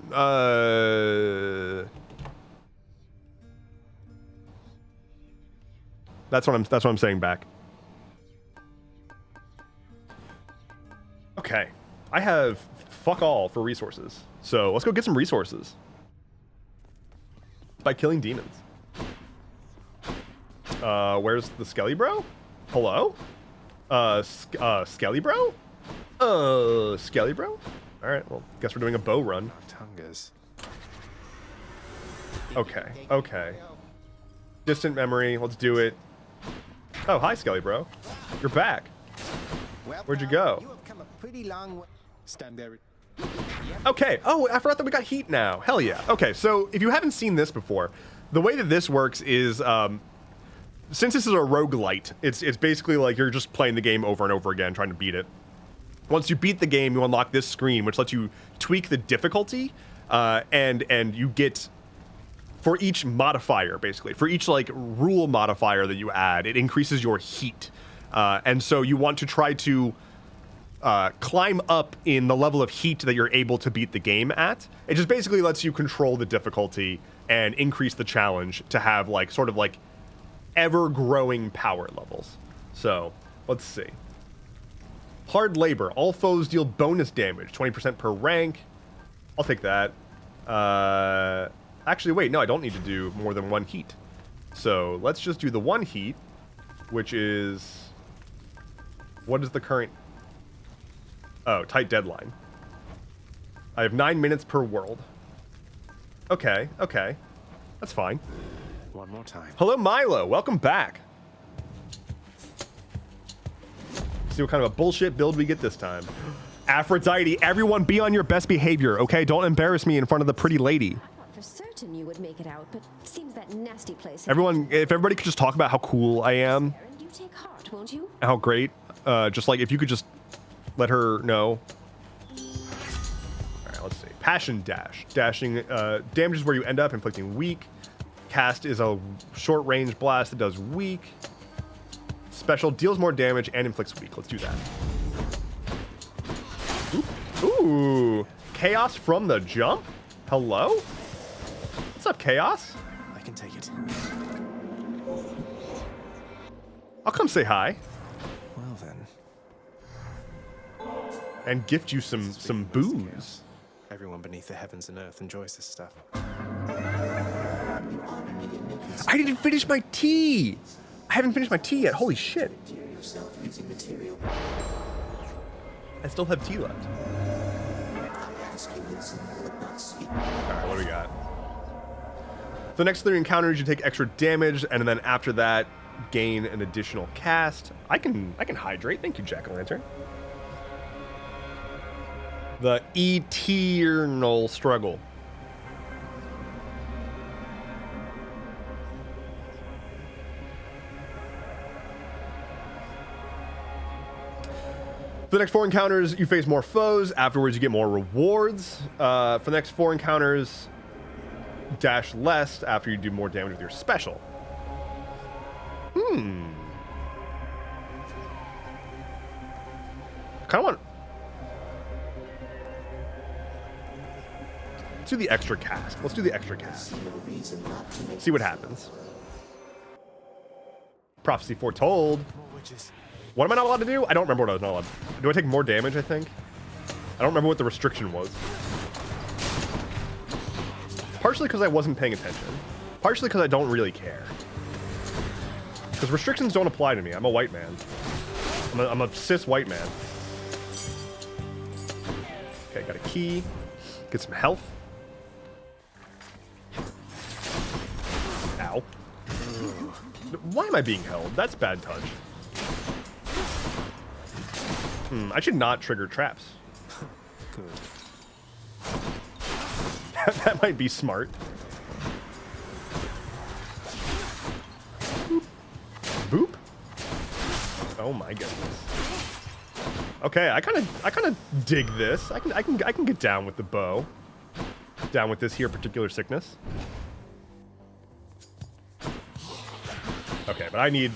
[SPEAKER 1] that's what I'm saying back. Okay. I have fuck all for resources. So let's go get some resources. By killing demons. Where's the Skelly Bro? Hello? Skelly Bro? Skelly Bro? Alright, well, guess we're doing a bow run.
[SPEAKER 2] Tungas.
[SPEAKER 1] Okay. Distant memory, let's do it. Oh, hi, Skelly Bro. You're back.
[SPEAKER 5] Well,
[SPEAKER 1] Where'd you
[SPEAKER 5] pal,
[SPEAKER 1] go?
[SPEAKER 5] You have come a pretty long way.
[SPEAKER 2] Stand there.
[SPEAKER 1] Okay. Oh, I forgot that we got heat now. Hell yeah. Okay, so if you haven't seen this before, the way that this works is, since this is a roguelite, it's basically like you're just playing the game over and over again, trying to beat it. Once you beat the game, you unlock this screen, which lets you tweak the difficulty, and you get, for each modifier, basically, for each like rule modifier that you add, it increases your heat. And so you want to try to climb up in the level of heat that you're able to beat the game at. It just basically lets you control the difficulty and increase the challenge to have like sort of like ever-growing power levels. So let's see. Hard labor. All foes deal bonus damage, 20% per rank. I'll take that. Actually, wait, no, I don't need to do more than one heat. So let's just do the one heat, which is... What is the current... Oh, tight deadline. I have 9 minutes per world. Okay. That's fine.
[SPEAKER 2] One more time.
[SPEAKER 1] Hello, Milo. Welcome back. See what kind of a bullshit build we get this time. Aphrodite, everyone be on your best behavior, okay? Don't embarrass me in front of the pretty lady.
[SPEAKER 6] I thought for certain you would make it out, but seems that nasty place.
[SPEAKER 1] Everyone, if everybody could just talk about how cool I am,
[SPEAKER 6] And you take heart, won't you?
[SPEAKER 1] how great, just like if you could just let her know. All right, let's see. Passion Dash. Dashing damages where you end up, inflicting weak. Cast is a short range blast that does weak. Special deals more damage and inflicts weak. Let's do that. Ooh. Chaos from the jump? Hello? What's up, Chaos?
[SPEAKER 2] I can take it.
[SPEAKER 1] I'll come say hi
[SPEAKER 2] Well then.
[SPEAKER 1] and gift you some booze.
[SPEAKER 2] Everyone beneath the heavens and earth enjoys this stuff.
[SPEAKER 1] I didn't finish my tea. I haven't finished my tea yet. Holy shit. I still have tea left. Alright, what do we got? the next 3 encounters, you take extra damage, and then after that, gain an additional cast. I can hydrate. Thank you, Jack-o'-lantern. The eternal struggle. For the next 4 encounters, you face more foes. Afterwards, you get more rewards. For the next 4 encounters, dash less after you do more damage with your special. Kind of want... Let's do the extra cast. Let's do the extra cast. See what happens. Prophecy foretold. What am I not allowed to do? I don't remember what I was not allowed to do. Do I take more damage, I think? I don't remember what the restriction was. Partially because I wasn't paying attention. Partially because I don't really care. Because restrictions don't apply to me. I'm a white man. I'm a cis white man. Okay, got a key. Get some health. Ow. Why am I being held? That's bad touch. I should not trigger traps.
[SPEAKER 2] Good.
[SPEAKER 1] That might be smart. Boop. Oh my goodness. Okay, I kind of dig this. I can get down with the bow. Down with this here particular sickness. Okay, but I need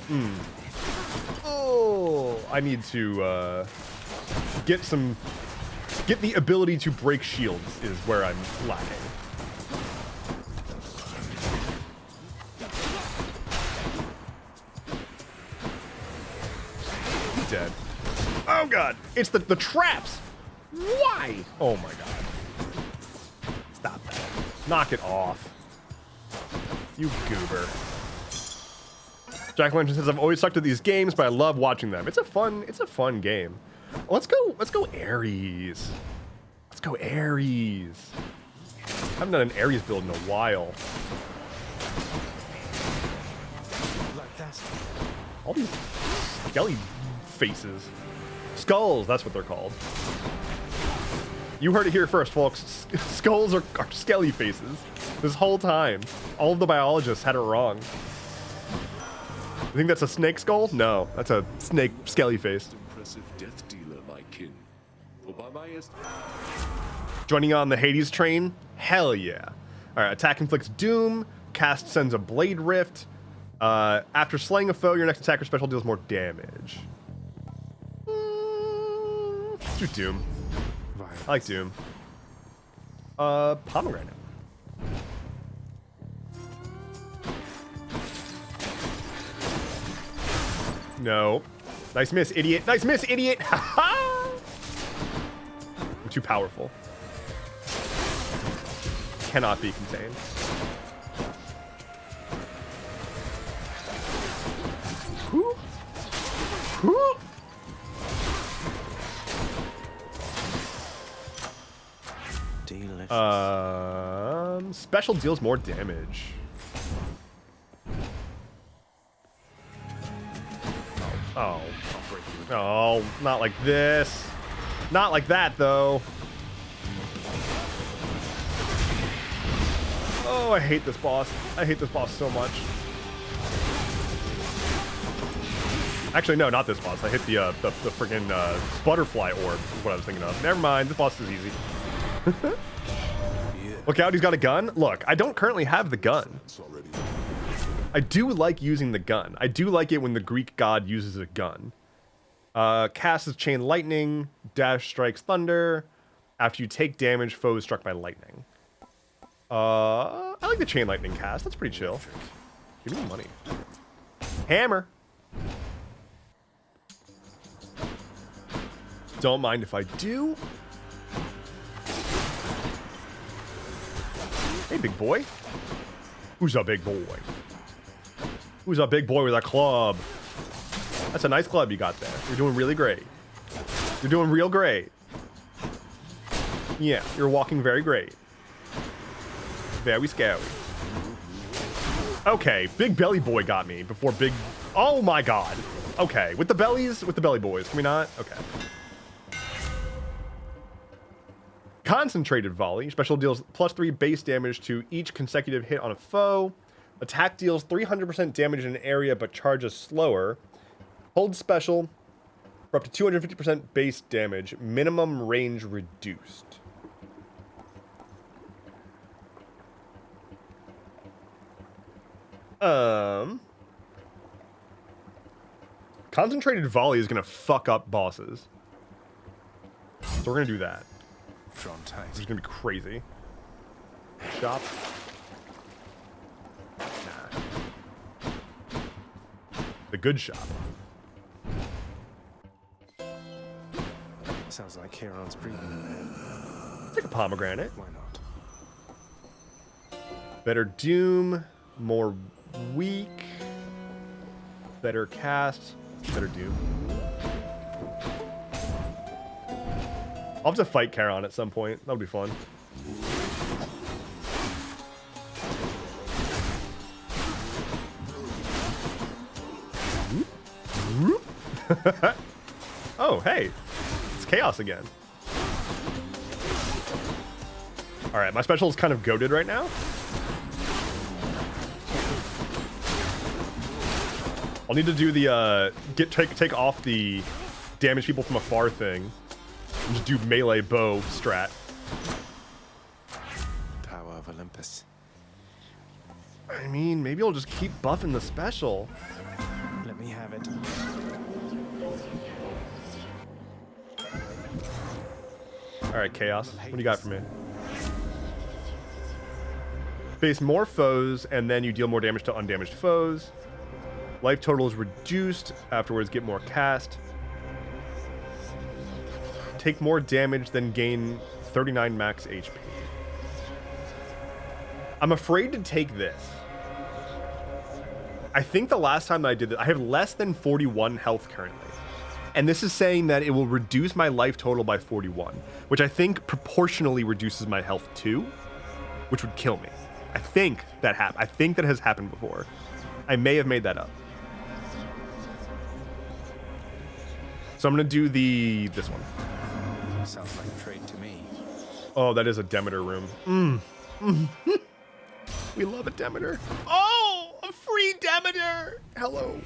[SPEAKER 1] I need to get the ability to break shields is where I'm lacking. He's dead. Oh god, it's the traps. Why? Oh my god. Stop that. Knock it off. You goober. Jack-o'-lantern says, I've always sucked at these games, but I love watching them. It's a fun game. Let's go Ares. Let's go Ares. I haven't done an Ares build in a while.
[SPEAKER 2] Like that.
[SPEAKER 1] All these skelly faces. Skulls, that's what they're called. You heard it here first, folks. Skulls are skelly faces. This whole time. All of the biologists had it wrong. You think that's a snake skull? No, that's a snake skelly face.
[SPEAKER 3] Impressive death dealer, my kin. For by my
[SPEAKER 1] Joining on the Hades train? Hell yeah. All right, attack inflicts doom. Cast sends a blade rift. After slaying a foe, your next attack or special deals more damage. Let's do doom. I like doom. Pomegranate. No. Nice miss, idiot. Nice miss, idiot. I'm too powerful. Cannot be contained. Whoo. Whoo.
[SPEAKER 2] Delicious.
[SPEAKER 1] Special deals more damage. Oh. Oh, not like this. Not like that, though. Oh, I hate this boss. I hate this boss so much. Actually, no, not this boss. I hit the friggin' butterfly orb is what I was thinking of. Never mind, this boss is easy. Look out, he's got a gun. Look, I don't currently have the gun. I do like using the gun. I do like it when the Greek god uses a gun. Cast is chain lightning. Dash strikes thunder. After you take damage, foes struck by lightning. I like the chain lightning cast. That's pretty chill. Give me the money. Hammer. Don't mind if I do. Hey, big boy. Who's a big boy? Who's a big boy with a club? That's a nice club you got there. You're doing really great. You're doing real great. Yeah, you're walking very great. Very scary. Okay, Big Belly Boy got me before Big... Oh my god. Okay, with the bellies, with the belly boys. Can we not? Okay. Concentrated Volley. Special deals +3 base damage to each consecutive hit on a foe. Attack deals 300% damage in an area but charges slower. Hold special for up to 250% base damage. Minimum range reduced. Concentrated Volley is gonna fuck up bosses. So we're gonna do that.
[SPEAKER 2] Drawn tight.
[SPEAKER 1] This is gonna be crazy. Shop. Nah. The good shop.
[SPEAKER 2] Sounds like Charon's breathing.
[SPEAKER 1] Take a pomegranate.
[SPEAKER 2] Why not?
[SPEAKER 1] Better Doom. More weak. Better cast. Better Doom. I'll have to fight Charon at some point. That'll be fun. Oh, hey. It's chaos again. Alright, my special is kind of goated right now. I'll need to do the take off the damage people from afar thing and just do melee bow strat.
[SPEAKER 2] Power of Olympus.
[SPEAKER 1] I mean, maybe I'll just keep buffing the special.
[SPEAKER 2] Let me have it.
[SPEAKER 1] Alright, Chaos. What do you got for me? Face more foes, and then you deal more damage to undamaged foes. Life total is reduced. Afterwards, get more cast. Take more damage, then gain 39 max HP. I'm afraid to take this. I think the last time that I did this, I have less than 41 health currently. And this is saying that it will reduce my life total by 41, which I think proportionally reduces my health too, which would kill me. I think that has happened before. I may have made that up. So I'm gonna do this one.
[SPEAKER 2] Sounds like a trade to me.
[SPEAKER 1] Oh, that is a Demeter room. We love a Demeter. Oh, a free Demeter. Hello.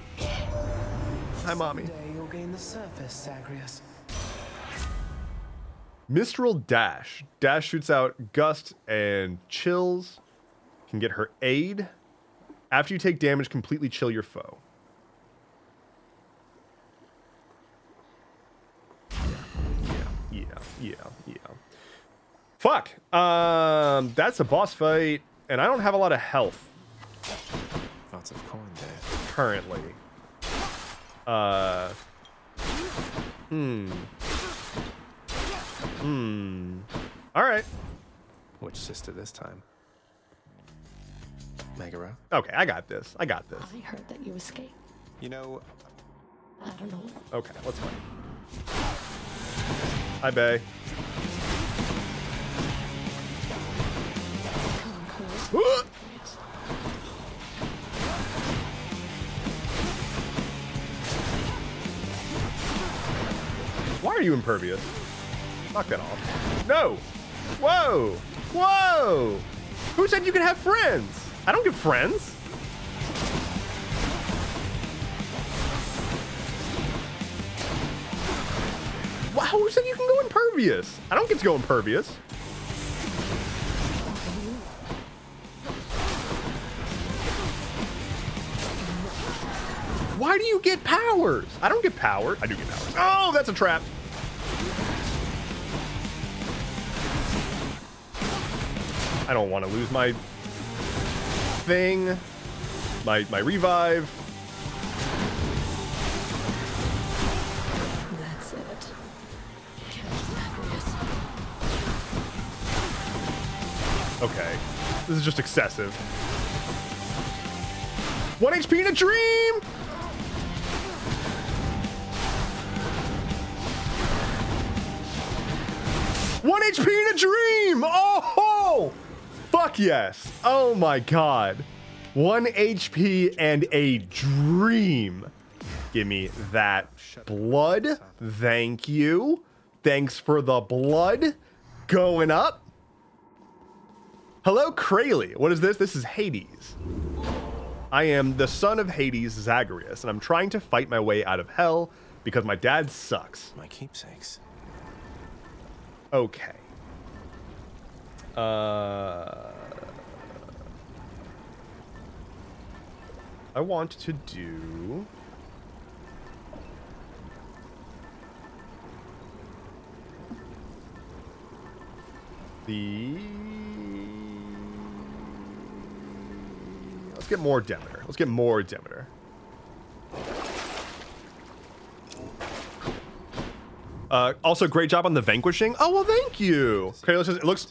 [SPEAKER 1] Hi, mommy.
[SPEAKER 4] Someday you'll gain the surface, Zagreus.
[SPEAKER 1] Mistral Dash. Dash shoots out Gust and Chills. Can get her aid. After you take damage, completely chill your foe. Yeah. Fuck. That's a boss fight, and I don't have a lot of health
[SPEAKER 2] Lots of coin there.
[SPEAKER 1] currently. All right.
[SPEAKER 2] Which sister this time? Megara?
[SPEAKER 1] Okay, I got this.
[SPEAKER 6] I heard that you escaped.
[SPEAKER 2] You know,
[SPEAKER 6] I don't know.
[SPEAKER 1] Okay, let's fight. Hi, Bay. Why are you impervious? Knock that off. No! Whoa! Whoa! Who said you could have friends? I don't get friends. Wow, who said you can go impervious? I don't get to go impervious. Why do you get powers? I don't get power. I do get powers. Oh, that's a trap. I don't want to lose my thing. My revive.
[SPEAKER 6] That's it. Catch Zagreus.
[SPEAKER 1] Okay. This is just excessive. 1 HP in a dream! One HP in a dream! Oh! Fuck yes! Oh my god. 1 HP and a dream. Give me that blood. Thank you. Thanks for the blood. Going up. Hello, Krayley. What is this? This is Hades. I am the son of Hades, Zagreus, and I'm trying to fight my way out of hell because my dad sucks.
[SPEAKER 2] My keepsakes.
[SPEAKER 1] Okay. I want to do... Let's get more Demeter. Let's get more Demeter. Also, great job on the vanquishing. Oh, well, thank you. Okay, it looks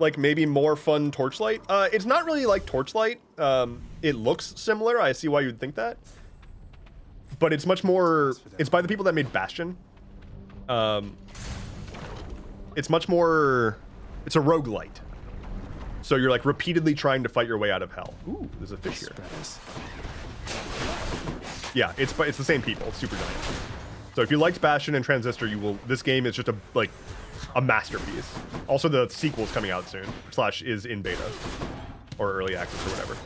[SPEAKER 1] like maybe more fun Torchlight. It's not really like Torchlight. It looks similar. I see why you'd think that. But it's much more... It's by the people that made Bastion. It's much more... It's a roguelite. So you're like repeatedly trying to fight your way out of hell. Ooh, there's a fish here. Yeah, it's the same people. It's super giant. So if you liked Bastion and Transistor, you will. This game is just a masterpiece. Also, the sequel's coming out soon. / is in beta or early access or whatever.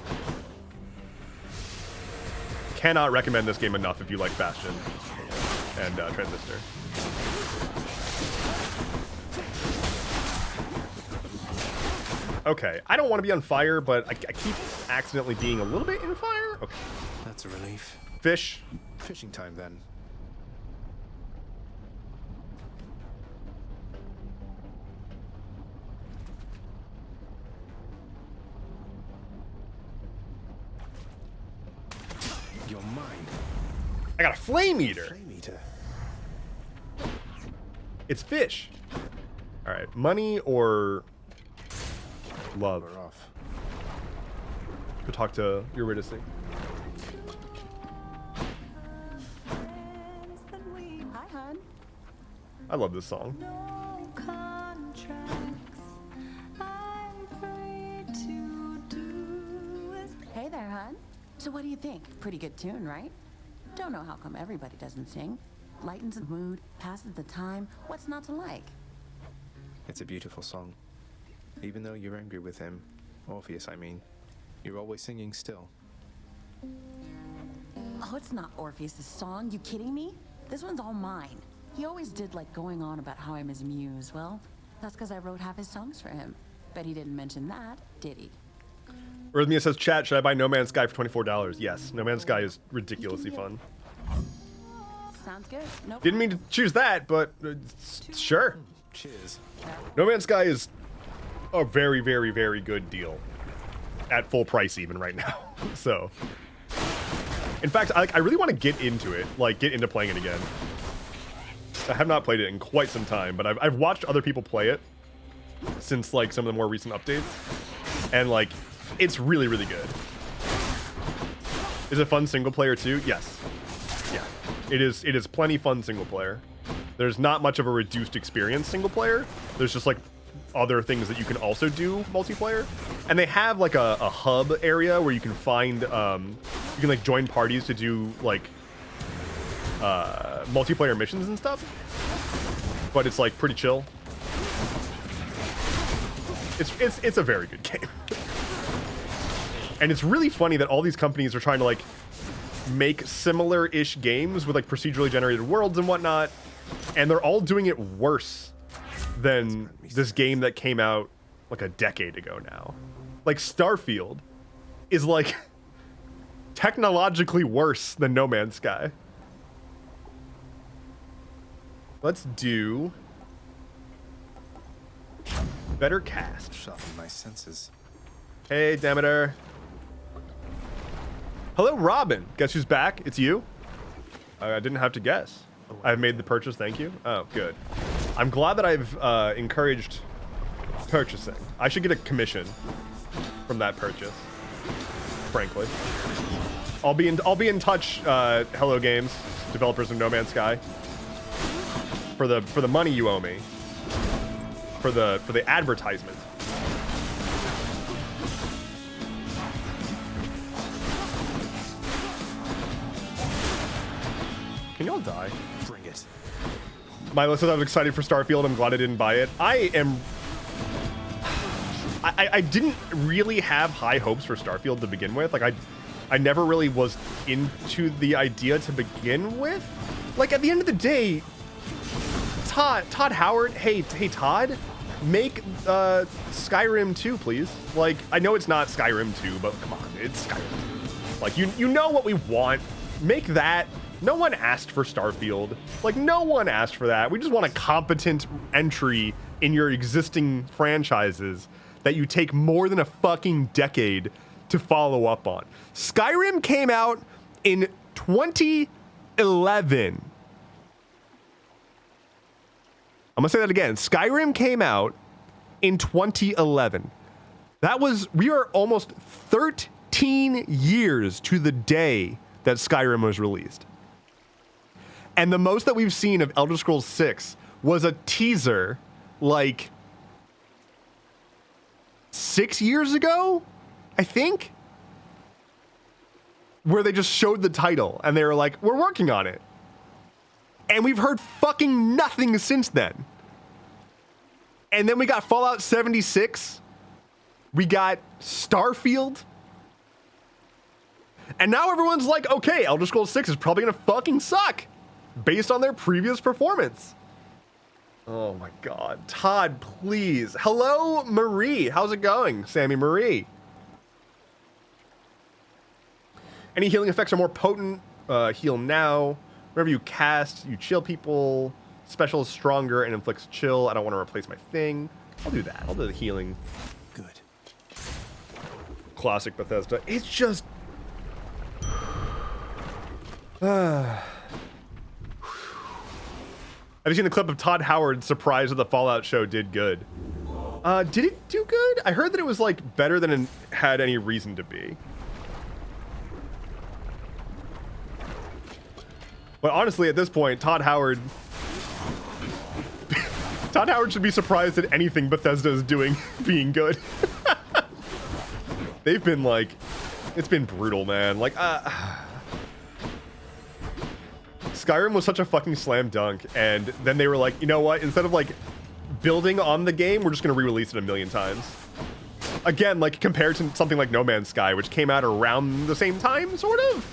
[SPEAKER 1] Cannot recommend this game enough if you like Bastion and Transistor. Okay, I don't want to be on fire, but I keep accidentally being a little bit in fire. Okay.
[SPEAKER 2] That's a relief.
[SPEAKER 1] Fish.
[SPEAKER 2] Fishing time then. You're mine.
[SPEAKER 1] I got a flame eater.
[SPEAKER 2] Flame eater.
[SPEAKER 1] It's fish. All right, money or love.
[SPEAKER 2] We're off.
[SPEAKER 1] Go talk to Eurydice.
[SPEAKER 7] Hi, hon.
[SPEAKER 1] I love this song.
[SPEAKER 7] Hey there, hon. So what do you think? Pretty good tune, right? Don't know how come everybody doesn't sing. Lightens the mood, passes the time. What's not to like?
[SPEAKER 2] It's a beautiful song. Even though you're angry with him, Orpheus, I mean, you're always singing still.
[SPEAKER 7] Oh, it's not Orpheus' song. You kidding me? This one's all mine. He always did like going on about how I'm his muse. Well, that's because I wrote half his songs for him. Bet he didn't mention that, did he?
[SPEAKER 1] Rhythmia says, chat, should I buy No Man's Sky for $24? Yes, No Man's Sky is ridiculously fun.
[SPEAKER 7] Sounds good. Nope.
[SPEAKER 1] Didn't mean to choose that, but sure.
[SPEAKER 2] Cheers.
[SPEAKER 1] No Man's Sky is a very, very, very good deal. At full price even right now. So, in fact, I really want to get into it, like get into playing it again. I have not played it in quite some time, but I've watched other people play it since like some of the more recent updates, and like it's really, really good. Is it fun single player too? Yes. Yeah, it is. It is plenty fun single player. There's not much of a reduced experience single player. There's just like other things that you can also do multiplayer, and they have like a hub area where you can find you can like join parties to do like multiplayer missions and stuff, but it's like pretty chill. It's a very good game. And it's really funny that all these companies are trying to like make similar-ish games with like procedurally generated worlds and whatnot, and they're all doing it worse than this game that came out like a decade ago now. Like Starfield is like technologically worse than No Man's Sky. Let's do better cast.
[SPEAKER 2] Sharpen my senses.
[SPEAKER 1] Hey, Demeter. Hello, Robin. Guess who's back? It's you. I didn't have to guess. I've made the purchase. Thank you. Oh, good. I'm glad that I've encouraged purchasing. I should get a commission from that purchase. Frankly, I'll be in touch. Hello Games, developers of No Man's Sky, for the money you owe me for the advertisement. Can y'all die?
[SPEAKER 2] Bring it.
[SPEAKER 1] Milo says I was excited for Starfield. I'm glad I didn't buy it. I didn't really have high hopes for Starfield to begin with. Like I never really was into the idea to begin with. Like at the end of the day, Todd Howard, hey Todd, make Skyrim 2, please. Like I know it's not Skyrim 2, but come on, it's Skyrim 2. Like you know what we want. Make that. No one asked for Starfield. Like no one asked for that. We just want a competent entry in your existing franchises that you take more than a fucking decade to follow up on. Skyrim came out in 2011. I'm gonna say that again. Skyrim came out in 2011. We are almost 13 years to the day that Skyrim was released. And the most that we've seen of Elder Scrolls 6 was a teaser like 6 years ago, I think, where they just showed the title and they were like, we're working on it. And we've heard fucking nothing since then. And then we got Fallout 76. We got Starfield. And now everyone's like, okay, Elder Scrolls 6 is probably gonna fucking suck based on their previous performance. Oh my God. Todd, please. Hello, Marie. How's it going, Sammy Marie? Any healing effects are more potent. Heal now. Whenever you cast, you chill people. Special is stronger and inflicts chill. I don't want to replace my thing. I'll do that. I'll do the healing.
[SPEAKER 2] Good.
[SPEAKER 1] Classic Bethesda. It's just... Have you seen the clip of Todd Howard surprised that the Fallout show did good? Did it do good? I heard that it was like better than it had any reason to be. But honestly, at this point, Todd Howard should be surprised at anything Bethesda is doing being good. They've been like, it's been brutal, man. Like, Skyrim was such a fucking slam dunk, and then they were like, you know what? Instead of like building on the game, we're just gonna re-release it a million times. Again, like compared to something like No Man's Sky, which came out around the same time, sort of.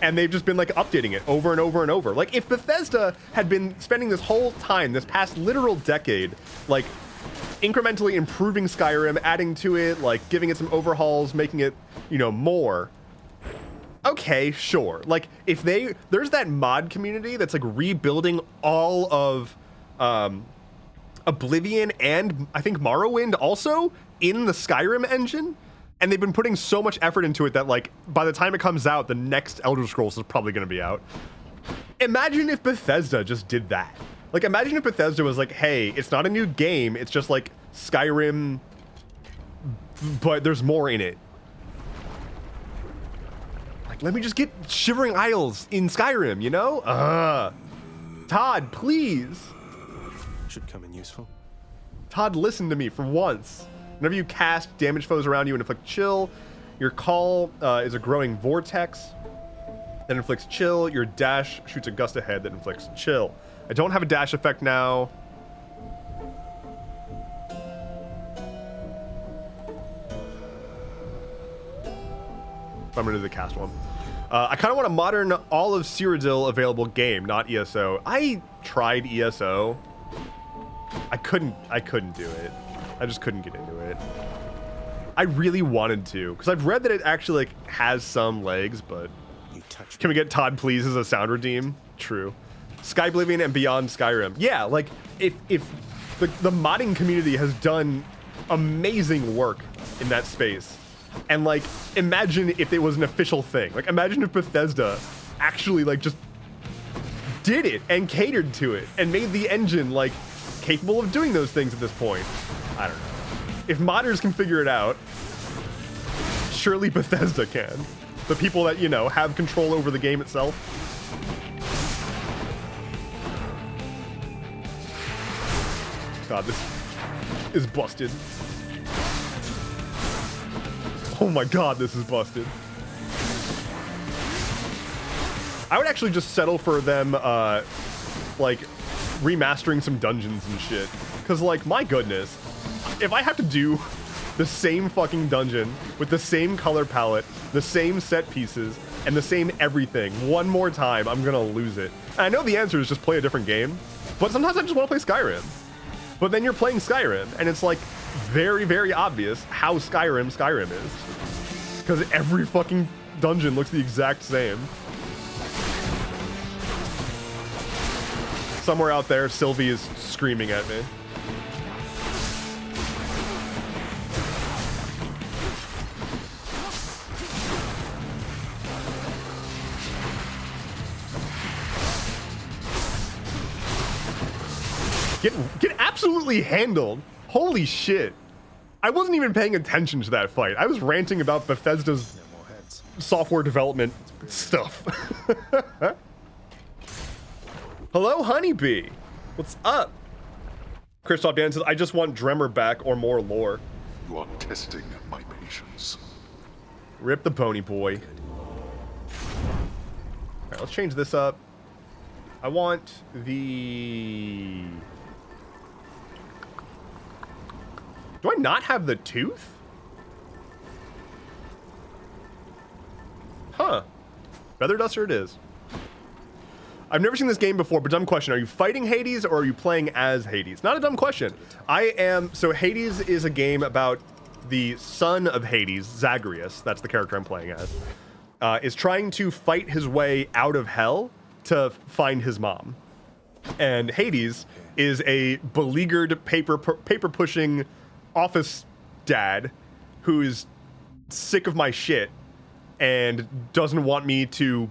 [SPEAKER 1] And they've just been like updating it over and over and over. Like if Bethesda had been spending this whole time, this past literal decade, like incrementally improving Skyrim, adding to it, like giving it some overhauls, making it, you know, more. Okay, sure. Like if there's that mod community that's like rebuilding all of Oblivion and I think Morrowind also in the Skyrim engine. And they've been putting so much effort into it that, like, by the time it comes out, the next Elder Scrolls is probably going to be out. Imagine if Bethesda just did that. Like, imagine if Bethesda was like, hey, it's not a new game. It's just, like, Skyrim, but there's more in it. Like, let me just get Shivering Isles in Skyrim, you know? Todd, please.
[SPEAKER 2] Should come in useful.
[SPEAKER 1] Todd, listen to me for once. Whenever you cast, damage foes around you and inflict chill. Your call is a growing vortex that inflicts chill. Your dash shoots a gust ahead that inflicts chill. I don't have a dash effect now. I'm gonna do the cast one. I kind of want a modern all of Cyrodiil available game, not ESO. I tried ESO. I couldn't do it. I just couldn't get into it. I really wanted to, because I've read that it actually like has some legs, but can we get Todd please as a sound redeem? True. Skyblivion and beyond Skyrim. Yeah, like if the modding community has done amazing work in that space, and like imagine if it was an official thing. Like imagine if Bethesda actually like just did it and catered to it and made the engine like capable of doing those things at this point. I don't know. If modders can figure it out, surely Bethesda can. The people that, you know, have control over the game itself. God, this is busted. Oh my God, this is busted. I would actually just settle for them, like, remastering some dungeons and shit. Because, like, my goodness, if I have to do the same fucking dungeon with the same color palette, the same set pieces, and the same everything one more time, I'm gonna lose it. And I know the answer is just play a different game, but sometimes I just want to play Skyrim. But then you're playing Skyrim, and it's like very, very obvious how Skyrim is. Because every fucking dungeon looks the exact same. Somewhere out there, Sylvie is screaming at me. Get absolutely handled. Holy shit. I wasn't even paying attention to that fight. I was ranting about Bethesda's software development stuff. Hello, Honeybee. What's up? Christoph Dan says, I just want Dremmer back or more lore.
[SPEAKER 3] You are testing my patience.
[SPEAKER 1] Rip the pony boy. Alright, let's change this up. I want the... Do I not have the tooth? Huh. Feather Duster it is. I've never seen this game before, but dumb question. Are you fighting Hades or are you playing as Hades? Not a dumb question. So Hades is a game about the son of Hades, Zagreus, that's the character I'm playing as, is trying to fight his way out of hell to find his mom. And Hades is a beleaguered paper-pushing office dad who's sick of my shit and doesn't want me to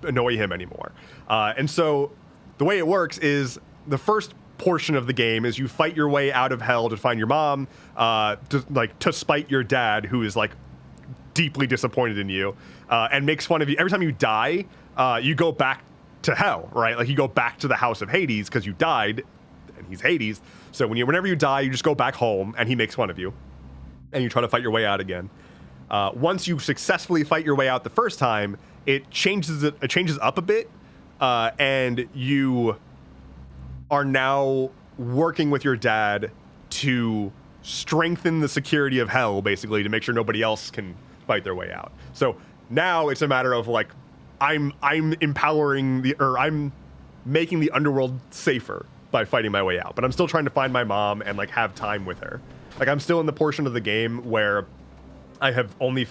[SPEAKER 1] annoy him anymore. And so the way it works is the first portion of the game is you fight your way out of hell to find your mom, to spite your dad, who is like deeply disappointed in you, and makes fun of you. Every time you die, you go back to hell, right? Like you go back to the house of Hades because you died, and he's Hades. So whenever you die, you just go back home, and he makes fun of you, and you try to fight your way out again. Once you successfully fight your way out the first time, it changes up a bit, and you are now working with your dad to strengthen the security of hell, basically, to make sure nobody else can fight their way out. So now it's a matter of like, I'm empowering I'm making the underworld safer by fighting my way out, but I'm still trying to find my mom and like have time with her. Like I'm still in the portion of the game where I have only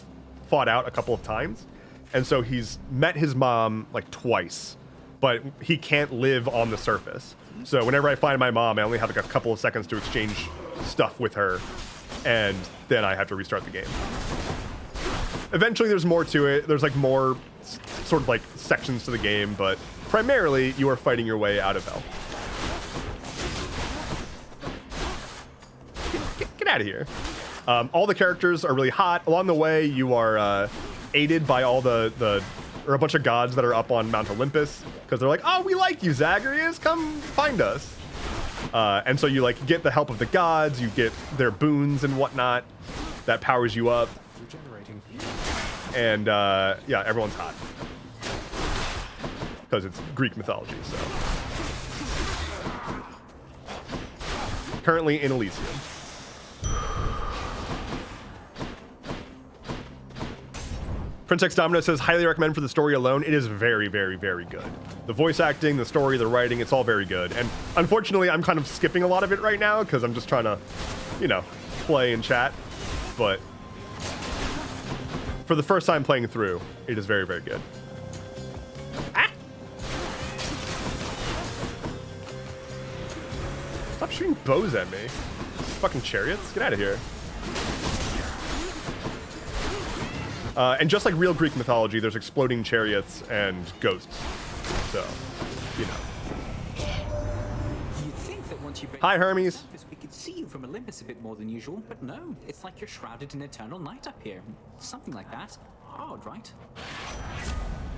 [SPEAKER 1] fought out a couple of times, and so he's met his mom like twice, but he can't live on the surface. So whenever I find my mom, I only have like a couple of seconds to exchange stuff with her, and then I have to restart the game. Eventually there's more to it. There's like more sort of like sections to the game, but primarily you are fighting your way out of hell. Get out of here. All the characters are really hot. Along the way, you are aided by all a bunch of gods that are up on Mount Olympus, because they're like, oh, we like you, Zagreus, come find us. And so you like get the help of the gods, you get their boons and whatnot that powers you up.
[SPEAKER 2] Regenerating.
[SPEAKER 1] And yeah, everyone's hot because it's Greek mythology. So currently in Elysium. Prince X Domino says, highly recommend for the story alone. It is very, very, very good. The voice acting, the story, the writing, it's all very good. And unfortunately, I'm kind of skipping a lot of it right now because I'm just trying to, play and chat. But for the first time playing through, it is very, very good. Ah! Stop shooting bows at me. Fucking chariots. Get out of here. And just like real Greek mythology, there's exploding chariots and ghosts. So,
[SPEAKER 8] You'd think that once you
[SPEAKER 1] Hi, Hermes.
[SPEAKER 8] we could see you from Olympus a bit more than usual, but no, it's like you're shrouded in eternal night up here. Something like that. Odd, right?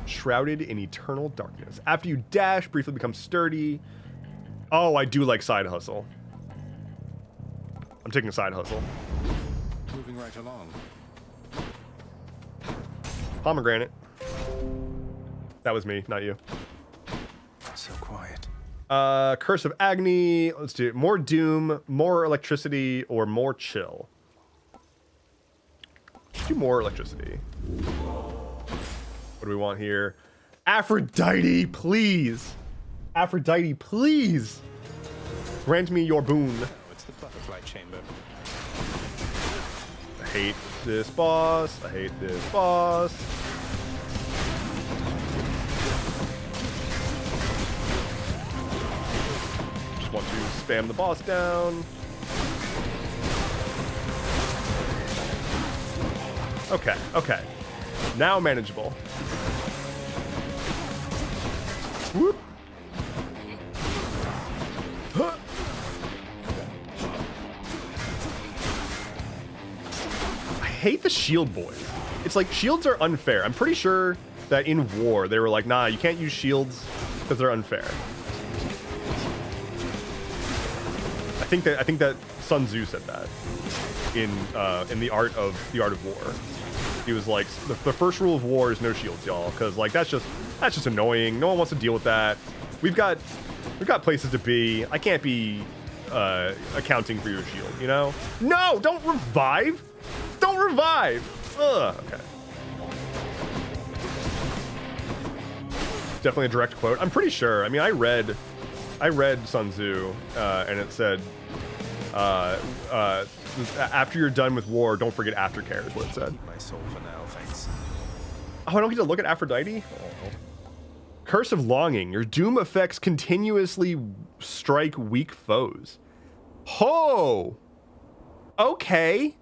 [SPEAKER 1] Shrouded in eternal darkness. After you dash, briefly become sturdy. Oh, I do like side hustle. I'm taking a side hustle.
[SPEAKER 2] Moving right along.
[SPEAKER 1] Pomegranate. That was me, not you.
[SPEAKER 2] So quiet.
[SPEAKER 1] Curse of Agony. Let's do it. More Doom, more Electricity, or more Chill. Let's do more Electricity. What do we want here? Aphrodite, please. Aphrodite, please. Grant me your boon.
[SPEAKER 2] Oh, it's the butterfly chamber.
[SPEAKER 1] I hate this boss. I hate this boss. Just want to spam the boss down. Okay, okay. Now manageable. Whoop. Huh. I hate the shield boys. It's like shields are unfair. I'm pretty sure that in war they were like, nah, you can't use shields because they're unfair. I think that Sun Tzu said that in the art of war. He was like, the first rule of war is no shields, y'all, because like that's just annoying. No one wants to deal with that. We've got places to be. I can't be accounting for your shield, you know? No, don't revive. Don't revive. Ugh. Okay. Definitely a direct quote. I'm pretty sure. I mean, I read Sun Tzu, and it said, after you're done with war, don't forget aftercare is what it said.
[SPEAKER 2] My soul for now, thanks.
[SPEAKER 1] Oh, I don't get to look at Aphrodite? Oh. Curse of Longing. Your doom effects continuously strike weak foes. Ho! Okay.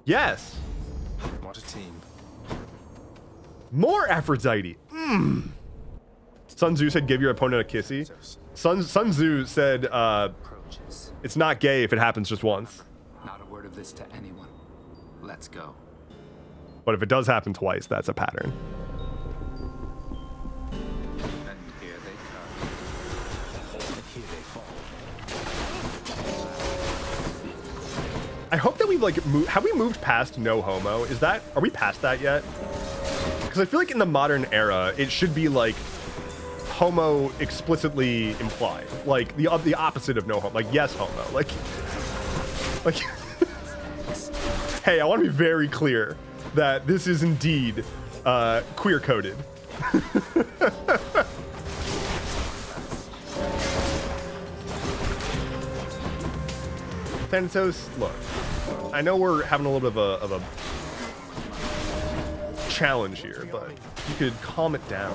[SPEAKER 1] Yes.
[SPEAKER 2] What a team.
[SPEAKER 1] More Aphrodite. Sun Tzu said, give your opponent a kissy. Sun Tzu said, it's not gay if it happens just once.
[SPEAKER 9] Not a word of this to anyone. Let's go.
[SPEAKER 1] But if it does happen twice, that's a pattern.
[SPEAKER 2] And here they come. And here they fall.
[SPEAKER 1] I hope that we've like have we moved past no homo? Are we past that yet? Because I feel like in the modern era, it should be like homo explicitly implied, like the opposite of no homo, like yes homo, like hey, I want to be very clear that this is indeed queer coded. Thanatos, look, I know we're having a little bit of a challenge here, but you could calm it down.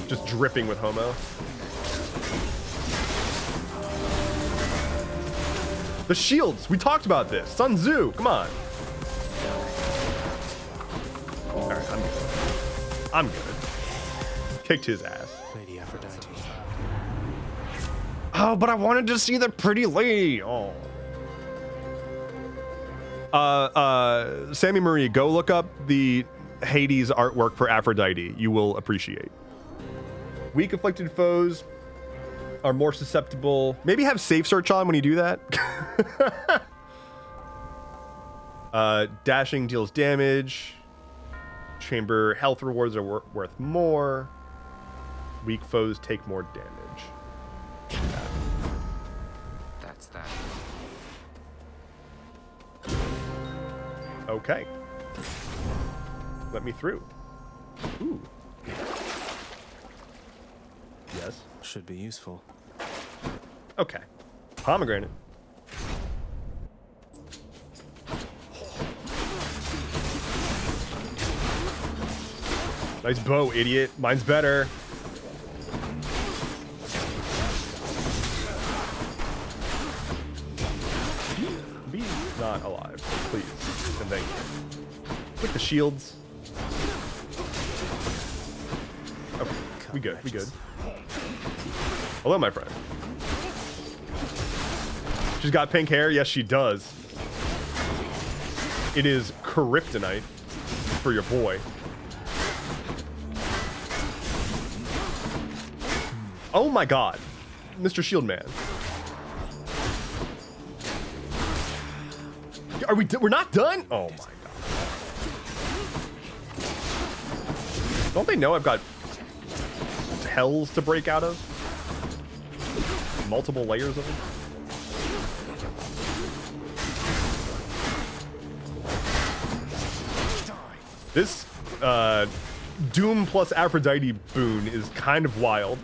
[SPEAKER 1] Just dripping with homo. The shields, we talked about this. Sun Tzu, come on. All right, I'm good. Kicked his ass.
[SPEAKER 2] Lady Aphrodite.
[SPEAKER 1] Oh, but I wanted to see the pretty lady. Oh. Sammy Marie, go look up the Hades artwork for Aphrodite. You will appreciate. Weak afflicted foes are more susceptible. Maybe have safe search on when you do that. Dashing deals damage. Chamber health rewards are worth more. Weak foes take more damage.
[SPEAKER 9] That's that.
[SPEAKER 1] Okay. Let me through. Ooh. Yes.
[SPEAKER 2] Should be useful.
[SPEAKER 1] Okay. Pomegranate. Nice bow, idiot. Mine's better. Be not alive, please. And thank you. With the shields. Okay, we good, we good. Hello, my friend. She's got pink hair? Yes, she does. It is kryptonite for your boy. Oh my god. Mr. Shield Man. We're not done? Oh my god. Don't they know I've got hells to break out of? Multiple layers of them? This Doom plus Aphrodite boon is kind of wild.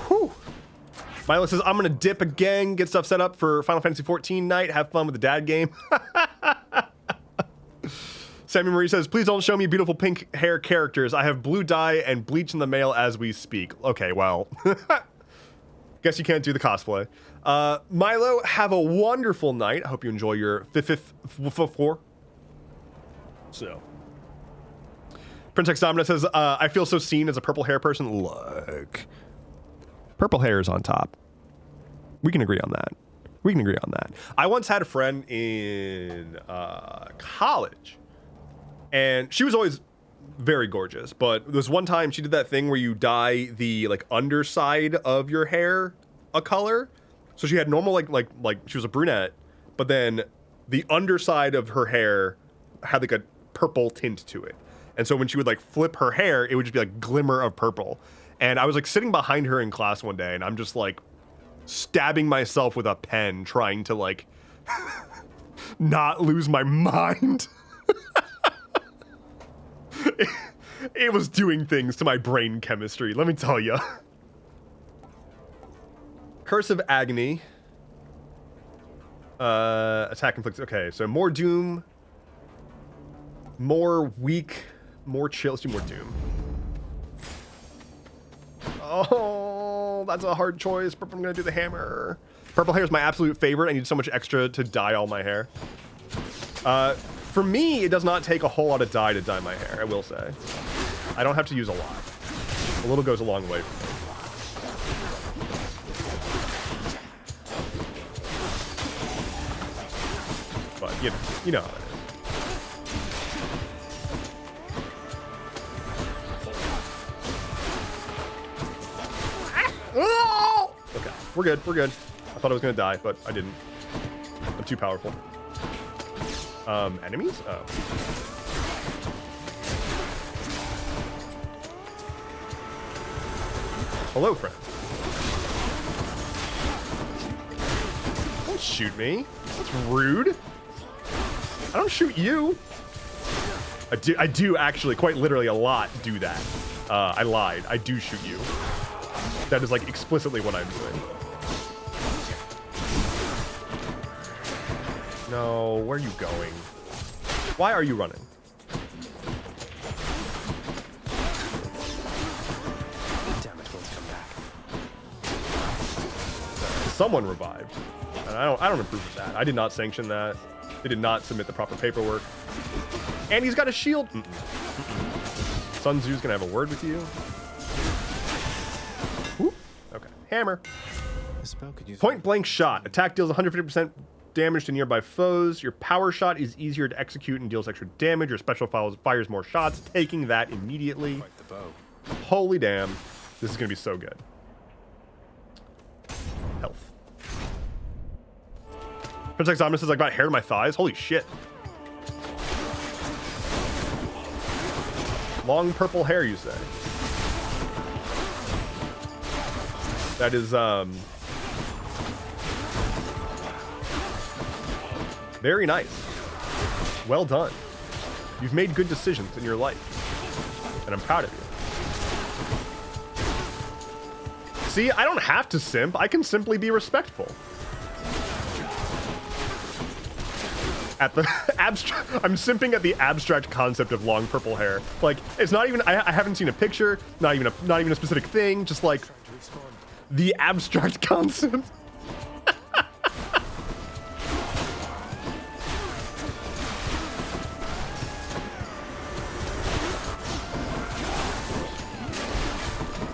[SPEAKER 1] Whew. Milo says, I'm gonna dip again, get stuff set up for Final Fantasy 14 night, have fun with the dad game. Sammy Marie says, please don't show me beautiful pink hair characters. I have blue dye and bleach in the mail as we speak. Okay, well, guess you can't do the cosplay. Milo, have a wonderful night. I hope you enjoy your fifth floor. So, Princex Domina says, I feel so seen as a purple hair person. Look, purple hair is on top. We can agree on that. We can agree on that. I once had a friend in college, and she was always very gorgeous, but there was one time she did that thing where you dye the like underside of your hair a color. So she had normal like she was a brunette, but then the underside of her hair had like a purple tint to it. And so when she would like flip her hair, it would just be like glimmer of purple. And I was like sitting behind her in class one day, and I'm just like stabbing myself with a pen trying to like not lose my mind. It was doing things to my brain chemistry, let me tell you. Curse of Agony. Attack inflicts. Okay, so more Doom. More weak. More chill. Let's do more Doom. Oh, that's a hard choice. I'm gonna do the hammer. Purple hair is my absolute favorite. I need so much extra to dye all my hair. For me, it does not take a whole lot of dye to dye my hair, I will say. I don't have to use a lot. A little goes a long way for me. But, you know how it is. Okay, we're good, we're good. I thought I was gonna die, but I didn't. I'm too powerful. Enemies? Oh. Hello, friend. Don't shoot me. That's rude. I don't shoot you. I do actually, quite literally a lot do that. I lied. I do shoot you. That is like explicitly what I'm doing. No, where are you going? Why are you running?
[SPEAKER 2] Damn it, Will's come back.
[SPEAKER 1] Someone revived. And I don't approve of that. I did not sanction that. They did not submit the proper paperwork. And he's got a shield. Sun Tzu's gonna have a word with you. Whoop. Okay. Hammer. Point blank shot. Attack deals 150% damage to nearby foes. Your power shot is easier to execute and deals extra damage. Your special fires more shots, taking that immediately.
[SPEAKER 2] Quite the bow.
[SPEAKER 1] Holy damn. This is gonna be so good. Health. Prince Exominus says I got hair to my thighs. Holy shit. Long purple hair, you say? That is, very nice. Well done. You've made good decisions in your life. And I'm proud of you. See, I don't have to simp. I can simply be respectful. At the abstract, I'm simping at the abstract concept of long purple hair. Like, it's not even, I haven't seen a picture, not even a specific thing, just like the abstract concept.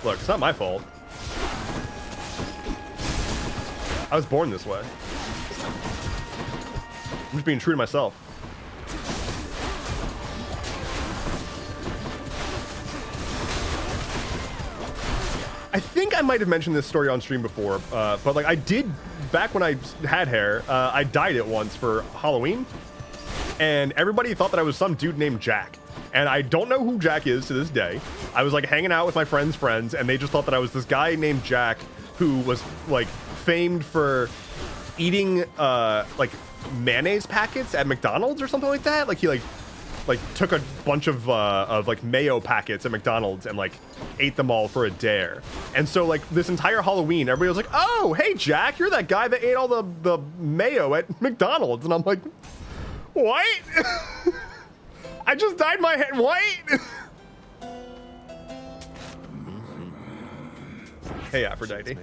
[SPEAKER 1] Look, it's not my fault. I was born this way. I'm just being true to myself. I think I might have mentioned this story on stream before, but like I did back when I had hair, I dyed it once for Halloween, and everybody thought that I was some dude named Jack. And I don't know who Jack is to this day. I was like hanging out with my friends' friends, and they just thought that I was this guy named Jack who was like famed for eating like mayonnaise packets at McDonald's or something like that. Like he like took a bunch of like mayo packets at McDonald's and like ate them all for a dare. And so like this entire Halloween, everybody was like, "Oh, hey Jack, you're that guy that ate all the mayo at McDonald's." And I'm like, "What?" I just dyed my head white. Hey, Aphrodite.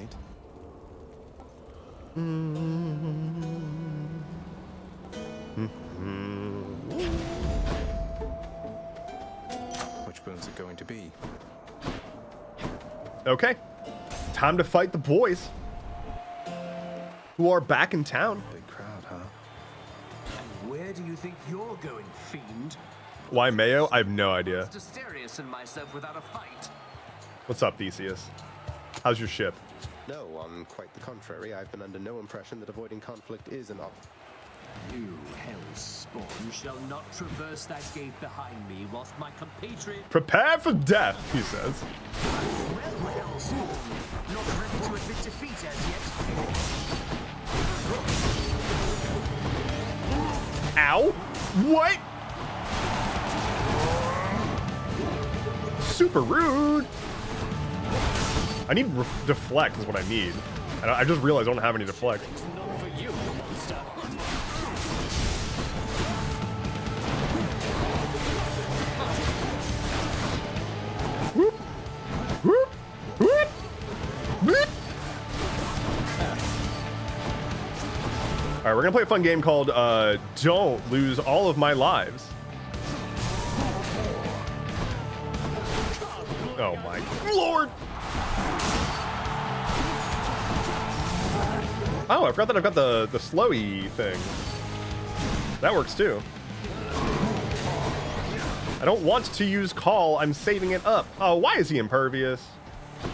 [SPEAKER 2] Which boon's it going to be?
[SPEAKER 1] Okay, time to fight the boys who are back in town.
[SPEAKER 2] Big crowd, huh?
[SPEAKER 10] And where do you think you're going, fiend?
[SPEAKER 1] Why mayo? I have no idea.
[SPEAKER 10] Asterius and myself without a fight.
[SPEAKER 1] What's up, Theseus? How's your ship?
[SPEAKER 11] No, on quite the contrary. I've been under no impression that avoiding conflict is an option.
[SPEAKER 10] You hellspawn shall not traverse that gate behind me whilst my compatriot...
[SPEAKER 1] Prepare for death, he says.
[SPEAKER 10] Well, hellspawn, not ready to admit defeat as yet.
[SPEAKER 1] Ow! What? Super rude. I need deflect is what I need. I just realized I don't have any deflect.
[SPEAKER 10] Not for you, monster.
[SPEAKER 1] Whoop. Whoop. Whoop. Whoop. All right, we're gonna play a fun game called Don't Lose All of My Lives. Oh my lord! Oh, I forgot that I've got the slowy thing. That works too. I don't want to use call, I'm saving it up. Oh, why is he impervious?
[SPEAKER 10] Are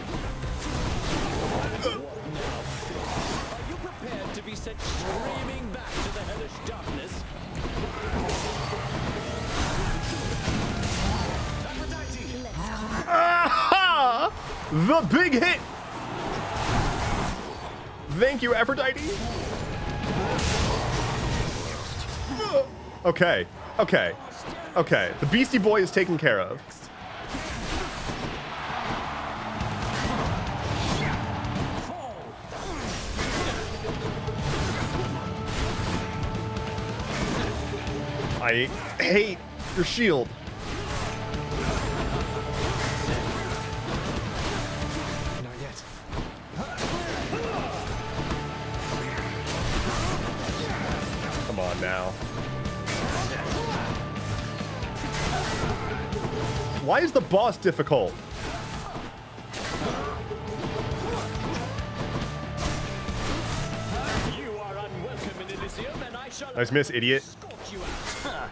[SPEAKER 10] you prepared to be sent screaming back to the hellish darkness?
[SPEAKER 1] Aha! The big hit! Thank you, Aphrodite. Okay, okay, okay. The Beastie Boy is taken care of. I hate your shield.
[SPEAKER 2] Not yet.
[SPEAKER 1] Come on now. Why is the boss difficult?
[SPEAKER 10] You are unwelcome in Elysium, and I shall
[SPEAKER 1] Nice miss, idiot.
[SPEAKER 10] escort you out.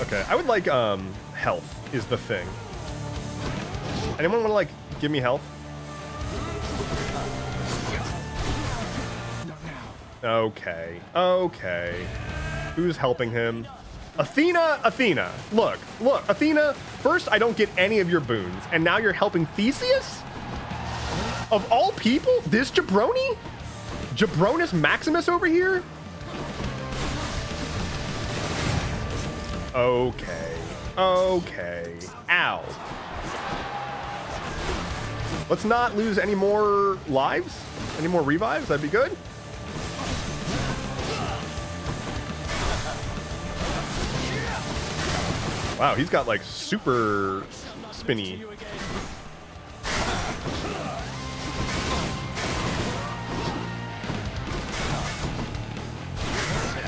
[SPEAKER 1] Okay, I would like health is the thing. Anyone want to like give me health? Okay, okay. Who's helping him? Athena, Athena. Look, Athena. First, I don't get any of your boons, and now you're helping Theseus? Of all people, this jabroni? Jabronus Maximus over here? Okay, okay. Ow. Let's not lose any more lives, any more revives. That'd be good. Wow, he's got like super spinny.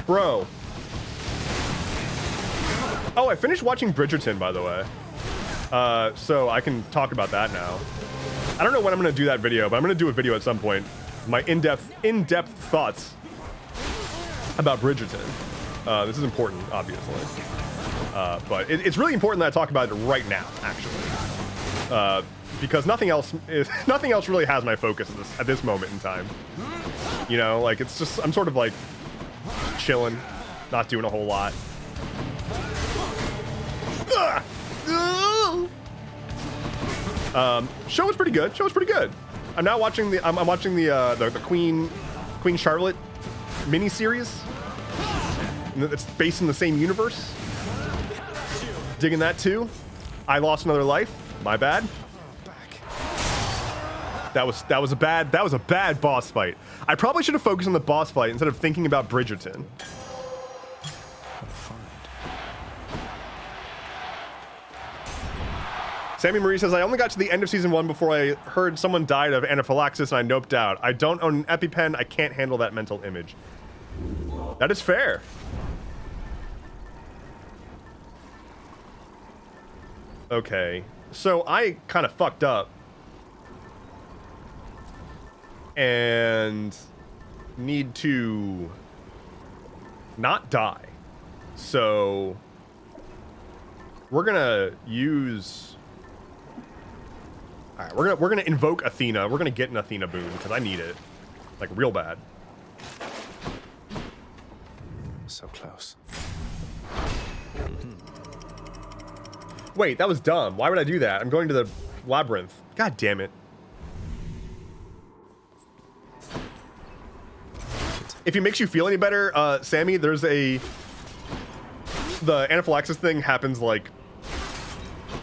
[SPEAKER 1] Bro. Oh, I finished watching Bridgerton, by the way. So I can talk about that now. I don't know when I'm gonna do that video, but I'm gonna do a video at some point. My in-depth thoughts about Bridgerton. This is important, obviously. But it's really important that I talk about it right now, actually. because nothing else really has my focus at this moment in time. You know, like it's just I'm sort of like chilling, not doing a whole lot. Show was pretty good. I'm now watching the I'm watching the Queen Charlotte miniseries. It's based in the same universe. Digging that too. I Lost Another Life. My bad. That was a bad boss fight. I probably should have focused on the boss fight instead of thinking about Bridgerton. Sammy Marie says, I only got to the end of season 1 before I heard someone died of anaphylaxis and I noped out. I don't own an EpiPen. I can't handle that mental image. That is fair. Okay, so I kind of fucked up. And need to not die. So we're gonna use... All right, we're gonna invoke Athena. We're gonna get an Athena boon because I need it, like real bad.
[SPEAKER 2] So close.
[SPEAKER 1] Wait, that was dumb. Why would I do that? I'm going to the labyrinth. God damn it. If it makes you feel any better, Sammy, there's the anaphylaxis thing happens like,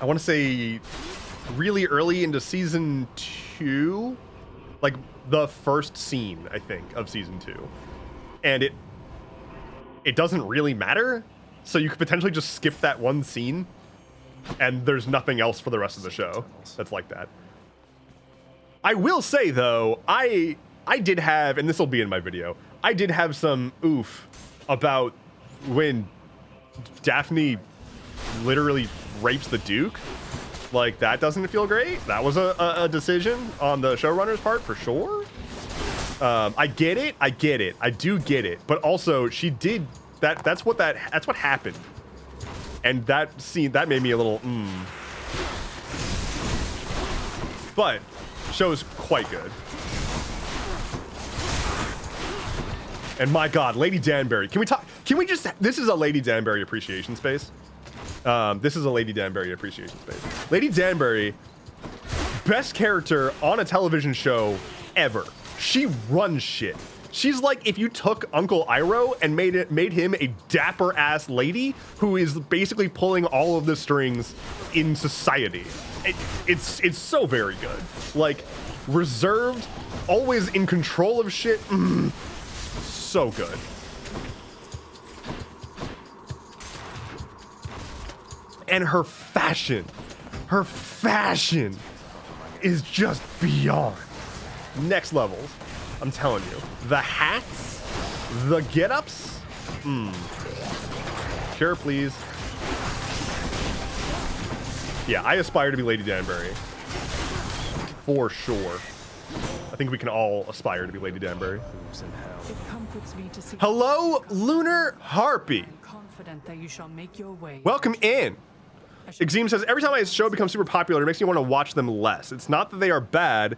[SPEAKER 1] I want to say really early into season 2, like the first scene, I think, of season 2. And it doesn't really matter. So you could potentially just skip that one scene and there's nothing else for the rest of the show that's like that. I will say though, I did have, and this will be in my video, I did have some oof about when Daphne literally rapes the Duke. Like, that doesn't feel great. That was a decision on the showrunner's part for sure. I get it. I do get it. But also, she did that. That's what happened. And that scene, that made me a little But show's quite good. And my God, Lady Danbury. Can we just, this is a Lady Danbury appreciation space. This is a Lady Danbury appreciation space. Lady Danbury, best character on a television show ever. She runs shit. She's like if you took Uncle Iroh and made him a dapper ass lady who is basically pulling all of the strings in society. It's so very good. Like, reserved, always in control of shit. So good. And her fashion is just beyond next levels. I'm telling you, the hats, the get-ups, sure, please. Yeah, I aspire to be Lady Danbury, for sure. I think we can all aspire to be Lady Danbury.
[SPEAKER 4] It comforts me to see.
[SPEAKER 1] Hello, Lunar Harpy.
[SPEAKER 4] I'm confident that you shall make your way.
[SPEAKER 1] Welcome in. Exeem says, every time a show becomes super popular, it makes me want to watch them less. It's not that they are bad,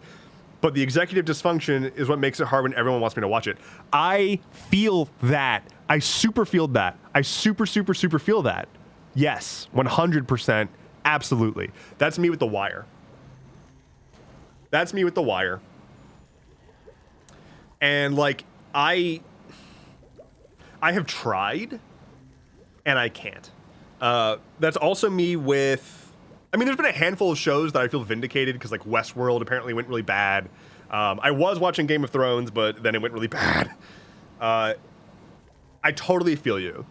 [SPEAKER 1] but the executive dysfunction is what makes it hard when everyone wants me to watch it. I feel that. I super feel that. I super feel that. Yes, 100%. Absolutely. That's me with The Wire. That's me with The Wire. And like, I have tried and I can't. That's also me with, I mean, there's been a handful of shows that I feel vindicated because like Westworld apparently went really bad. I was watching Game of Thrones, but then it went really bad. I totally feel you.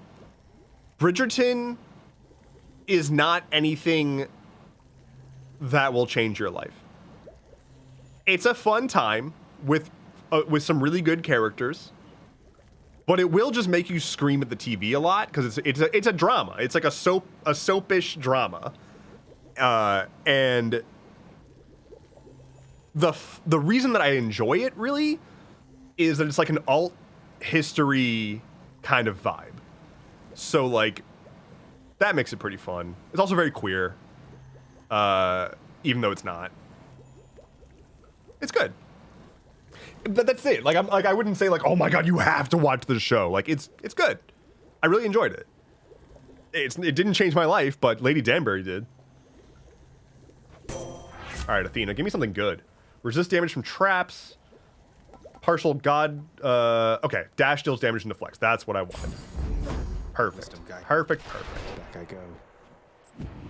[SPEAKER 1] Bridgerton is not anything that will change your life. It's a fun time with some really good characters, but it will just make you scream at the TV a lot because it's a drama. It's like a soapish drama, and the reason that I enjoy it really is that it's like an alt history kind of vibe. So like that makes it pretty fun. It's also very queer. even though it's not. It's good. But that's it. Like I wouldn't say like, oh my god, you have to watch the show. Like it's good. I really enjoyed it. It didn't change my life, but Lady Danbury did. All right, Athena, give me something good. Resist damage from traps. Partial god. Okay, dash deals damage and deflects. That's what I wanted. Perfect. Perfect.
[SPEAKER 2] Back I go.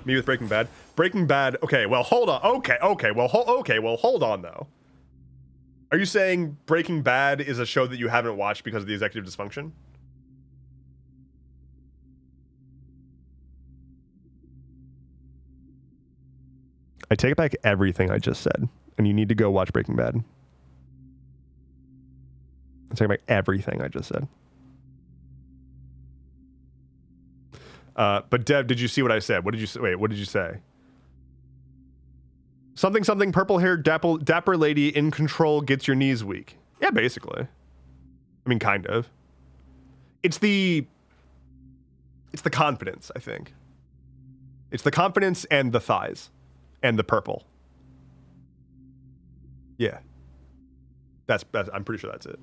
[SPEAKER 1] Me with Breaking Bad. Breaking Bad. Okay, well, hold on. Okay, well, hold on though. Are you saying Breaking Bad is a show that you haven't watched because of the executive dysfunction? I take back everything I just said, and you need to go watch Breaking Bad. I take back everything I just said. But Dev, did you see what I said? What did you say? Wait, what did you say? Something, purple-haired dapper lady in control gets your knees weak. Yeah, basically. I mean, kind of. It's the confidence, I think. It's the confidence and the thighs. And the purple. Yeah. That's I'm pretty sure that's it.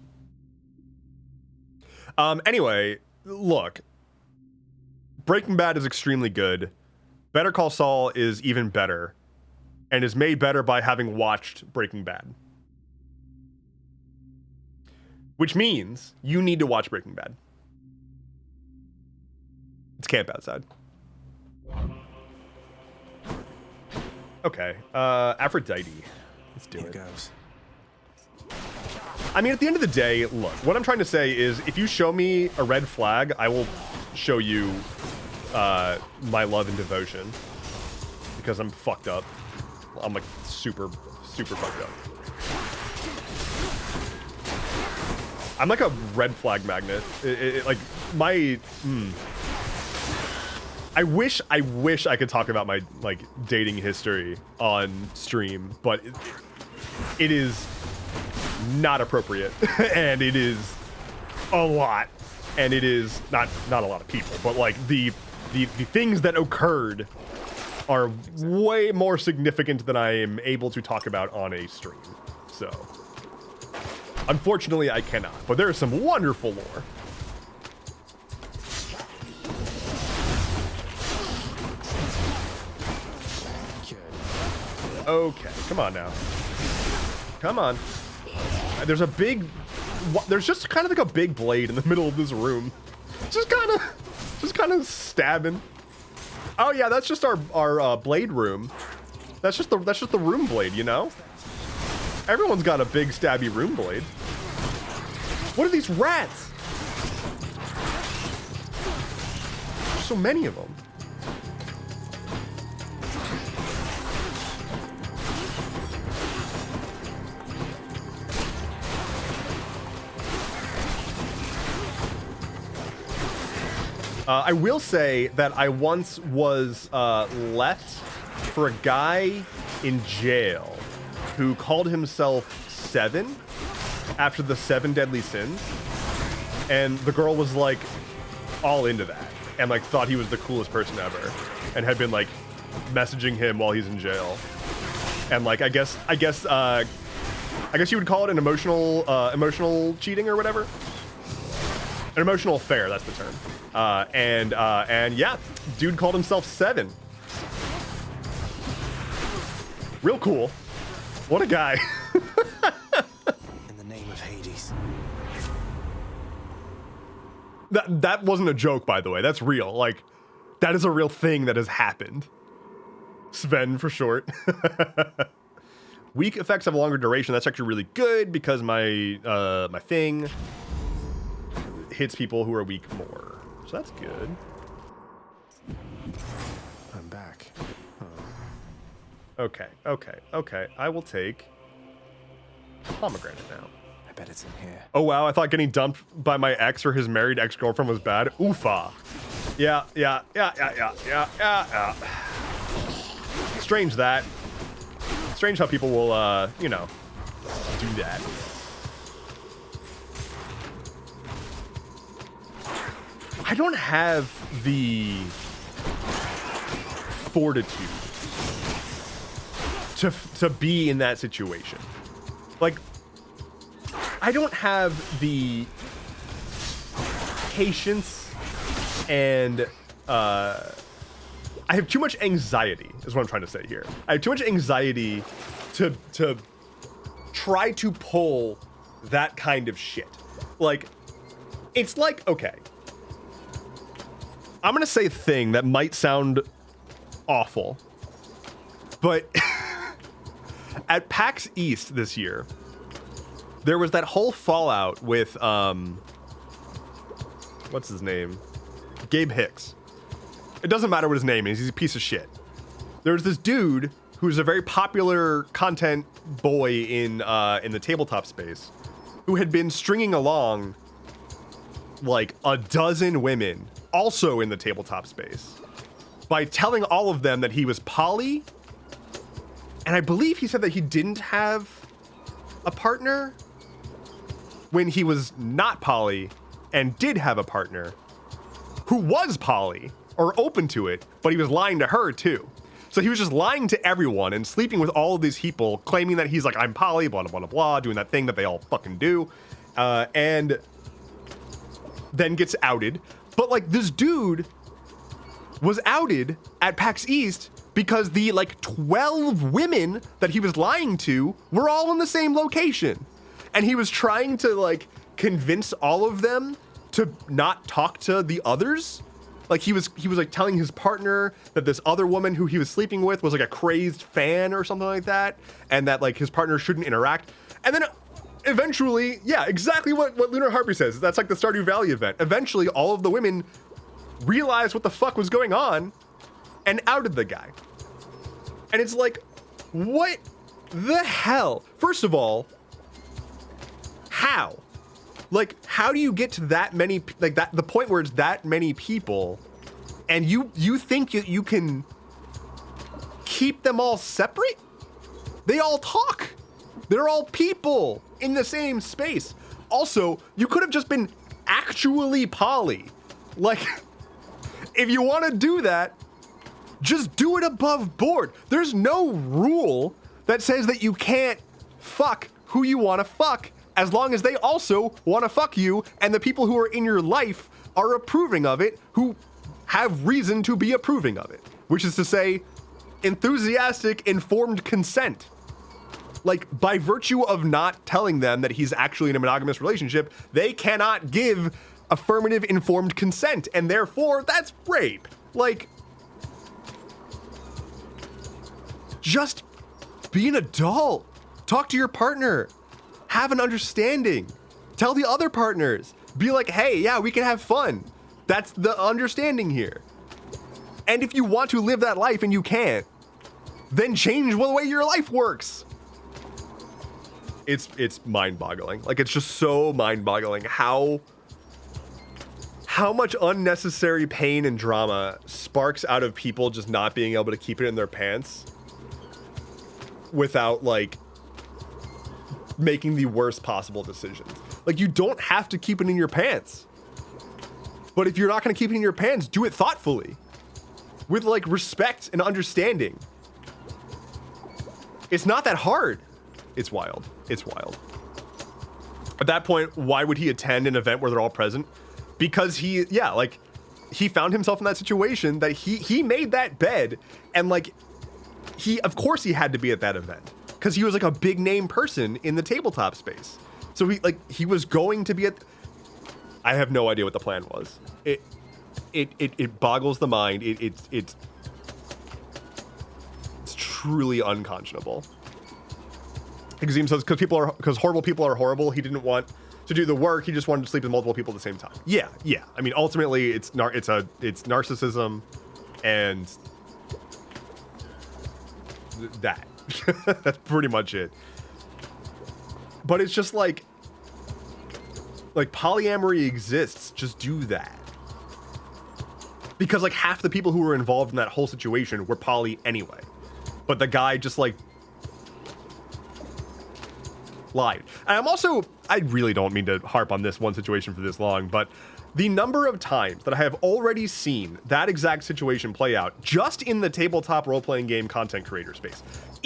[SPEAKER 1] Anyway, look. Breaking Bad is extremely good. Better Call Saul is even better. And is made better by having watched Breaking Bad. Which means you need to watch Breaking Bad. It's camp outside. Okay, Aphrodite. Let's do it.
[SPEAKER 2] Here goes.
[SPEAKER 1] I mean, at the end of the day, look, what I'm trying to say is if you show me a red flag, I will show you my love and devotion. Because I'm fucked up. I'm like super fucked up. I'm like a red flag magnet. Like my... I wish I could talk about my like dating history on stream, but it is not appropriate, and it is a lot, and it is not a lot of people, but like the things that occurred are way more significant than I am able to talk about on a stream. So, unfortunately, I cannot. But there is some wonderful lore. Okay, come on now. Come on. There's just kind of like a big blade in the middle of this room. Just kind of stabbing. Oh yeah, that's just our blade room. That's just the room blade, you know? Everyone's got a big stabby room blade. What are these rats? There's so many of them. I will say that I once was left for a guy in jail who called himself Seven after the 7 deadly sins, and the girl was like all into that and like thought he was the coolest person ever and had been like messaging him while he's in jail, and like I guess you would call it an emotional cheating or whatever. An emotional affair, that's the term. And yeah, dude called himself Seven. Real cool. What a guy.
[SPEAKER 2] In the name of Hades.
[SPEAKER 1] That wasn't a joke, by the way. That's real. Like, that is a real thing that has happened. Sven for short. Weak effects have a longer duration. That's actually really good because my my thing hits people who are weak more. So that's good.
[SPEAKER 2] I'm back.
[SPEAKER 1] Okay. I will take pomegranate now.
[SPEAKER 2] I bet it's in here.
[SPEAKER 1] Oh wow, I thought getting dumped by my ex or his married ex-girlfriend was bad. Oofa. Yeah. Strange that. Strange how people will, you know, do that. I don't have the fortitude to be in that situation. Like, I don't have the patience, and I have too much anxiety, is what I'm trying to say here. I have too much anxiety to try to pull that kind of shit. Like, it's like, okay, I'm gonna say a thing that might sound awful, but at PAX East this year, there was that whole fallout with, what's his name? Gabe Hicks. It doesn't matter what his name is, he's a piece of shit. There's this dude who's a very popular content boy in the tabletop space, who had been stringing along like a dozen women, also in the tabletop space, by telling all of them that he was poly. And I believe he said that he didn't have a partner when he was not poly and did have a partner who was poly or open to it, but he was lying to her too. So he was just lying to everyone and sleeping with all of these people, claiming that he's like, I'm poly, blah, blah, blah, blah, doing that thing that they all fucking do. And then gets outed. But like, this dude was outed at PAX East because the like 12 women that he was lying to were all in the same location. And he was trying to like convince all of them to not talk to the others. Like he was like telling his partner that this other woman who he was sleeping with was like a crazed fan or something like that, and that like his partner shouldn't interact. And then eventually, yeah, exactly what Lunar Harpy says. That's like the Stardew Valley event. Eventually, all of the women realized what the fuck was going on and outed the guy. And it's like, what the hell? First of all, how? Like, how do you get to that many, like that, the point where it's that many people and you think you can keep them all separate? They all talk. They're all people in the same space. Also, you could have just been actually poly. Like, if you want to do that, just do it above board. There's no rule that says that you can't fuck who you want to fuck, as long as they also want to fuck you and the people who are in your life are approving of it, who have reason to be approving of it, which is to say, enthusiastic, informed consent. Like, by virtue of not telling them that he's actually in a monogamous relationship, they cannot give affirmative, informed consent, and therefore, that's rape. Like, just be an adult. Talk to your partner. Have an understanding. Tell the other partners. Be like, hey, yeah, we can have fun. That's the understanding here. And if you want to live that life and you can't, then change the way your life works. It's mind-boggling. Like, it's just so mind-boggling how much unnecessary pain and drama sparks out of people just not being able to keep it in their pants without, like, making the worst possible decisions. Like, you don't have to keep it in your pants. But if you're not going to keep it in your pants, do it thoughtfully. With, like, respect and understanding. It's not that hard. It's wild. It's wild. At that point, why would he attend an event where they're all present? Because he found himself in that situation that he made that bed, and like, of course he had to be at that event because he was like a big name person in the tabletop space. So he was going to be at. I have no idea what the plan was. It boggles the mind. It's truly unconscionable. Because horrible people are horrible. He didn't want to do the work. He just wanted to sleep with multiple people at the same time. Yeah. I mean, ultimately, it's narcissism, and that. That's pretty much it. But it's just like polyamory exists. Just do that. Because like half the people who were involved in that whole situation were poly anyway. But the guy just like lied. And I really don't mean to harp on this one situation for this long, but the number of times that I have already seen that exact situation play out just in the tabletop role-playing game content creator space,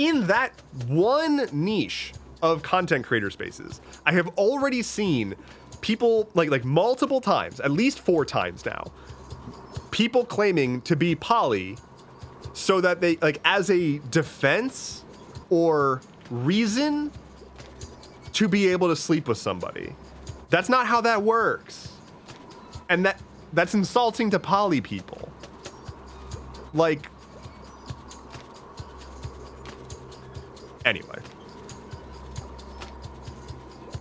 [SPEAKER 1] in that one niche of content creator spaces, I have already seen people like multiple times, at least 4 times now, people claiming to be poly so that they, like, as a defense or reason to be able to sleep with somebody. That's not how that works. And that's insulting to poly people. Like, anyway.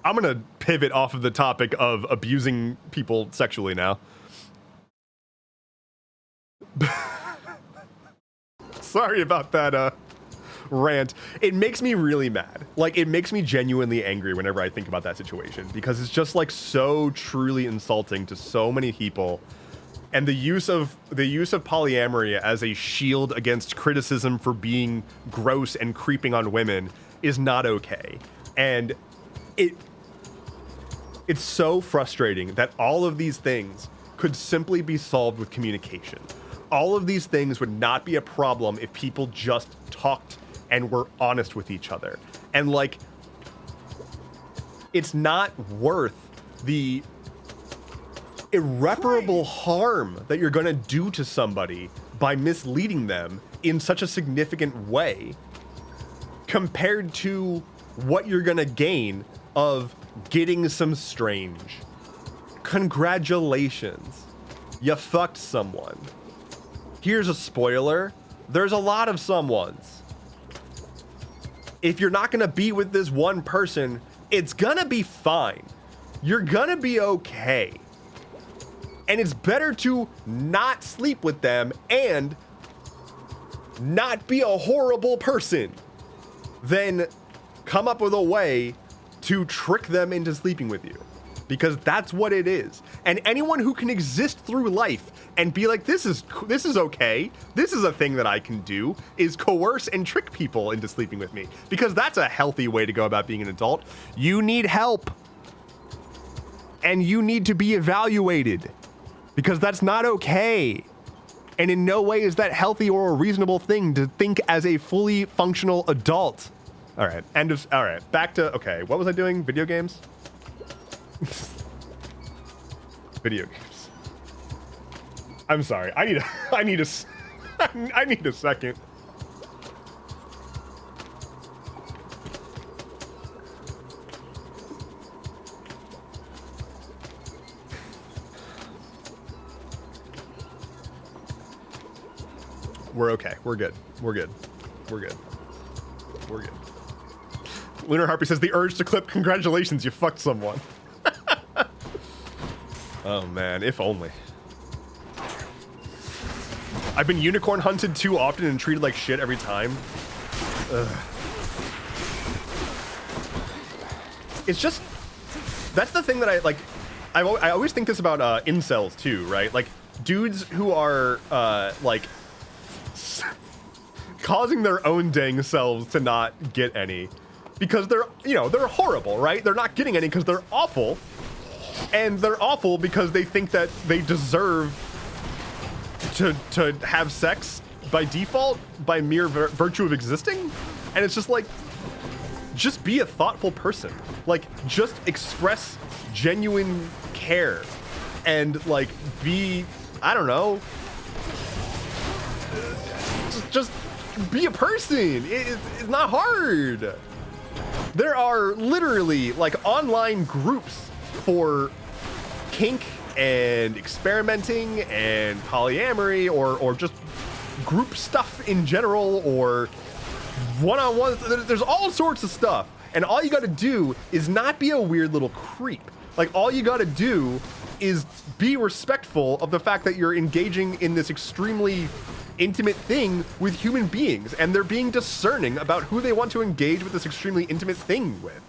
[SPEAKER 1] I'm gonna pivot off of the topic of abusing people sexually now. Sorry about that rant. It makes me really mad. Like, it makes me genuinely angry whenever I think about that situation, because it's just like so truly insulting to so many people. And the use of polyamory as a shield against criticism for being gross and creeping on women is not okay. And it's so frustrating that all of these things could simply be solved with communication. All of these things would not be a problem if people just talked and were honest with each other. And like, it's not worth the irreparable harm that you're gonna do to somebody by misleading them in such a significant way compared to what you're gonna gain of getting some strange. Congratulations, you fucked someone. Here's a spoiler, there's a lot of someones. If you're not gonna be with this one person, it's gonna be fine. You're gonna be okay. And it's better to not sleep with them and not be a horrible person than come up with a way to trick them into sleeping with you. Because that's what it is. And anyone who can exist through life and be like, this is okay, this is a thing that I can do, is coerce and trick people into sleeping with me. Because that's a healthy way to go about being an adult. You need help. And you need to be evaluated. Because that's not okay. And in no way is that healthy or a reasonable thing to think as a fully functional adult. All right, all right, back to, okay, what was I doing? Video games? Video games. I'm sorry, I need a second. We're okay. We're good. We're good. We're good. We're good. Lunar Harpy says, the urge to clip, congratulations, you fucked someone. Oh man, if only. I've been unicorn hunted too often and treated like shit every time. Ugh. It's just, that's the thing that I, like, I always think this about incels too, right? Like, dudes who are, like, causing their own dang selves to not get any. Because they're, you know, they're horrible, right? They're not getting any because they're awful. And they're awful because they think that they deserve to have sex by default, by mere virtue of existing. And it's just like, just be a thoughtful person. Like, just express genuine care. And like, be, I don't know, just be a person. It's not hard. There are literally like online groups for kink and experimenting and polyamory or just group stuff in general or one-on-ones. There's all sorts of stuff. And all you got to do is not be a weird little creep. Like, all you got to do is be respectful of the fact that you're engaging in this extremely intimate thing with human beings, and they're being discerning about who they want to engage with this extremely intimate thing with.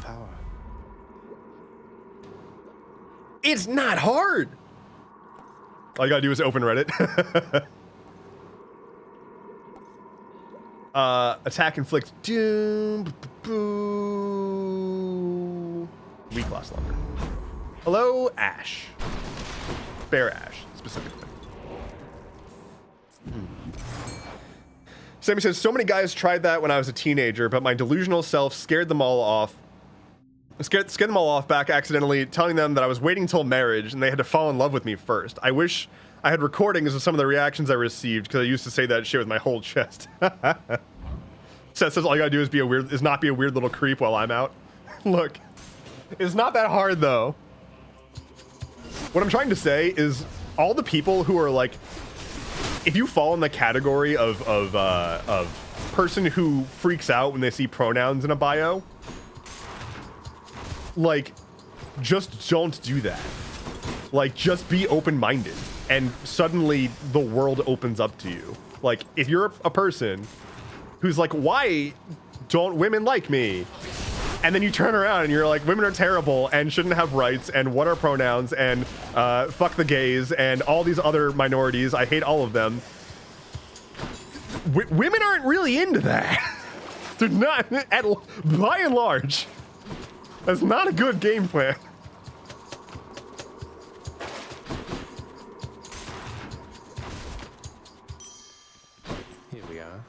[SPEAKER 2] Power.
[SPEAKER 1] It's not hard. All you gotta do is open Reddit. Attack inflicts doom. Week lasts longer. Hello, Ash. Bear Ash, specifically. Sammy says, so many guys tried that when I was a teenager, but my delusional self scared them all off. Scared them all off back accidentally, telling them that I was waiting until marriage and they had to fall in love with me first. I wish I had recordings of some of the reactions I received because I used to say that shit with my whole chest. Seth says all you gotta do is not be a weird little creep while I'm out. Look, it's not that hard though. What I'm trying to say is all the people who are like, if you fall in the category of person who freaks out when they see pronouns in a bio, like, just don't do that. Like, just be open-minded, and suddenly the world opens up to you. Like, if you're a person who's like, why don't women like me? And then you turn around and you're like, women are terrible and shouldn't have rights, and what are pronouns, and fuck the gays, and all these other minorities, I hate all of them. Women aren't really into that. They're not, by and large. That's not a good game plan.
[SPEAKER 11] Here we are.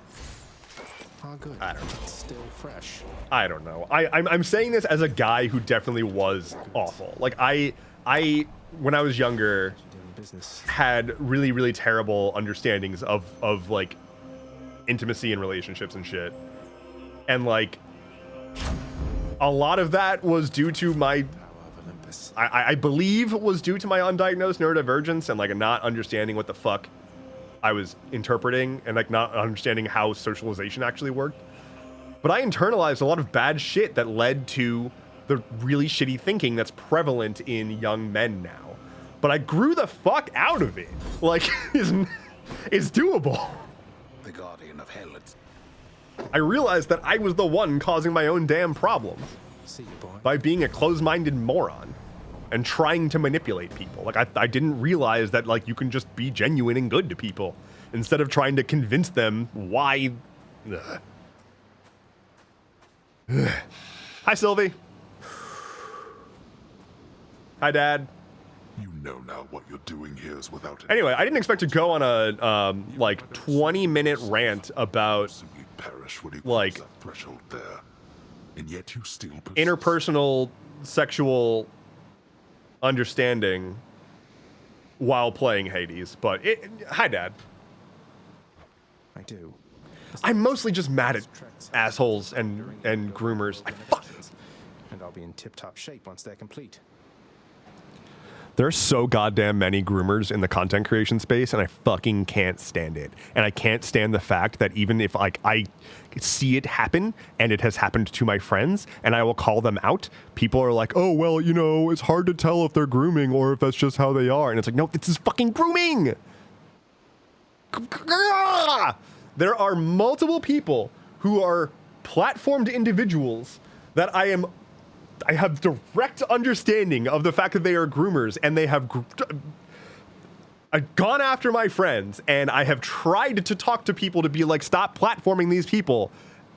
[SPEAKER 11] Oh, good.
[SPEAKER 1] I don't know.
[SPEAKER 11] It's still fresh.
[SPEAKER 1] I don't know. I'm saying this as a guy who definitely was awful. Like I when I was younger had really, really terrible understandings of like intimacy and relationships and shit. And like a lot of that was due to my I believe was due to my undiagnosed neurodivergence and like not understanding what the fuck I was interpreting and like not understanding how socialization actually worked. But I internalized a lot of bad shit that led to the really shitty thinking that's prevalent in young men now. But I grew the fuck out of it. Like, it's doable.
[SPEAKER 3] The guardian of hell.
[SPEAKER 1] I realized that I was the one causing my own damn problems.
[SPEAKER 11] See you, boy.
[SPEAKER 1] By being a closed-minded moron and trying to manipulate people. Like, I didn't realize that, like, you can just be genuine and good to people instead of trying to convince them why... Ugh. Hi, Sylvie. Hi, Dad.
[SPEAKER 3] You know now what you're doing here is without it.
[SPEAKER 1] Anyway, I didn't expect to go on a like 20-minute rant about like
[SPEAKER 3] that threshold there, and yet you still
[SPEAKER 1] interpersonal sexual understanding while playing Hades. But hi, Dad.
[SPEAKER 11] I do.
[SPEAKER 1] I'm mostly just mad at assholes and groomers.
[SPEAKER 11] And I'll be in tip-top shape once they're complete.
[SPEAKER 1] There's so goddamn many groomers in the content creation space, and I fucking can't stand it. And I can't stand the fact that even if like I see it happen, and it has happened to my friends, and I will call them out, people are like, oh, well, you know, it's hard to tell if they're grooming or if that's just how they are. And it's like, no, this is fucking grooming! There are multiple people who are platformed individuals that I have direct understanding of the fact that they are groomers, and they have gone after my friends, and I have tried to talk to people to be like, stop platforming these people.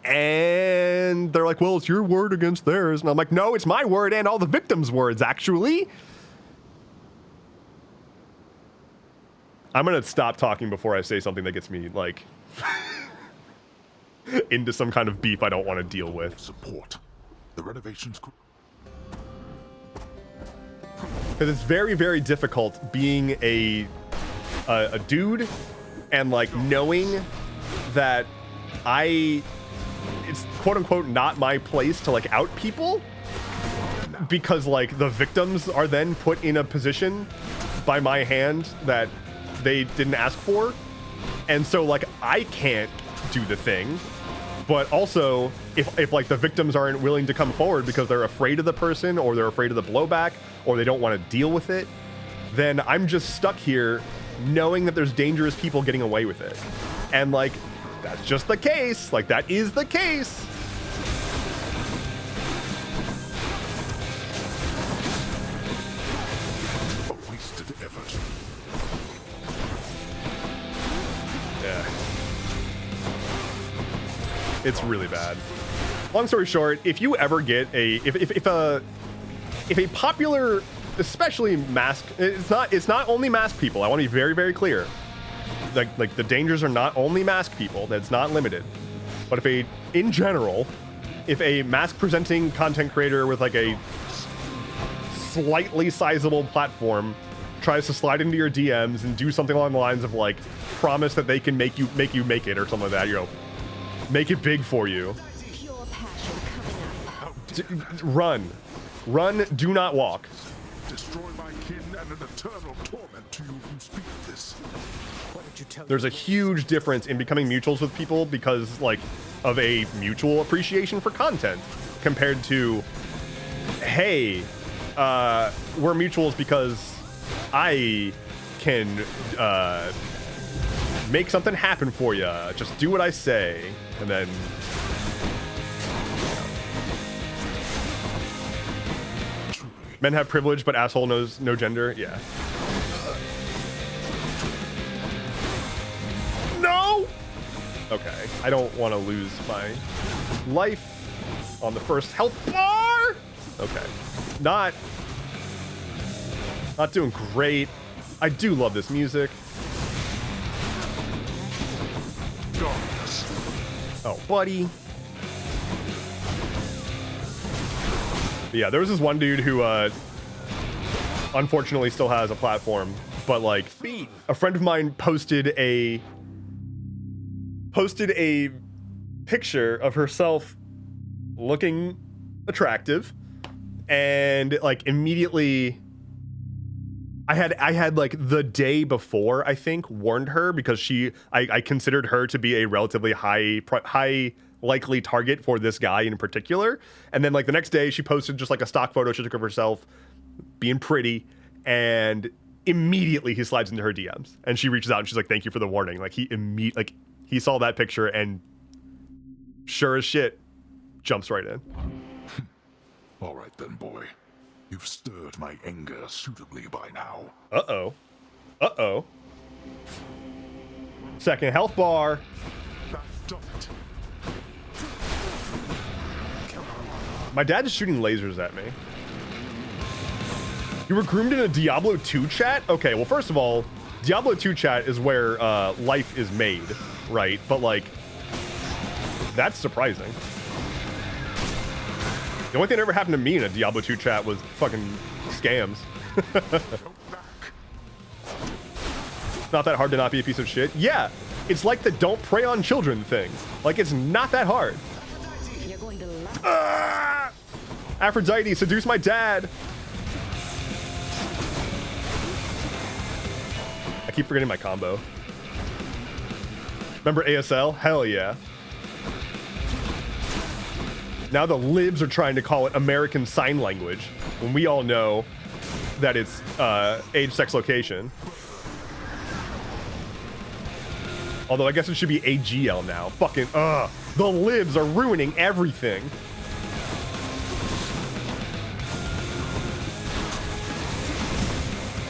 [SPEAKER 1] And they're like, well, it's your word against theirs. And I'm like, no, it's my word and all the victims' words, actually. I'm going to stop talking before I say something that gets me, like, into some kind of beef I don't want to deal with.
[SPEAKER 3] Support. The renovations...
[SPEAKER 1] Because it's very, very difficult being a dude and, like, knowing that it's quote-unquote not my place to, like, out people. Because, like, the victims are then put in a position by my hand that they didn't ask for. And so, like, I can't do the thing. But also, if like the victims aren't willing to come forward because they're afraid of the person, or they're afraid of the blowback, or they don't want to deal with it, then I'm just stuck here knowing that there's dangerous people getting away with it. And like, that's just the case. Like, that is the case.
[SPEAKER 3] A wasted effort.
[SPEAKER 1] Yeah. It's really bad. Long story short, if you ever get if a popular, especially masked, it's not only masked people, I want to be very, very clear. like the dangers are not only mask people, that's not limited, but in general, if a mask presenting content creator with like a slightly sizable platform tries to slide into your DMs and do something along the lines of like promise that they can make you make it or something like that, you know, make it big for you.
[SPEAKER 6] Pure passion coming up.
[SPEAKER 1] Run, do not walk.
[SPEAKER 3] Destroy my kin and an eternal torment to you who speak of this. What did you tell
[SPEAKER 1] There's a huge difference in becoming mutuals with people because like of a mutual appreciation for content compared to, hey, we're mutuals because I can make something happen for you. Just do what I say, and then. Men have privilege, but asshole knows no gender. Yeah. No! Okay. I don't want to lose my life on the first health bar. Okay. Not doing great. I do love this music. Oh, buddy. But yeah, there was this one dude who unfortunately still has a platform, but like a friend of mine posted a picture of herself looking attractive, and like immediately I had like the day before, I think, warned her because I considered her to be a relatively high likely target for this guy in particular. And then like the next day she posted just like a stock photo she took of herself being pretty, and immediately he slides into her DMs and she reaches out and she's like, thank you for the warning. Like he saw that picture and sure as shit jumps right in.
[SPEAKER 3] All right then, boy. You've stirred my anger suitably by now.
[SPEAKER 1] Uh-oh. Second health bar. My dad's shooting lasers at me. You were groomed in a Diablo 2 chat? Okay, well, first of all, Diablo 2 chat is where life is made, right? But, like, that's surprising. The only thing that ever happened to me in a Diablo 2 chat was fucking scams. Not that hard to not be a piece of shit. Yeah, it's like the don't prey on children thing. Like, it's not that hard.
[SPEAKER 6] You're going to love
[SPEAKER 1] Aphrodite, seduce my dad. I keep forgetting my combo. Remember ASL? Hell yeah. Now the libs are trying to call it American Sign Language, when we all know that it's age, sex, location. Although I guess it should be AGL now. Fucking, the libs are ruining everything.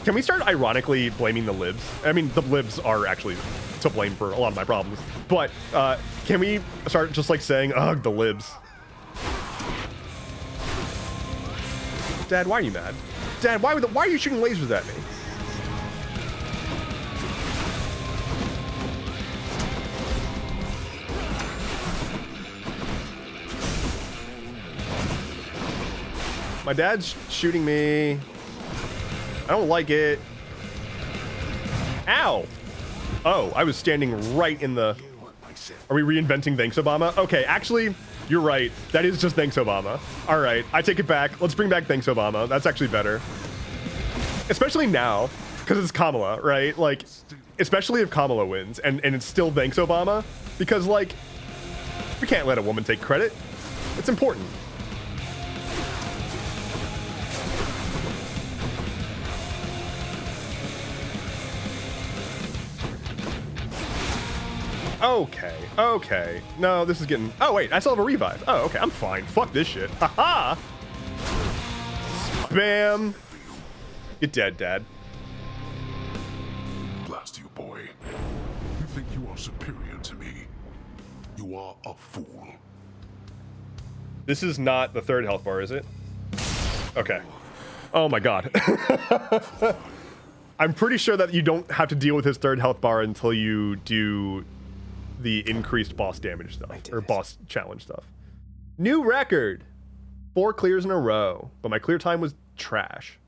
[SPEAKER 1] Can we start ironically blaming the libs? I mean, the libs are actually to blame for a lot of my problems. But can we start just like saying, ugh, the libs? Dad, why are you mad? Dad, why are you shooting lasers at me? My dad's shooting me. I don't like it. Ow. Oh, I was standing right in the... Are we reinventing Thanks Obama? Okay, actually, you're right. That is just Thanks Obama. All right, I take it back. Let's bring back Thanks Obama. That's actually better. Especially now, because it's Kamala, right? Like, especially if Kamala wins, and it's still Thanks Obama, because, like, we can't let a woman take credit. It's important. Okay. No, this is getting... Oh, wait, I still have a revive. Oh, okay, I'm fine. Fuck this shit. Haha! Spam! You're dead, Dad.
[SPEAKER 3] Blast you, boy. You think you are superior to me? You are a fool.
[SPEAKER 1] This is not the third health bar, is it? Okay. Oh my god. I'm pretty sure that you don't have to deal with his third health bar until you do the increased boss damage stuff or boss challenge stuff. New record. 4 clears in a row, but my clear time was trash.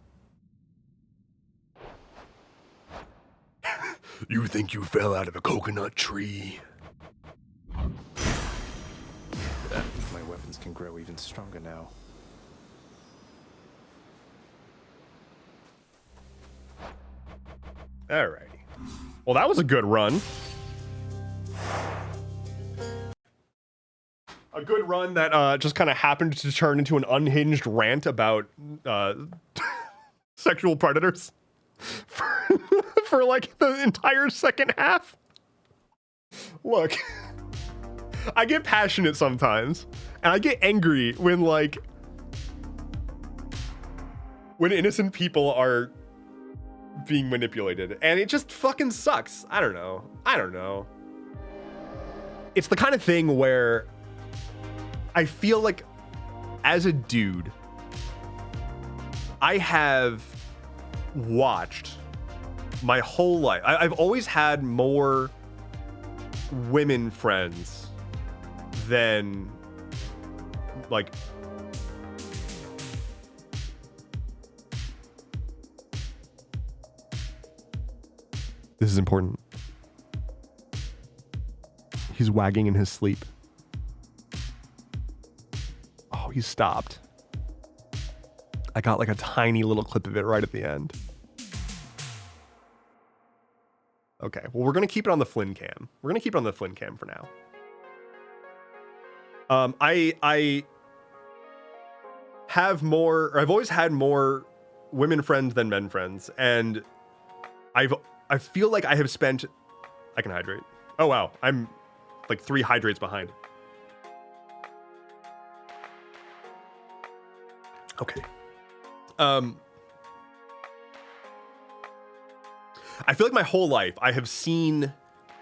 [SPEAKER 1] You think you fell out of a coconut tree?
[SPEAKER 2] My weapons can grow even stronger now.
[SPEAKER 1] Alrighty. Well, that was a good run. A good run that just kind of happened to turn into an unhinged rant about sexual predators for like the entire second half. Look, I get passionate sometimes, and I get angry when innocent people are being manipulated, and it just fucking sucks. I don't know. It's the kind of thing where I feel like as a dude, I have watched my whole life. I've always had more women friends than like this is important. He's wagging in his sleep. Oh, he stopped. I got like a tiny little clip of it right at the end. Okay, well, we're going to keep it on the Flynn cam. We're going to keep it on the Flynn cam for now. I have more, or I've always had more women friends than men friends, and I feel like I have spent, I can hydrate. Oh wow, I'm like 3 hydrates behind. Okay. I feel like my whole life I have seen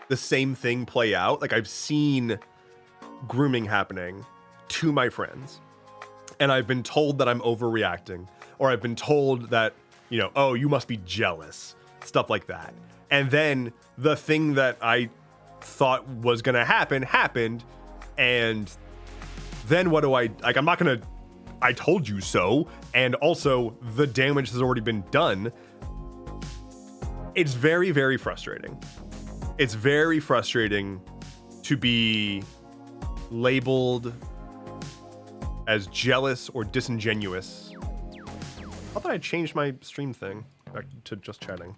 [SPEAKER 1] the same thing play out. Like I've seen grooming happening to my friends, and I've been told that I'm overreacting, or I've been told that, you know, oh, you must be jealous, stuff like that. And then the thing that I thought was gonna happen happened, and then what do I, like, I'm not gonna, I told you so, and also the damage has already been done. It's very, very frustrating. It's very frustrating to be labeled as jealous or disingenuous. I thought I changed my stream thing back to just chatting.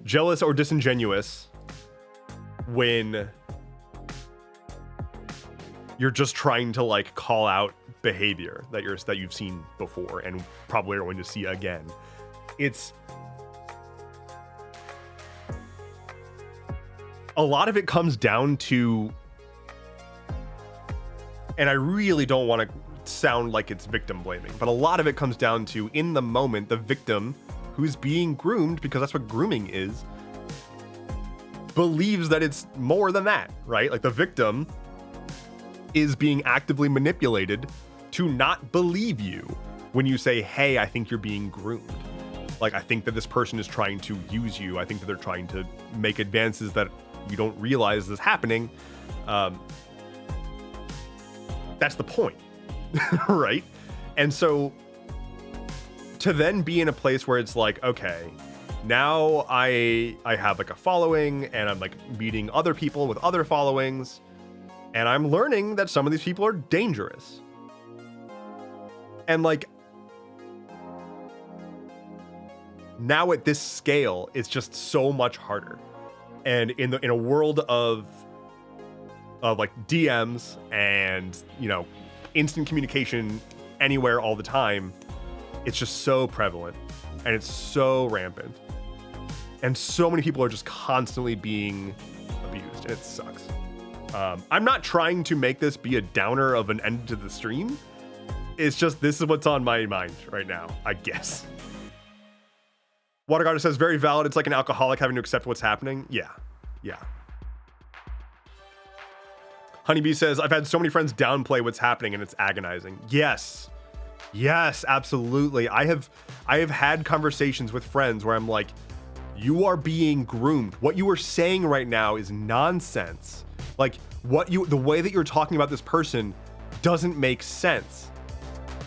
[SPEAKER 1] Jealous or disingenuous when you're just trying to like call out behavior that you've seen before and probably are going to see again. It's a lot of it comes down to, and I really don't want to sound like it's victim blaming, but a lot of it comes down to, in the moment, the victim who's being groomed, because that's what grooming is, believes that it's more than that, right? Like the victim is being actively manipulated to not believe you when you say, hey, I think you're being groomed. Like, I think that this person is trying to use you. I think that they're trying to make advances that you don't realize is happening. That's the point, right? And so to then be in a place where it's like, okay, now I have like a following, and I'm like meeting other people with other followings, and I'm learning that some of these people are dangerous. And like, now at this scale, it's just so much harder. And in a world of like DMs and, you know, instant communication anywhere all the time, it's just so prevalent and it's so rampant. And so many people are just constantly being abused, and it sucks. I'm not trying to make this be a downer of an end to the stream. It's just, this is what's on my mind right now, I guess. Watergarden says, very valid. It's like an alcoholic having to accept what's happening. Yeah. Honeybee says, I've had so many friends downplay what's happening and it's agonizing. Yes, absolutely. I have had conversations with friends where I'm like, You are being groomed. What you are saying right now is nonsense. Like the way that you're talking about this person doesn't make sense.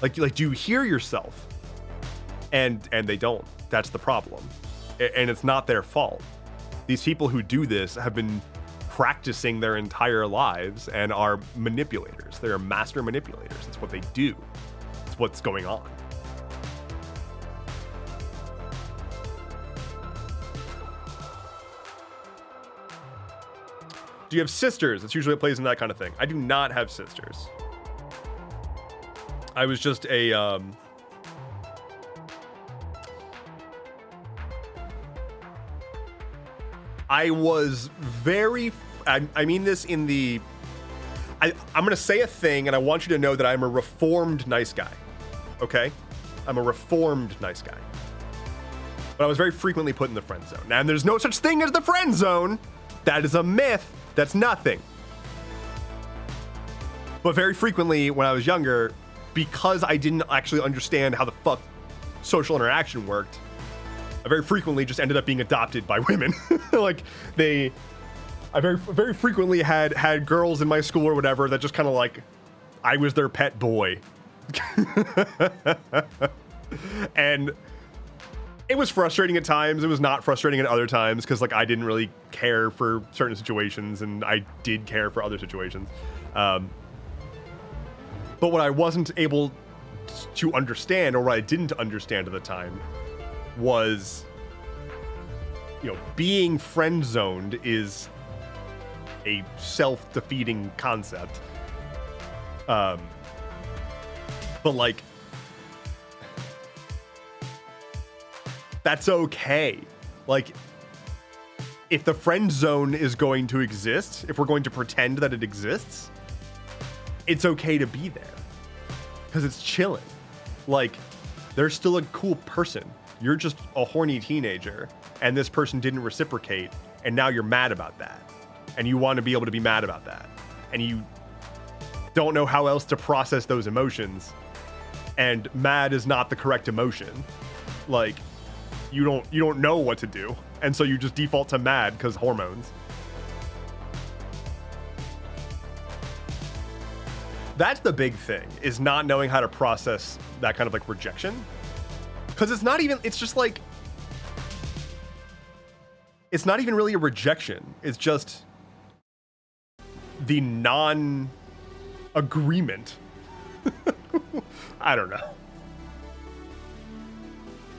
[SPEAKER 1] Like do you hear yourself? And they don't. That's the problem. And it's not their fault. These people who do this have been practicing their entire lives and are manipulators. They are master manipulators. That's what they do. It's what's going on. Do you have sisters? That's usually what plays in that kind of thing. I do not have sisters. I was just a I was very, I mean this in the, I'm going to say a thing and I want you to know that I'm a reformed nice guy, okay? I'm a reformed nice guy. But I was very frequently put in the friend zone. And there's no such thing as the friend zone. That is a myth. That's nothing. But very frequently when I was younger, because I didn't actually understand how the fuck social interaction worked, I very frequently just ended up being adopted by women. Like I very frequently had girls in my school or whatever that just kind of like, I was their pet boy. And it was frustrating at times. It was not frustrating at other times because like I didn't really care for certain situations and I did care for other situations. But what I wasn't able to understand, or what I didn't understand at the time, was, you know, being friend zoned is a self-defeating concept. But like, that's okay. Like, if the friend zone is going to exist, if we're going to pretend that it exists, it's okay to be there because it's chilling. Like, they're still a cool person. You're just a horny teenager and this person didn't reciprocate and now you're mad about that. And you want to be able to be mad about that. And you don't know how else to process those emotions. And mad is not the correct emotion. Like, you don't know what to do. And so you just default to mad because hormones. That's the big thing, is not knowing how to process that kind of like rejection. Because it's not even, it's just like, it's not even really a rejection. It's just the non-agreement. I don't know.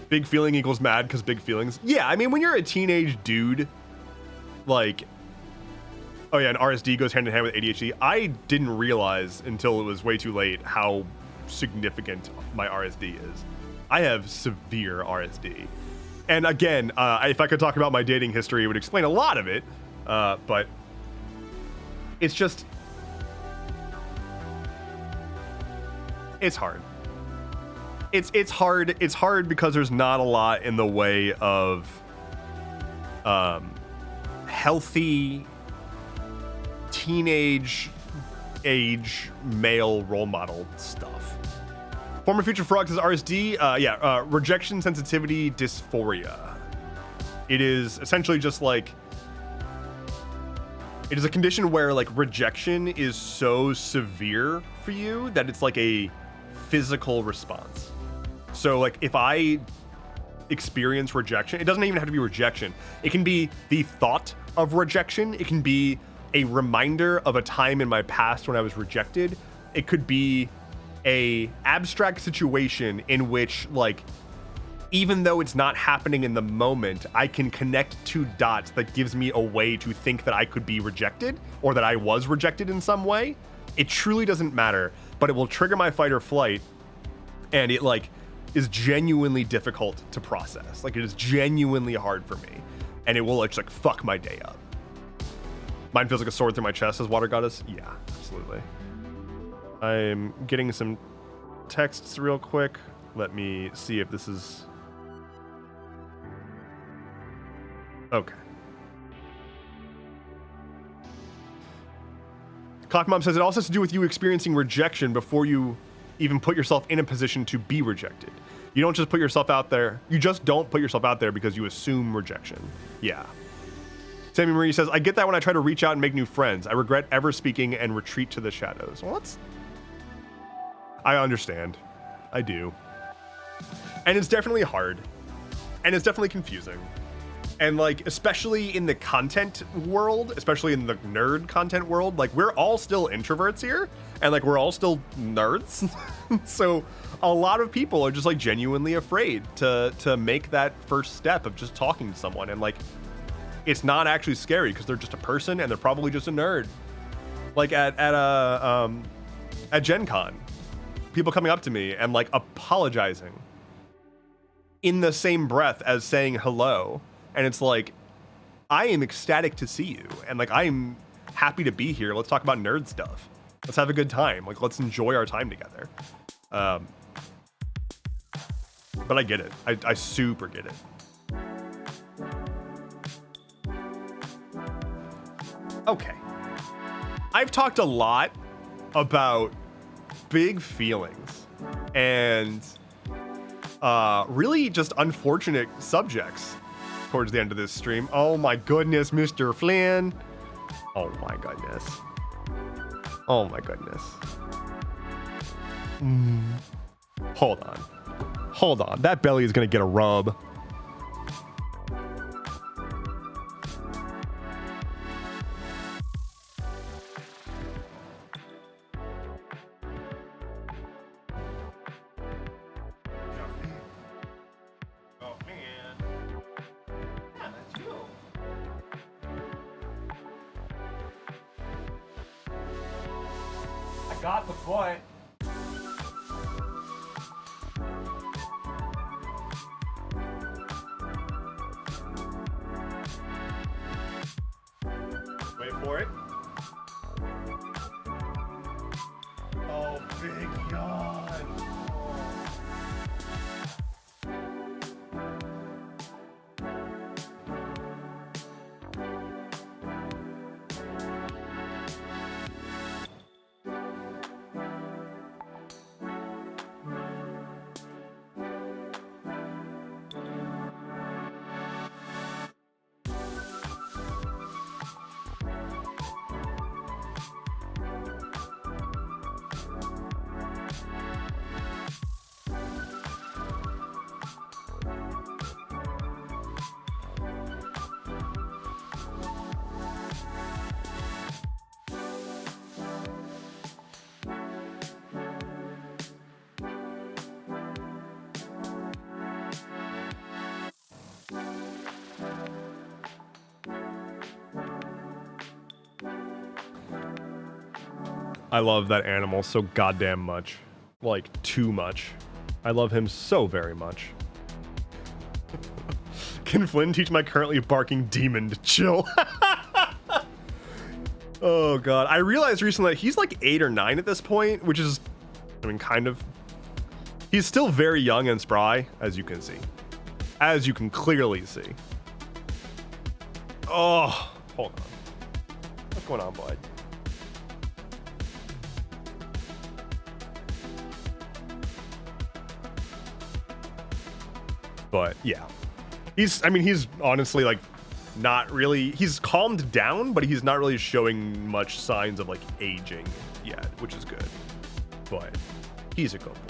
[SPEAKER 1] Big feeling equals mad because big feelings. Yeah, I mean, when you're a teenage dude, like, oh yeah, and RSD goes hand in hand with ADHD. I didn't realize until it was way too late how significant my RSD is. I have severe RSD. And again, if I could talk about my dating history, it would explain a lot of it. But it's just, it's hard. It's hard. It's hard because there's not a lot in the way of healthy teenage age male role model stuff. Former Future Frog says RSD, rejection sensitivity dysphoria. It is essentially just like, it is a condition where like rejection is so severe for you that it's like a physical response. So like if I experience rejection, it doesn't even have to be rejection. It can be the thought of rejection. It can be a reminder of a time in my past when I was rejected. It could be a abstract situation in which, like, even though it's not happening in the moment, I can connect two dots that gives me a way to think that I could be rejected or that I was rejected in some way. It truly doesn't matter, but it will trigger my fight or flight, and it like is genuinely difficult to process. Like, it is genuinely hard for me, and it will just like fuck my day up. Mine feels like a sword through my chest, says Water Goddess. Yeah, absolutely. I'm getting some texts real quick. Let me see if this is... Okay. Clock Mom says it also has to do with you experiencing rejection before you even put yourself in a position to be rejected. You don't just put yourself out there. You just don't put yourself out there because you assume rejection. Yeah. Sammy Marie says, I get that when I try to reach out and make new friends. I regret ever speaking and retreat to the shadows. Well, I understand. I do. And it's definitely hard. And it's definitely confusing. And like, especially in the content world, especially in the nerd content world, like we're all still introverts here and like we're all still nerds. So a lot of people are just like genuinely afraid to make that first step of just talking to someone. And like, it's not actually scary because they're just a person and they're probably just a nerd. Like at Gen Con, people coming up to me and like apologizing in the same breath as saying hello. And it's like, I am ecstatic to see you. And like, I'm happy to be here. Let's talk about nerd stuff. Let's have a good time. Like, let's enjoy our time together. But I get it. I super get it. Okay. I've talked a lot about big feelings and really just unfortunate subjects towards the end of this stream. Oh my goodness, Mr. Flynn. Oh my goodness. Oh my goodness. Hold on. Hold on. That belly is gonna get a rub.
[SPEAKER 12] Got the foot.
[SPEAKER 1] Wait for it. Oh, big yawn. I love that animal so goddamn much. Like, too much. I love him so very much. Can Flynn teach my currently barking demon to chill? Oh god. I realized recently that he's like 8 or 9 at this point, which is, I mean, kind of. He's still very young and spry, as you can see. As you can clearly see. Oh, hold on. What's going on, bud? But yeah, he's honestly like not really, he's calmed down, but he's not really showing much signs of like aging yet, which is good. But he's a good boy.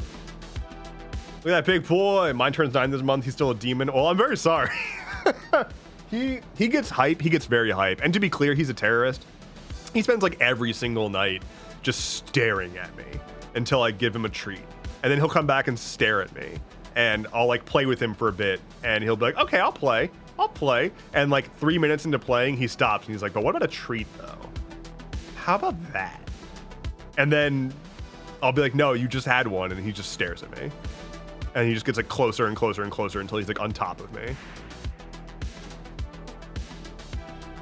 [SPEAKER 1] Look at that big boy. Mine turns 9 this month. He's still a demon. Oh, I'm very sorry. He gets hype. He gets very hype. And to be clear, he's a terrorist. He spends like every single night just staring at me until I give him a treat. And then he'll come back and stare at me. And I'll like play with him for a bit and he'll be like, okay, I'll play. And like 3 minutes into playing, he stops and he's like, but what about a treat though? How about that? And then I'll be like, no, you just had one. And he just stares at me. And he just gets like closer and closer and closer until he's like on top of me.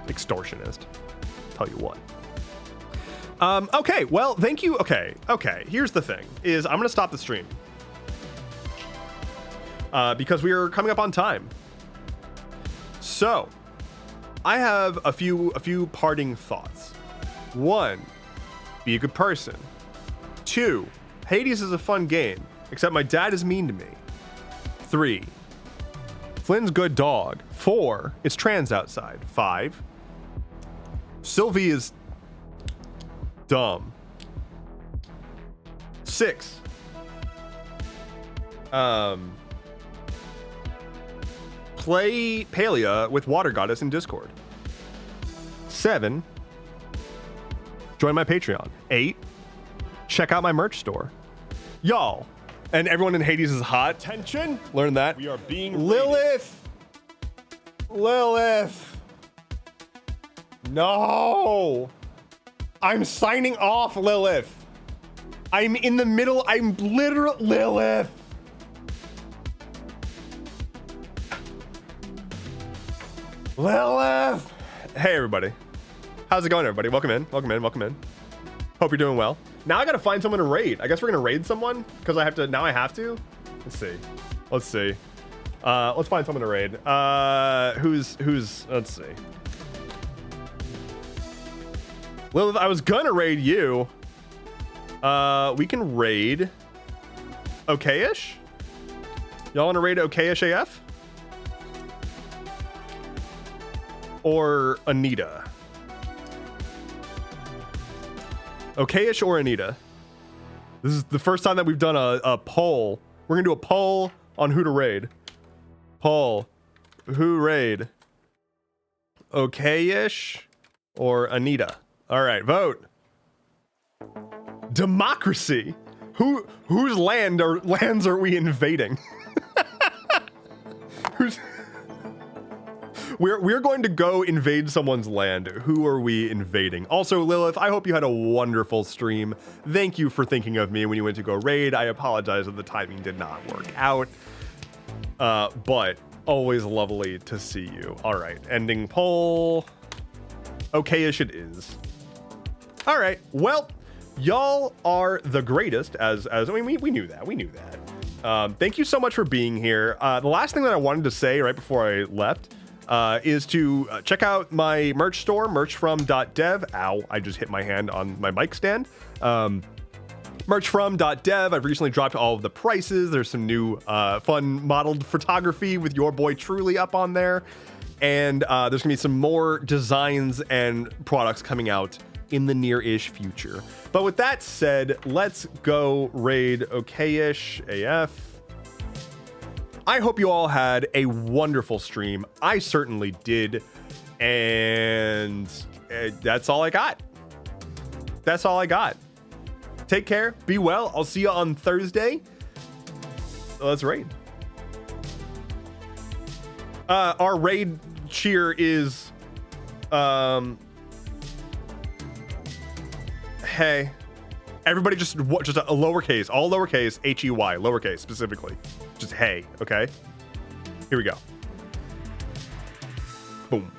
[SPEAKER 1] Extortionist. Tell you what. Okay, well, thank you. Okay. Here's the thing is I'm going to stop the stream. Because we are coming up on time. So, I have a few parting thoughts. 1, be a good person. 2, Hades is a fun game, except my dad is mean to me. 3, Flynn's good dog. 4, it's trans outside. 5, Sylvie is dumb. 6, play Palia with Water Goddess in Discord. 7, join my Patreon. 8, check out my merch store. Y'all, and everyone in Hades is hot. Attention, learn that.
[SPEAKER 10] We are being
[SPEAKER 1] Lilith. Lilith. No. I'm signing off, Lilith. I'm in the middle. I'm literally Lilith. Lilith. Hey, everybody. How's it going, everybody? Welcome in. Welcome in. Welcome in. Hope you're doing well. Now I gotta find someone to raid. I guess we're gonna raid someone because I have to. Now I have to. Let's see. Let's see. Let's find someone to raid. Who's? Let's see. Lilith, I was gonna raid you. We can raid. Okay-ish. Y'all want to raid Okay-ish AF? Or Anita? Okay-ish or Anita? This is the first time that we've done a poll. We're gonna do a poll on who to raid. Poll. Who raid? Okay-ish or Anita? All right, vote. Democracy. Whose lands are we invading? We're going to go invade someone's land. Who are we invading? Also, Lilith, I hope you had a wonderful stream. Thank you for thinking of me when you went to go raid. I apologize that the timing did not work out. But always lovely to see you. All right, ending poll. Okay-ish it is. All right, well, y'all are the greatest, as I mean, we knew that. We knew that. Thank you so much for being here. The last thing that I wanted to say right before I left is to check out my merch store, merchfrom.dev. Ow, I just hit my hand on my mic stand. Merchfrom.dev. I've recently dropped all of the prices. There's some new fun modeled photography with your boy Truly up on there. And there's gonna be some more designs and products coming out in the near-ish future. But with that said, let's go raid Okay-ish AF. I hope you all had a wonderful stream. I certainly did. And that's all I got. That's all I got. Take care. Be well. I'll see you on Thursday. Let's raid. Our raid cheer is... Hey, everybody just a lowercase, all lowercase, H-E-Y, lowercase specifically. Just hey, okay? Here we go. Boom.